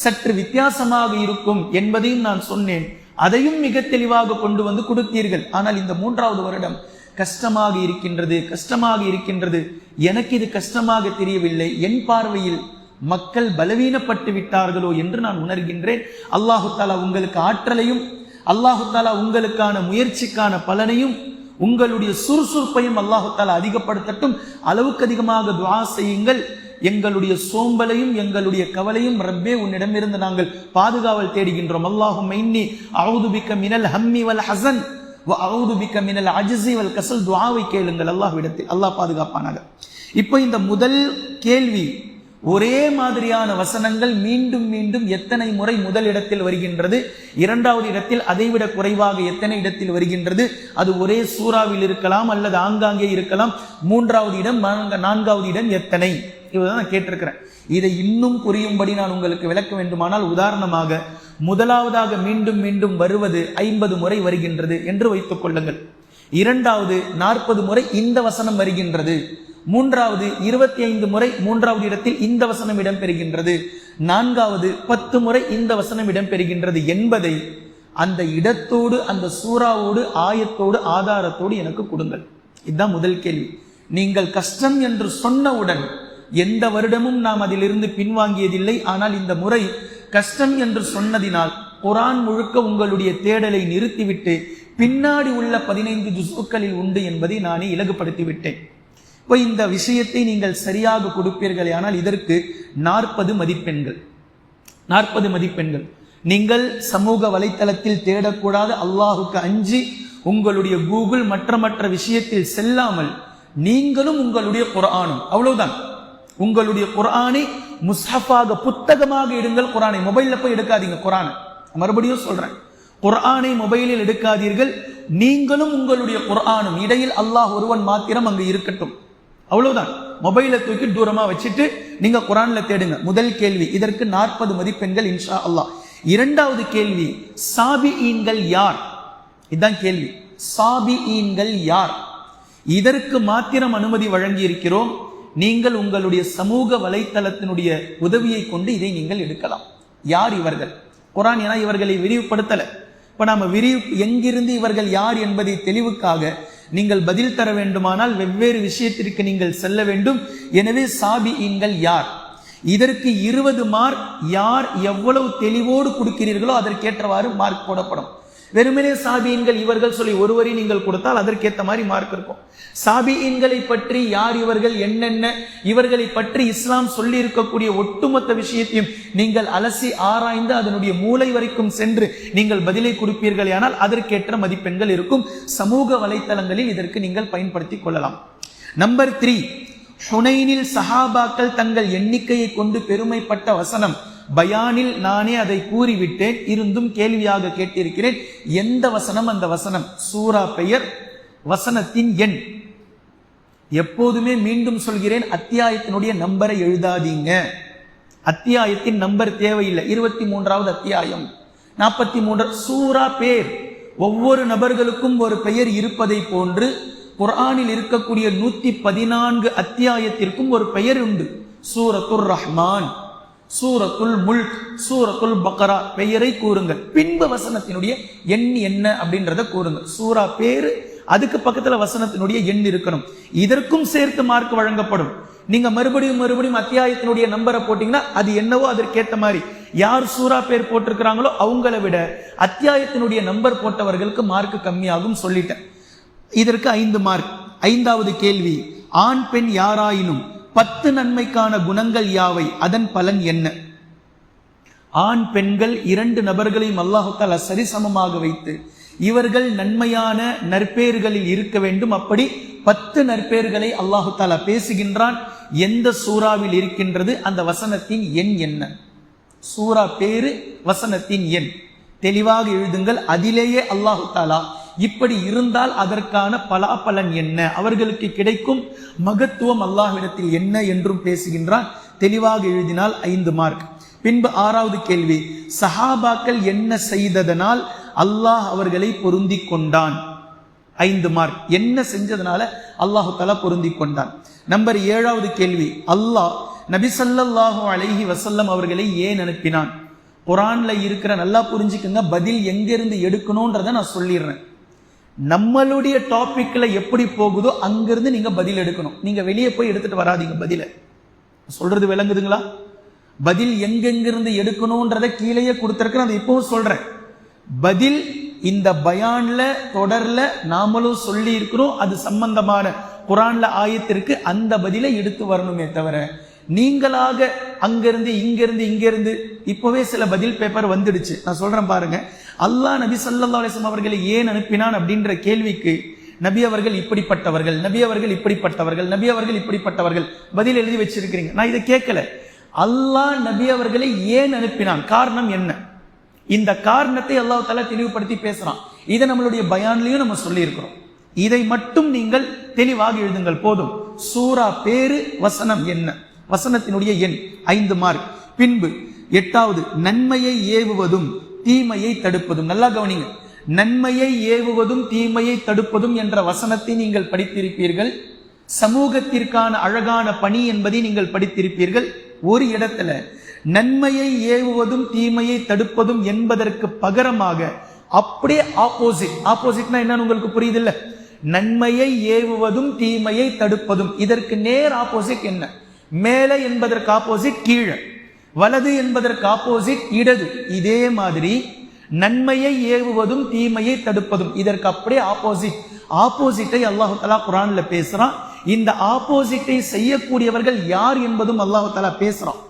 சற்று வித்தியாசமாக இருக்கும் என்பதையும் நான் சொன்னேன். அதையும் மிக தெளிவாக கொண்டு வந்து கொடுத்தீர்கள். ஆனால் இந்த 3வது வருடம் கஷ்டமாக இருக்கின்றது, கஷ்டமாக இருக்கின்றது. எனக்கு இது கஷ்டமாக தெரியவில்லை. என் பார்வையில் மக்கள் பலவீனப்பட்டு விட்டார்களோ என்று நான் உணர்கின்றேன். அல்லாஹு தஆலா உங்களுக்கு ஆற்றலையும், அல்லாஹு தஆலா உங்களுக்கான முயற்சிக்கான பலனையும், உங்களுடைய சுறுசுறுப்பையும் அல்லாஹு தஆலா அதிகப்படுத்தட்டும். அளவுக்கு அதிகமாக துஆ செய்யுங்கள். எங்களுடைய சோம்பலையும் எங்களுடைய கவலையும் ரப்பே உன்னிடமிருந்து நாங்கள் பாதுகாவல் தேடுகின்றோம். அல்லாஹும்ம இன்னி அஊது பிக்க மினல் ஹம்மி வல் ஹஸன் வ அஊது பிக்க மினல் அஜ்ஸி வல் கஸல். துஆவை கேளுங்கள் அல்லாஹ்விடத்தில், அல்லாஹ் பாதுகாப்பானாக. இப்போ இந்த முதல் கேள்வி, ஒரே மாதிரியான வசனங்கள் மீண்டும் மீண்டும் எத்தனை முறை முதல் இடத்தில் வருகின்றது, 2வது இடத்தில் அதைவிட குறைவாக எத்தனை இடத்தில் வருகின்றது, அது ஒரே சூறாவில் இருக்கலாம் அல்லது ஆங்காங்கே இருக்கலாம். 3வது இடம், 4வது இடம் எத்தனை, இவ்வளவுதான் நான் கேட்டிருக்கிறேன். இதை இன்னும் புரியும்படி நான் உங்களுக்கு விளக்க வேண்டுமானால், உதாரணமாக முதலாவதாக மீண்டும் மீண்டும் வருவது 50 முறை வருகின்றது என்று வைத்துக் கொள்ளுங்கள். 2வது 40 முறை இந்த வசனம் வருகின்றது. 3வது 25 முறை 3வது இடத்தில் இந்த வசனம் இடம்பெறுகின்றது. 4வது 10 முறை இந்த வசனம் இடம்பெறுகின்றது என்பதை அந்த இடத்தோடு, அந்த சூறாவோடு, ஆயத்தோடு, ஆதாரத்தோடு எனக்கு கொடுங்கள். இதுதான் முதல் கேள்வி. நீங்கள் கஷ்டம் என்று சொன்னவுடன் எந்த வருடமும் நாம் அதிலிருந்து பின்வாங்கியதில்லை. ஆனால் இந்த முறை கஷ்டம் என்று சொன்னதினால் குர்ஆன் முழுக்க உங்களுடைய தேடலை நிறுத்திவிட்டு பின்னாடி உள்ள 15 ஜுஸ்களில் உண்டு என்பதை நானே இலகுபடுத்தி விட்டேன். இப்போ இந்த விஷயத்தை நீங்கள் சரியாக கொடுப்பீர்களே ஆனால் இதற்கு 40 மதிப்பெண்கள். 40 மதிப்பெண்கள். நீங்கள் சமூக வலைத்தளத்தில் தேடக்கூடாது. அல்லாஹுக்கு அஞ்சி உங்களுடைய கூகுள் மற்ற விஷயத்தில் செல்லாமல் நீங்களும் உங்களுடைய குர்ஆனும், அவ்வளவுதான். உங்களுடைய குர்ஆனை முஸ்ஹஃபாக, புத்தகமாக எடுங்கள். குர்ஆனை மொபைல்ல போய் எடுக்காதீங்க. குர்ஆனை மறுபடியும் சொல்றேன், குர்ஆனை மொபைலில் எடுக்காதீர்கள். நீங்களும் உங்களுடைய குர்ஆனும் இடையில் அல்லாஹ் ஒருவன் மாத்திரம் அங்கு இருக்கட்டும், அவ்வளவுதான். மொபைலை தூக்கி தூரமா வச்சுட்டு நீங்க குர்ஆன்ல தேடுங்க. முதல் கேள்வி, இதற்கு 40 மதிப்பெண்கள் இன்ஷா அல்லாஹ். 2வது கேள்வி, சாபிஈன்கள் யார்? இதுதான் கேள்வி. சாபிஈன்கள் யார்? இதற்கு மாத்திரம் அனுமதி வழங்கி இருக்கிறோம். நீங்கள் உங்களுடைய சமூக வலைத்தளத்தினுடைய உதவியை கொண்டு இதை நீங்கள் எடுக்கலாம். யார் இவர்கள்? குர்ஆன் ஏன்னா இவர்களை விரிவுபடுத்தல. இப்ப நாம எங்கிருந்து இவர்கள் யார் என்பதை தெளிவுக்காக நீங்கள் பதில் தர வேண்டுமானால் வெவ்வேறு விஷயத்திற்கு நீங்கள் செல்ல வேண்டும். எனவே சாபிஈன்கள் யார்? இதற்கு 20 மார்க். யார் எவ்வளவு தெளிவோடு கொடுக்கிறீர்களோ அதற்கேற்றவாறு மார்க் போடப்படும். வெறுமனே சாபிஈன்கள் இவர்கள் சொல்லி ஒருவரை நீங்கள் கொடுத்தால் அதற்கேற்ற மாதிரி மார்க் இருக்கும். சாபிஈன்களை பற்றி யார் இவர்கள், என்னென்ன இவர்களை பற்றி இஸ்லாம் சொல்லி இருக்கக்கூடிய ஒட்டுமொத்த விஷயத்தையும் நீங்கள் அலசி ஆராய்ந்து அதனுடைய மூளை வரைக்கும் சென்று நீங்கள் பதிலை கொடுப்பீர்கள். ஆனால் அதற்கேற்ற மதிப்பெண்கள் இருக்கும். சமூக வலைத்தளங்களில் இதற்கு நீங்கள் பயன்படுத்திக் கொள்ளலாம். நம்பர் 3, ஹுனைனில் சஹாபாக்கள் தங்கள் எண்ணிக்கையை கொண்டு பெருமைப்பட்ட வசனம். பயானில் நானே அதை கூறிவிட்டேன், இருந்தும் கேள்வியாக கேட்டிருக்கிறேன். எந்த வசனம் அந்த வசனம்? சூரா பெயர், வசனத்தின் எண். எப்போதுமே மீண்டும் சொல்கிறேன், அத்தியாயத்தினுடைய நம்பரை எழுதாதீங்க. அத்தியாயத்தின் நம்பர் தேவையில்லை. 23வது அத்தியாயம், 43 சூரா பேர். ஒவ்வொரு நபர்களுக்கும் ஒரு பெயர் இருப்பதை போன்று குர்ஆனில் இருக்கக்கூடிய 114 அத்தியாயத்திற்கும் ஒரு பெயர் உண்டு. சூரத்துர் ரஹ்மான், சூரத்துல் முல்க், சூரத்துல் பக்ரா. பெயரை கூறுங்கள், பின்பு வசனத்தினுடைய எண் என்ன அப்படின்றத கூறுங்கள். சூரா பேரு, அதுக்கு பக்கத்துல வசனத்தினுடைய எண் இருக்கணும். இதற்கும் சேர்த்து மார்க் வழங்கப்படும். நீங்க மறுபடியும் அத்தியாயத்தினுடைய நம்பரை போட்டீங்கன்னா அது என்னவோ அதற்கேற்ற மாதிரி யார் சூரா பேர் போட்டிருக்கிறாங்களோ அவங்கள விட அத்தியாயத்தினுடைய நம்பர் போட்டவர்களுக்கு மார்க் கம்மியாகும் சொல்லிட்டேன். இதற்கு 5 மார்க். 5வது கேள்வி, ஆண் பெண் யாராயினும் 10 நன்மைக்கான குணங்கள் யாவை, அதன் பலன் என்ன? ஆண் பெண்கள் 2 நபர்களையும் அல்லாஹ் தஆலா சரிசமமாக வைத்து இவர்கள் நன்மையான நற்பேறுகளில் இருக்க வேண்டும். அப்படி 10 நற்பேறுகளை அல்லாஹ் தஆலா பேசுகின்றான். எந்த சூறாவில் இருக்கின்றது? அந்த வசனத்தின் எண் என்ன? சூரா பேரு, வசனத்தின் எண் தெளிவாக எழுதுங்கள். அதிலேயே அல்லாஹ் தஆலா இப்படி இருந்தால் அதற்கான பலாபலன் என்ன, அவர்களுக்கு கிடைக்கும் மகத்துவம் அல்லாஹ்விடத்தில் என்ன என்றும் பேசுகின்றான். தெளிவாக எழுதினால் 5 மார்க். பின்பு 6வது கேள்வி, சஹாபாக்கள் என்ன செய்ததனால் அல்லாஹ் அவர்களை பொருந்தி கொண்டான்? 5 மார்க். என்ன செஞ்சதுனால அல்லாஹு தஆலா பொருந்தி கொண்டான்? நம்பர் 7வது கேள்வி, அல்லாஹ் நபி ஸல்லல்லாஹு அலைஹி வஸல்லம் அவர்களை ஏன் அனுப்பினான்? குர்ஆன்ல இருக்கிற, நல்லா புரிஞ்சுக்குங்க, பதில் எங்கிருந்து எடுக்கணும்ன்றத நான் சொல்லிடுறேன். நம்மளுடைய டாபிக்ல எப்படி போகுதோ அங்கிருந்து நீங்க பதில் எடுக்கணும். நீங்க வெளியே போய் எடுத்துட்டு வராதீங்க பதில. சொல்றது விளங்குதுங்களா? பதில் எங்கெங்கிருந்து எடுக்கணும்ன்றத கீழேயே கொடுத்திருக்கிறேன், அதை இப்பவும் சொல்றேன். பதில் இந்த பயான்ல தொடர்ல நாமளும் சொல்லி இருக்கிறோம். அது சம்பந்தமான குர்ஆன்ல ஆயத்திற்கு அந்த பதிலை எடுத்து வரணுமே தவிர நீங்களாக அங்கிருந்து இங்கிருந்து இப்பவே சில பதில் பேப்பர் வந்துடுச்சு. நான் சொல்றேன் பாருங்க. அல்லாஹ் நபி ஸல்லல்லாஹு அலைஹி வஸல்லம் அவர்களை ஏன் அனுப்பினான் அப்படின்ற கேள்விக்கு நபி அவர்கள் இப்படிப்பட்டவர்கள், நபி அவர்கள் இப்படிப்பட்டவர்கள், நபி அவர்கள் இப்படிப்பட்டவர்கள் பதில் எழுதி வச்சிருக்கிறீங்க. நான் இதை கேட்கல. அல்லாஹ் நபி அவர்களை ஏன் அனுப்பினான், காரணம் என்ன? இந்த காரணத்தை அல்லாஹ் தஆலா தெளிவுபடுத்தி பேசுறான். இதை நம்மளுடைய பயான்லயும் நம்ம சொல்லி இருக்கிறோம். இதை மட்டும் நீங்கள் தெளிவாக எழுதுங்கள் போதும். சூரா பேரு, வசனம் என்ன, வசனத்தினுடைய எண் 5 மார்க். பின்பு 8வது, நன்மையை ஏவுவதும் தீமையை தடுப்பதும். நல்லா கவனிங்க. நன்மையை ஏவுவதும் தீமையை தடுப்பதும் என்ற வசனத்தை நீங்கள் படித்திருப்பீர்கள். சமூகத்திற்கான அழகான பணி என்பதை நீங்கள் படித்திருப்பீர்கள். ஒரு இடத்துல நன்மையை ஏவுவதும் தீமையை தடுப்பதும் என்பதற்கு பகரமாக அப்படியே ஆப்போசிட்னா என்னன்னு உங்களுக்கு புரியுது இல்ல? நன்மையை ஏவுவதும் தீமையை தடுப்பதும், இதற்கு நேர் ஆப்போசிட் என்ன? மேலே என்பதற்கு ஆப்போசிட் கீழே, வலது என்பதற்கு ஆப்போசிட் இடது. இதே மாதிரி நன்மையை ஏவுவதும் தீமையை தடுப்பதும் இதற்கு அப்படியே ஆப்போசிட்டை அல்லாஹ் தஆலா குர்ஆன்ல பேசுறான். இந்த ஆப்போசிட்டை செய்யக்கூடியவர்கள் யார் என்பதும் அல்லாஹ் தஆலா பேசுறான்.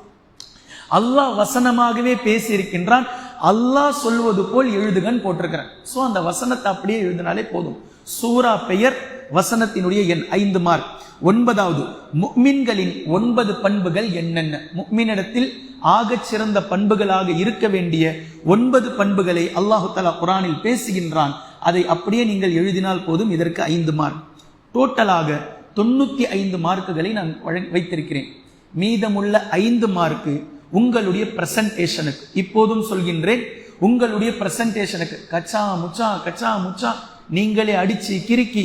அல்லாஹ் வசனமாகவே பேசி இருக்கின்றான். அல்லாஹ் சொல்வது போல் எழுதுகன்னு போட்டிருக்கிறேன். சோ அந்த வசனத்தை அப்படியே எழுதினாலே போதும். சூரா பெயர், வசனத்தினுடைய எண் 5 மார்க். 9வது, முஃமின்களின் 9 பண்புகள் என்னென்ன? முஃமினிடத்தில் ஆகச் சிறந்த பண்புகளாக இருக்க வேண்டிய 9 பண்புகளை அல்லாஹு தஆலா குர்ஆனில் பேசுகின்றான். அதை அப்படியே நீங்கள் எழுதினால் போதும். இதற்கு 5 மார்க். டோட்டலாக 95 மார்க்குகளை நான் வைத்திருக்கிறேன். மீதமுள்ள 5 மார்க்கு உங்களுடைய பிரசன்டேஷனுக்கு. இப்போதும் சொல்கின்றேன், உங்களுடைய பிரசன்டேஷனுக்கு கச்சா முச்சா நீங்களே அடிச்சு கிறுக்கி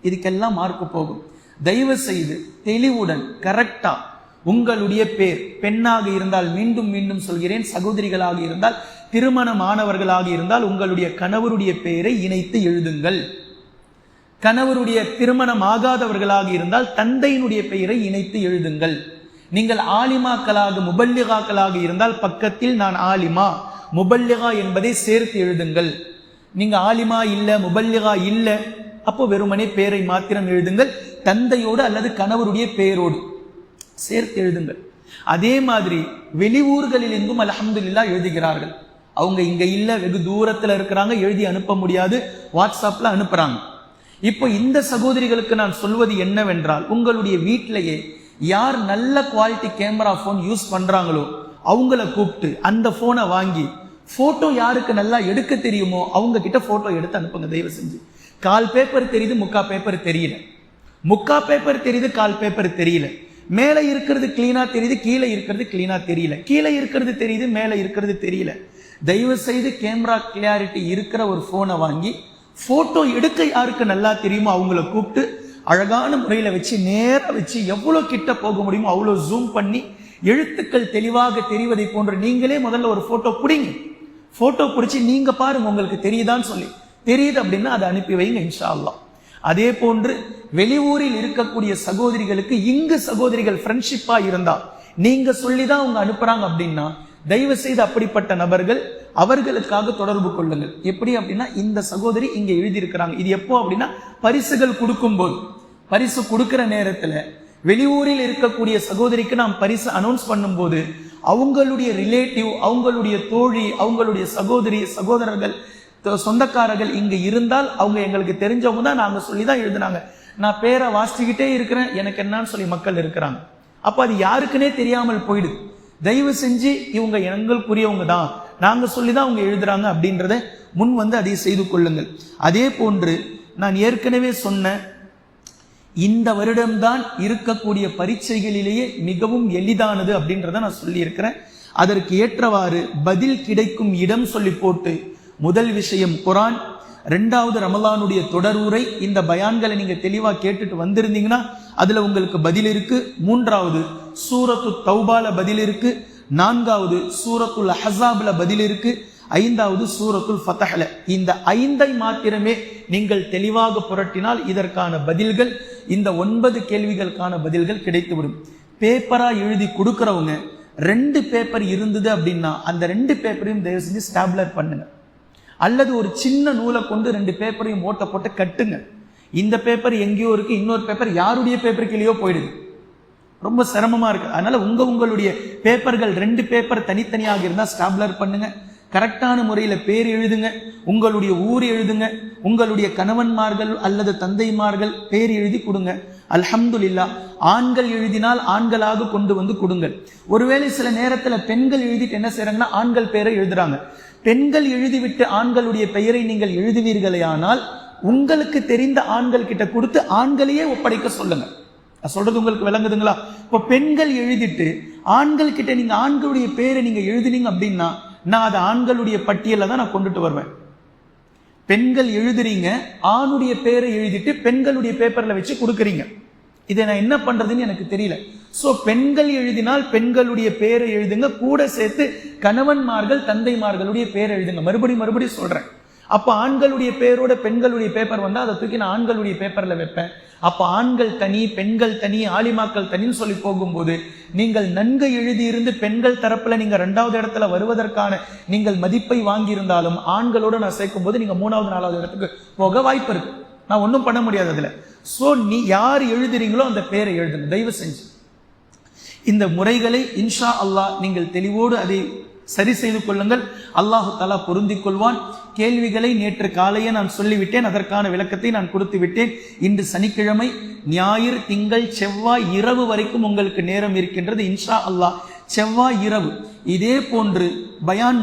இதுக்கெல்லாம் மார்க் போகும். தயவு செய்து தெளிவுடன் கரெக்டா உங்களுடைய பேர், பெண்ணாக இருந்தால் மீண்டும் மீண்டும் சொல்கிறேன், சகோதரிகளாக இருந்தால், திருமணமானவர்களாக இருந்தால் உங்களுடைய கணவருடைய பெயரை இணைத்து எழுதுங்கள். கணவருடைய திருமணம் ஆகாதவர்களாக இருந்தால் தந்தையினுடைய பெயரை இணைத்து எழுதுங்கள். நீங்கள் ஆலிமாக்களாக முபல்லிகாக்களாக இருந்தால் பக்கத்தில் நான் ஆலிமா முபல்லிகா என்பதை சேர்த்து எழுதுங்கள். நீங்க ஆலிமா இல்ல முபல்லிகா இல்ல, அப்போ வெறுமனே பெயரை மாத்திரம் எழுதுங்கள். தந்தையோடு அல்லது கணவருடைய பெயரோடு சேர்த்து எழுதுங்கள். அதே மாதிரி வெளியூர்களில் இருந்தும் அல்ஹம்துலில்லாஹ் எழுதுகிறார்கள். அவங்க இங்க இல்ல, வெகு தூரத்துல இருக்கிறாங்க, எழுதி அனுப்ப முடியாது, வாட்ஸ்அப்ல அனுப்புறாங்க. இப்போ இந்த சகோதரிகளுக்கு நான் சொல்வது என்னவென்றால், உங்களுடைய வீட்டிலேயே யார் நல்ல குவாலிட்டி கேமரா போன் யூஸ் பண்றாங்களோ அவங்கள கூப்பிட்டு அந்த போனை வாங்கி போட்டோ யாருக்கு நல்லா எடுக்க தெரியுமோ அவங்க கிட்ட போட்டோ எடுத்து அனுப்புங்க. தயவு செஞ்சு கால் பேப்பர் தெரியுது, முக்கா பேப்பர் தெரியல, முக்கா பேப்பர் தெரியுது, கால் பேப்பர் தெரியல, மேலே இருக்கிறது கிளீனா தெரியுது, கீழே இருக்கிறது கிளீனா தெரியல, கீழே இருக்கிறது தெரியுது, மேலே இருக்கிறது தெரியல. தயவு செய்து கேமரா கிளியாரிட்டி இருக்கிற ஒரு போனை வாங்கி போட்டோ எடுக்க யாருக்கு நல்லா தெரியுமோ அவங்கள கூப்பிட்டு அழகான முறையில வச்சு நேரா வச்சு எவ்வளவு கிட்ட போக முடியுமோ அவ்வளவு ஜூம் பண்ணி எழுத்துக்கள் தெளிவாக தெரிவதை போன்று நீங்களே முதல்ல ஒரு போட்டோ பிடிங்க. போட்டோ பிடிச்சி நீங்க பாருங்க உங்களுக்கு தெரியுதான்னு சொல்லி, தெரியுது அப்படின்னா அதை அனுப்பி வைங்க இன்ஷா அல்லாஹ். அதே போன்று வெளியூரில் இருக்கக்கூடிய சகோதரிகளுக்கு இங்கு சகோதரிகள் ஃப்ரெண்ட்ஷிப்பா இருந்தா நீங்க சொல்லிதான் அவங்க அனுப்புறாங்க அப்படின்னா தயவு செய்து அப்படிப்பட்ட நபர்கள் அவர்களுக்காக தொடர்பு கொள்ளுங்கள். எப்படி அப்படின்னா, இந்த சகோதரி இங்க எழுதியிருக்கிறாங்க, இது எப்போ அப்படின்னா பரிசுகள் கொடுக்கும் போது, பரிசு கொடுக்கிற நேரத்துல வெளியூரில் இருக்கக்கூடிய சகோதரிக்கு நாம் பரிசு அனௌன்ஸ் பண்ணும் போது அவங்களுடைய ரிலேட்டிவ், அவங்களுடைய தோழி, அவங்களுடைய சகோதரி சகோதரர்கள் சொந்தக்காரர்கள் இங்க இருந்தால் அவங்க எங்களுக்கு தெரிஞ்சவங்க தான், நாங்க சொல்லிதான் எழுதுனாங்க, நான் பேரை வாசிச்சுக்கிட்டே இருக்கிறேன் எனக்கு என்னன்னு சொல்லி மக்கள் இருக்கிறாங்க. அப்ப அது யாருக்குன்னே தெரியாமல் போயிடுது. தயவு செஞ்சு இவங்க எங்களுக்குரியவங்க தான், நாங்க சொல்லிதான் அவங்க எழுதுறாங்க அப்படின்றத முன் வந்து அதை செய்து கொள்ளுங்கள். அதே போன்று நான் ஏற்கனவே சொன்ன இந்த வருடம்தான் இருக்கக்கூடிய பரீட்சைகளிலேயே மிகவும் எளிதானது அப்படின்றத நான் சொல்லி இருக்கிறேன். அதற்கு ஏற்றவாறு பதில் கிடைக்கும் இடம் சொல்லி போட்டு, முதல் விஷயம் குர்ஆன், இரண்டாவது ரமலானுடைய தொடர் உரை. இந்த பயான்களை நீங்க தெளிவா கேட்டுட்டு வந்திருந்தீங்கன்னா அதுல உங்களுக்கு பதில் இருக்கு. மூன்றாவது சூரத்து தௌபால பதில் இருக்கு. நான்காவது சூரத்துல் அஹ்ஸாப்ல பதில் இருக்கு. ஐந்தாவது சூரத்துல் ஃபத்ஹ்ல. இந்த 5ஐ மாத்திரமே நீங்கள் தெளிவாக புரட்டினால் இதற்கான பதில்கள், இந்த 9 கேள்விகளுக்கான பதில்கள் கிடைத்துவிடும். பேப்பரா எழுதி கொடுக்கிறவங்க 2 பேப்பர் இருந்தது அப்படின்னா அந்த 2 பேப்பரையும் தயவு செஞ்சு ஸ்டாப்லர் பண்ணுங்க, அல்லது ஒரு சின்ன நூலை கொண்டு 2 பேப்பரையும் ஓட்ட போட்டு கட்டுங்க. இந்த பேப்பர் எங்கேயோ இருக்கு, இன்னொரு பேப்பர் யாருடைய பேப்பர் கீழேயோ போயிடுது, ரொம்ப சிரமமா இருக்கு. அதனால உங்களுடைய பேப்பர்கள் 2 பேப்பர் தனித்தனியாக இருந்தா ஸ்டாப்லர் பண்ணுங்க. கரெக்டான முறையில பேர் எழுதுங்க, உங்களுடைய ஊர் எழுதுங்க, உங்களுடைய கணவன்மார்கள் அல்லது தந்தைமார்கள் பேர் எழுதி கொடுங்க. அல்ஹம்துலில்லாஹ். ஆண்கள் எழுதினால் ஆண்களாக கொண்டு வந்து கொடுங்கள். ஒருவேளை சில நேரத்துல பெண்கள் எழுதிட்டு என்ன செய்யறாங்கன்னா ஆண்கள் பெயரை எழுதுறாங்க. பெண்கள் எழுதிவிட்டு ஆண்களுடைய பெயரை நீங்கள் எழுதுவீர்களேயானால் உங்களுக்கு தெரிந்த ஆண்கள் கிட்ட கொடுத்து ஆண்களையே ஒப்படைக்க சொல்லுங்க. சொல்றது உங்களுக்கு விளங்குதுங்களா? இப்போ பெண்கள் எழுதிட்டு ஆண்கள் கிட்ட நீங்க ஆண்களுடைய பெயரை நீங்க எழுதினீங்க அப்படின்னா நான் அதை ஆண்களுடைய பட்டியல தான் நான் கொண்டுட்டு வருவேன். பெண்கள் எழுதுறீங்க, ஆணுடைய பெயரை எழுதிட்டு பெண்களுடைய பேப்பர்ல வச்சு கொடுக்குறீங்க. இதை நான் என்ன பண்றதுன்னு எனக்கு தெரியல. சோ பெண்கள் எழுதினால் பெண்களுடைய பெயரை எழுதுங்க, கூட சேர்த்து கணவன்மார்கள் தந்தைமார்களுடைய பெயரை எழுதுங்க. மறுபடியும் சொல்றேன். அப்ப ஆண்களுடைய பெயரோட பெண்களுடைய பேப்பர் வந்தா அதை தூக்கி நான் ஆண்களுடைய பேப்பர்ல வைப்பேன். அப்ப ஆண்கள் தனி பெண்கள் தனி ஆலிமாக்கள் தனின்னு சொல்லி போகும்போது நீங்கள் நன்கு எழுதியிருந்து பெண்கள் தரப்புல நீங்க 2வது இடத்துல வருவதற்கான நீங்கள் மதிப்பை வாங்கி இருந்தாலும் ஆண்களோட நான் சேர்க்கும் போது நீங்க 3வது 4வது இடத்துக்கு போக வாய்ப்பு இருக்கு. நான் ஒன்றும் பண்ண முடியாது அதுல. சோ நீ யார் எழுதுறீங்களோ அந்த பேரை எழுதுங்க தயவு செஞ்சு. இந்த முறைகளை இன்ஷா அல்லாஹ் நீங்கள் தெளிவோடு அதை சரி செய்து கொள்ளுங்கள். அல்லாஹு தஆலா பொருந்திக் கொள்வான். கேள்விகளை நேற்று காலையே நான் சொல்லிவிட்டேன், அதற்கான விளக்கத்தை நான் கொடுத்து விட்டேன். இன்று சனிக்கிழமை, ஞாயிறு, திங்கள், செவ்வாய் இரவு வரைக்கும் உங்களுக்கு நேரம் இருக்கின்றது. இன்ஷா அல்லாஹ் செவ்வாய் இரவு இதே போன்று பயான்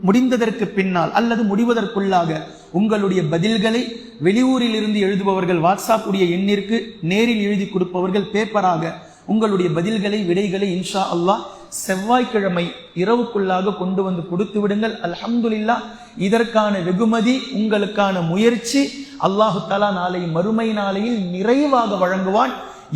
முடிந்ததற்கு பின்னால் அல்லது முடிவதற்குள்ளாக உங்களுடைய பதில்களை வெளியூரில் இருந்து எழுதுபவர்கள் வாட்ஸ்அப் உடைய எண்ணிற்கு, நேரில் எழுதி கொடுப்பவர்கள் பேப்பராக உங்களுடைய பதில்களை விடைகளை இன்ஷா அல்லாஹ் செவ்வாய்க்கிழமை இரவுக்குள்ளாக கொண்டு வந்து கொடுத்து விடுங்கள். அல்ஹம்துலில்லாஹ், இதற்கான வெகுமதி, உங்களுக்கான முயற்சி அல்லாஹு தஆலா நாளை மறுமை நாளையில் நிறைவாக வழங்குவான்.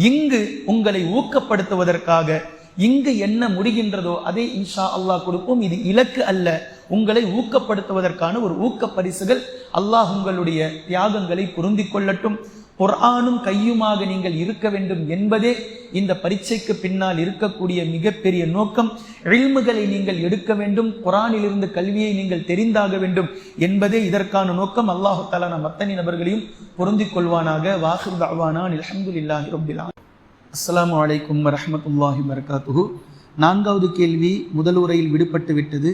இங்கு உங்களை ஊக்கப்படுத்துவதற்காக இங்கு என்ன முடிகின்றதோ அதை இன்ஷா அல்லாஹ் கொடுப்போம். இது இலக்கு அல்ல, உங்களை ஊக்கப்படுத்துவதற்கான ஒரு ஊக்க பரிசுகள். அல்லாஹ் உங்களுடைய தியாகங்களை பொருந்திக் கொள்ளட்டும். குர்ஆனும் கையுமாக நீங்கள் இருக்க வேண்டும் என்பதே இந்த பரீட்சைக்கு பின்னால் இருக்கக்கூடிய மிகப்பெரிய நோக்கம். இல்முகளை நீங்கள் எடுக்க வேண்டும், குர்ஆனிலிருந்து கல்வியை நீங்கள் தெரிந்தாக வேண்டும் என்பதே இதற்கான நோக்கம். அல்லாஹு தஆலா நம் அத்தனை நபர்களையும் பொருந்திக் கொள்வானாக. வாஹிர் தஅவானா அல்ஹம்துலில்லாஹி ரப்பில் ஆலமீன். அஸ்ஸலாமு அலைக்கும் வரஹ்மத்துல்லாஹி வபரகாத்துஹு. 4வது கேள்வி முதல் உரையில் விடுபட்டு விட்டது.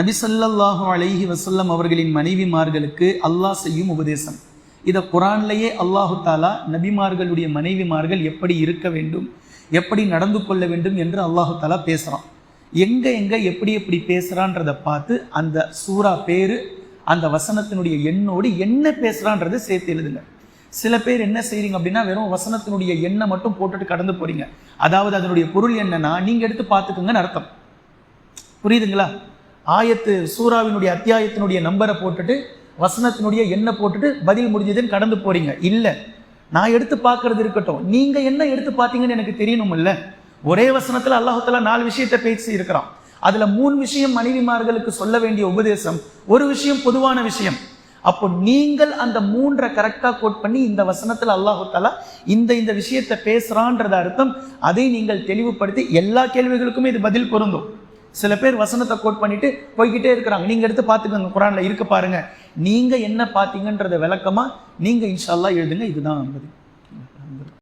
நபி ஸல்லல்லாஹு அலைஹி வஸல்லம் அவர்களின் மனைவிமார்களுக்கு அல்லாஹ் செய்யும் உபதேசம். இதை குர்ஆன்லயே அல்லாஹு தஆலா நபிமார்களுடைய மனைவிமார்கள் எப்படி இருக்க வேண்டும், எப்படி நடந்து கொள்ள வேண்டும் என்று அல்லாஹு தஆலா பேசுகிறான். எங்க எப்படி பேசுகிறான்றதை பார்த்து அந்த சூரா பேரு, அந்த வசனத்தினுடைய எண்ணோடு என்ன பேசுகிறான்றதை சேர்த்து எழுதுங்க. சில பேர் என்ன செய்றீங்க அப்படின்னா, வெறும் வசனத்தினுடைய எண்ணை மட்டும் போட்டுட்டு கடந்து போறீங்க. அதாவது அதனுடைய பொருள் என்னன்னா, நீங்க எடுத்து பார்த்துக்குங்கன்னு அர்த்தம். புரியுதுங்களா? ஆயத்து சூறாவினுடைய அத்தியாயத்தினுடைய நம்பரை போட்டுட்டு வசனத்தினுடைய எண்ணை போட்டுட்டு பதில் முடிஞ்சதுன்னு கடந்து போறீங்க. இல்லை, நான் எடுத்து பார்க்கறது இருக்கட்டும், நீங்க என்ன எடுத்து பார்த்தீங்கன்னு எனக்கு தெரியணும். இல்லை, ஒரே வசனத்துல அல்லாஹ் தஆலா 4 விஷயத்தை பேசி இருக்கிறான். அதுல 3 விஷயம் மனைவிமார்களுக்கு சொல்ல வேண்டிய உபதேசம், ஒரு விஷயம் பொதுவான விஷயம். அப்போ நீங்கள் அந்த 3 கரெக்டா கோட் பண்ணி இந்த வசனத்துல அல்லாஹ் தஆலா இந்த விஷயத்தை பேசுறான்றத அர்த்தம். அதை நீங்கள் தெளிவுபடுத்தி எல்லா கேள்விகளுக்குமே இது பதில் பொருந்தும். சில பேர் வசனத்தை கோட் பண்ணிட்டு போய்கிட்டே இருக்கிறாங்க. நீங்க எடுத்து பார்த்துக்கோங்க, குர்ஆன்ல இருக்கு பாருங்க. நீங்க என்ன பார்த்தீங்கன்றத விளக்கமா நீங்க இன்ஷா அல்லாஹ் எழுதுங்க. இதுதான் பதில்.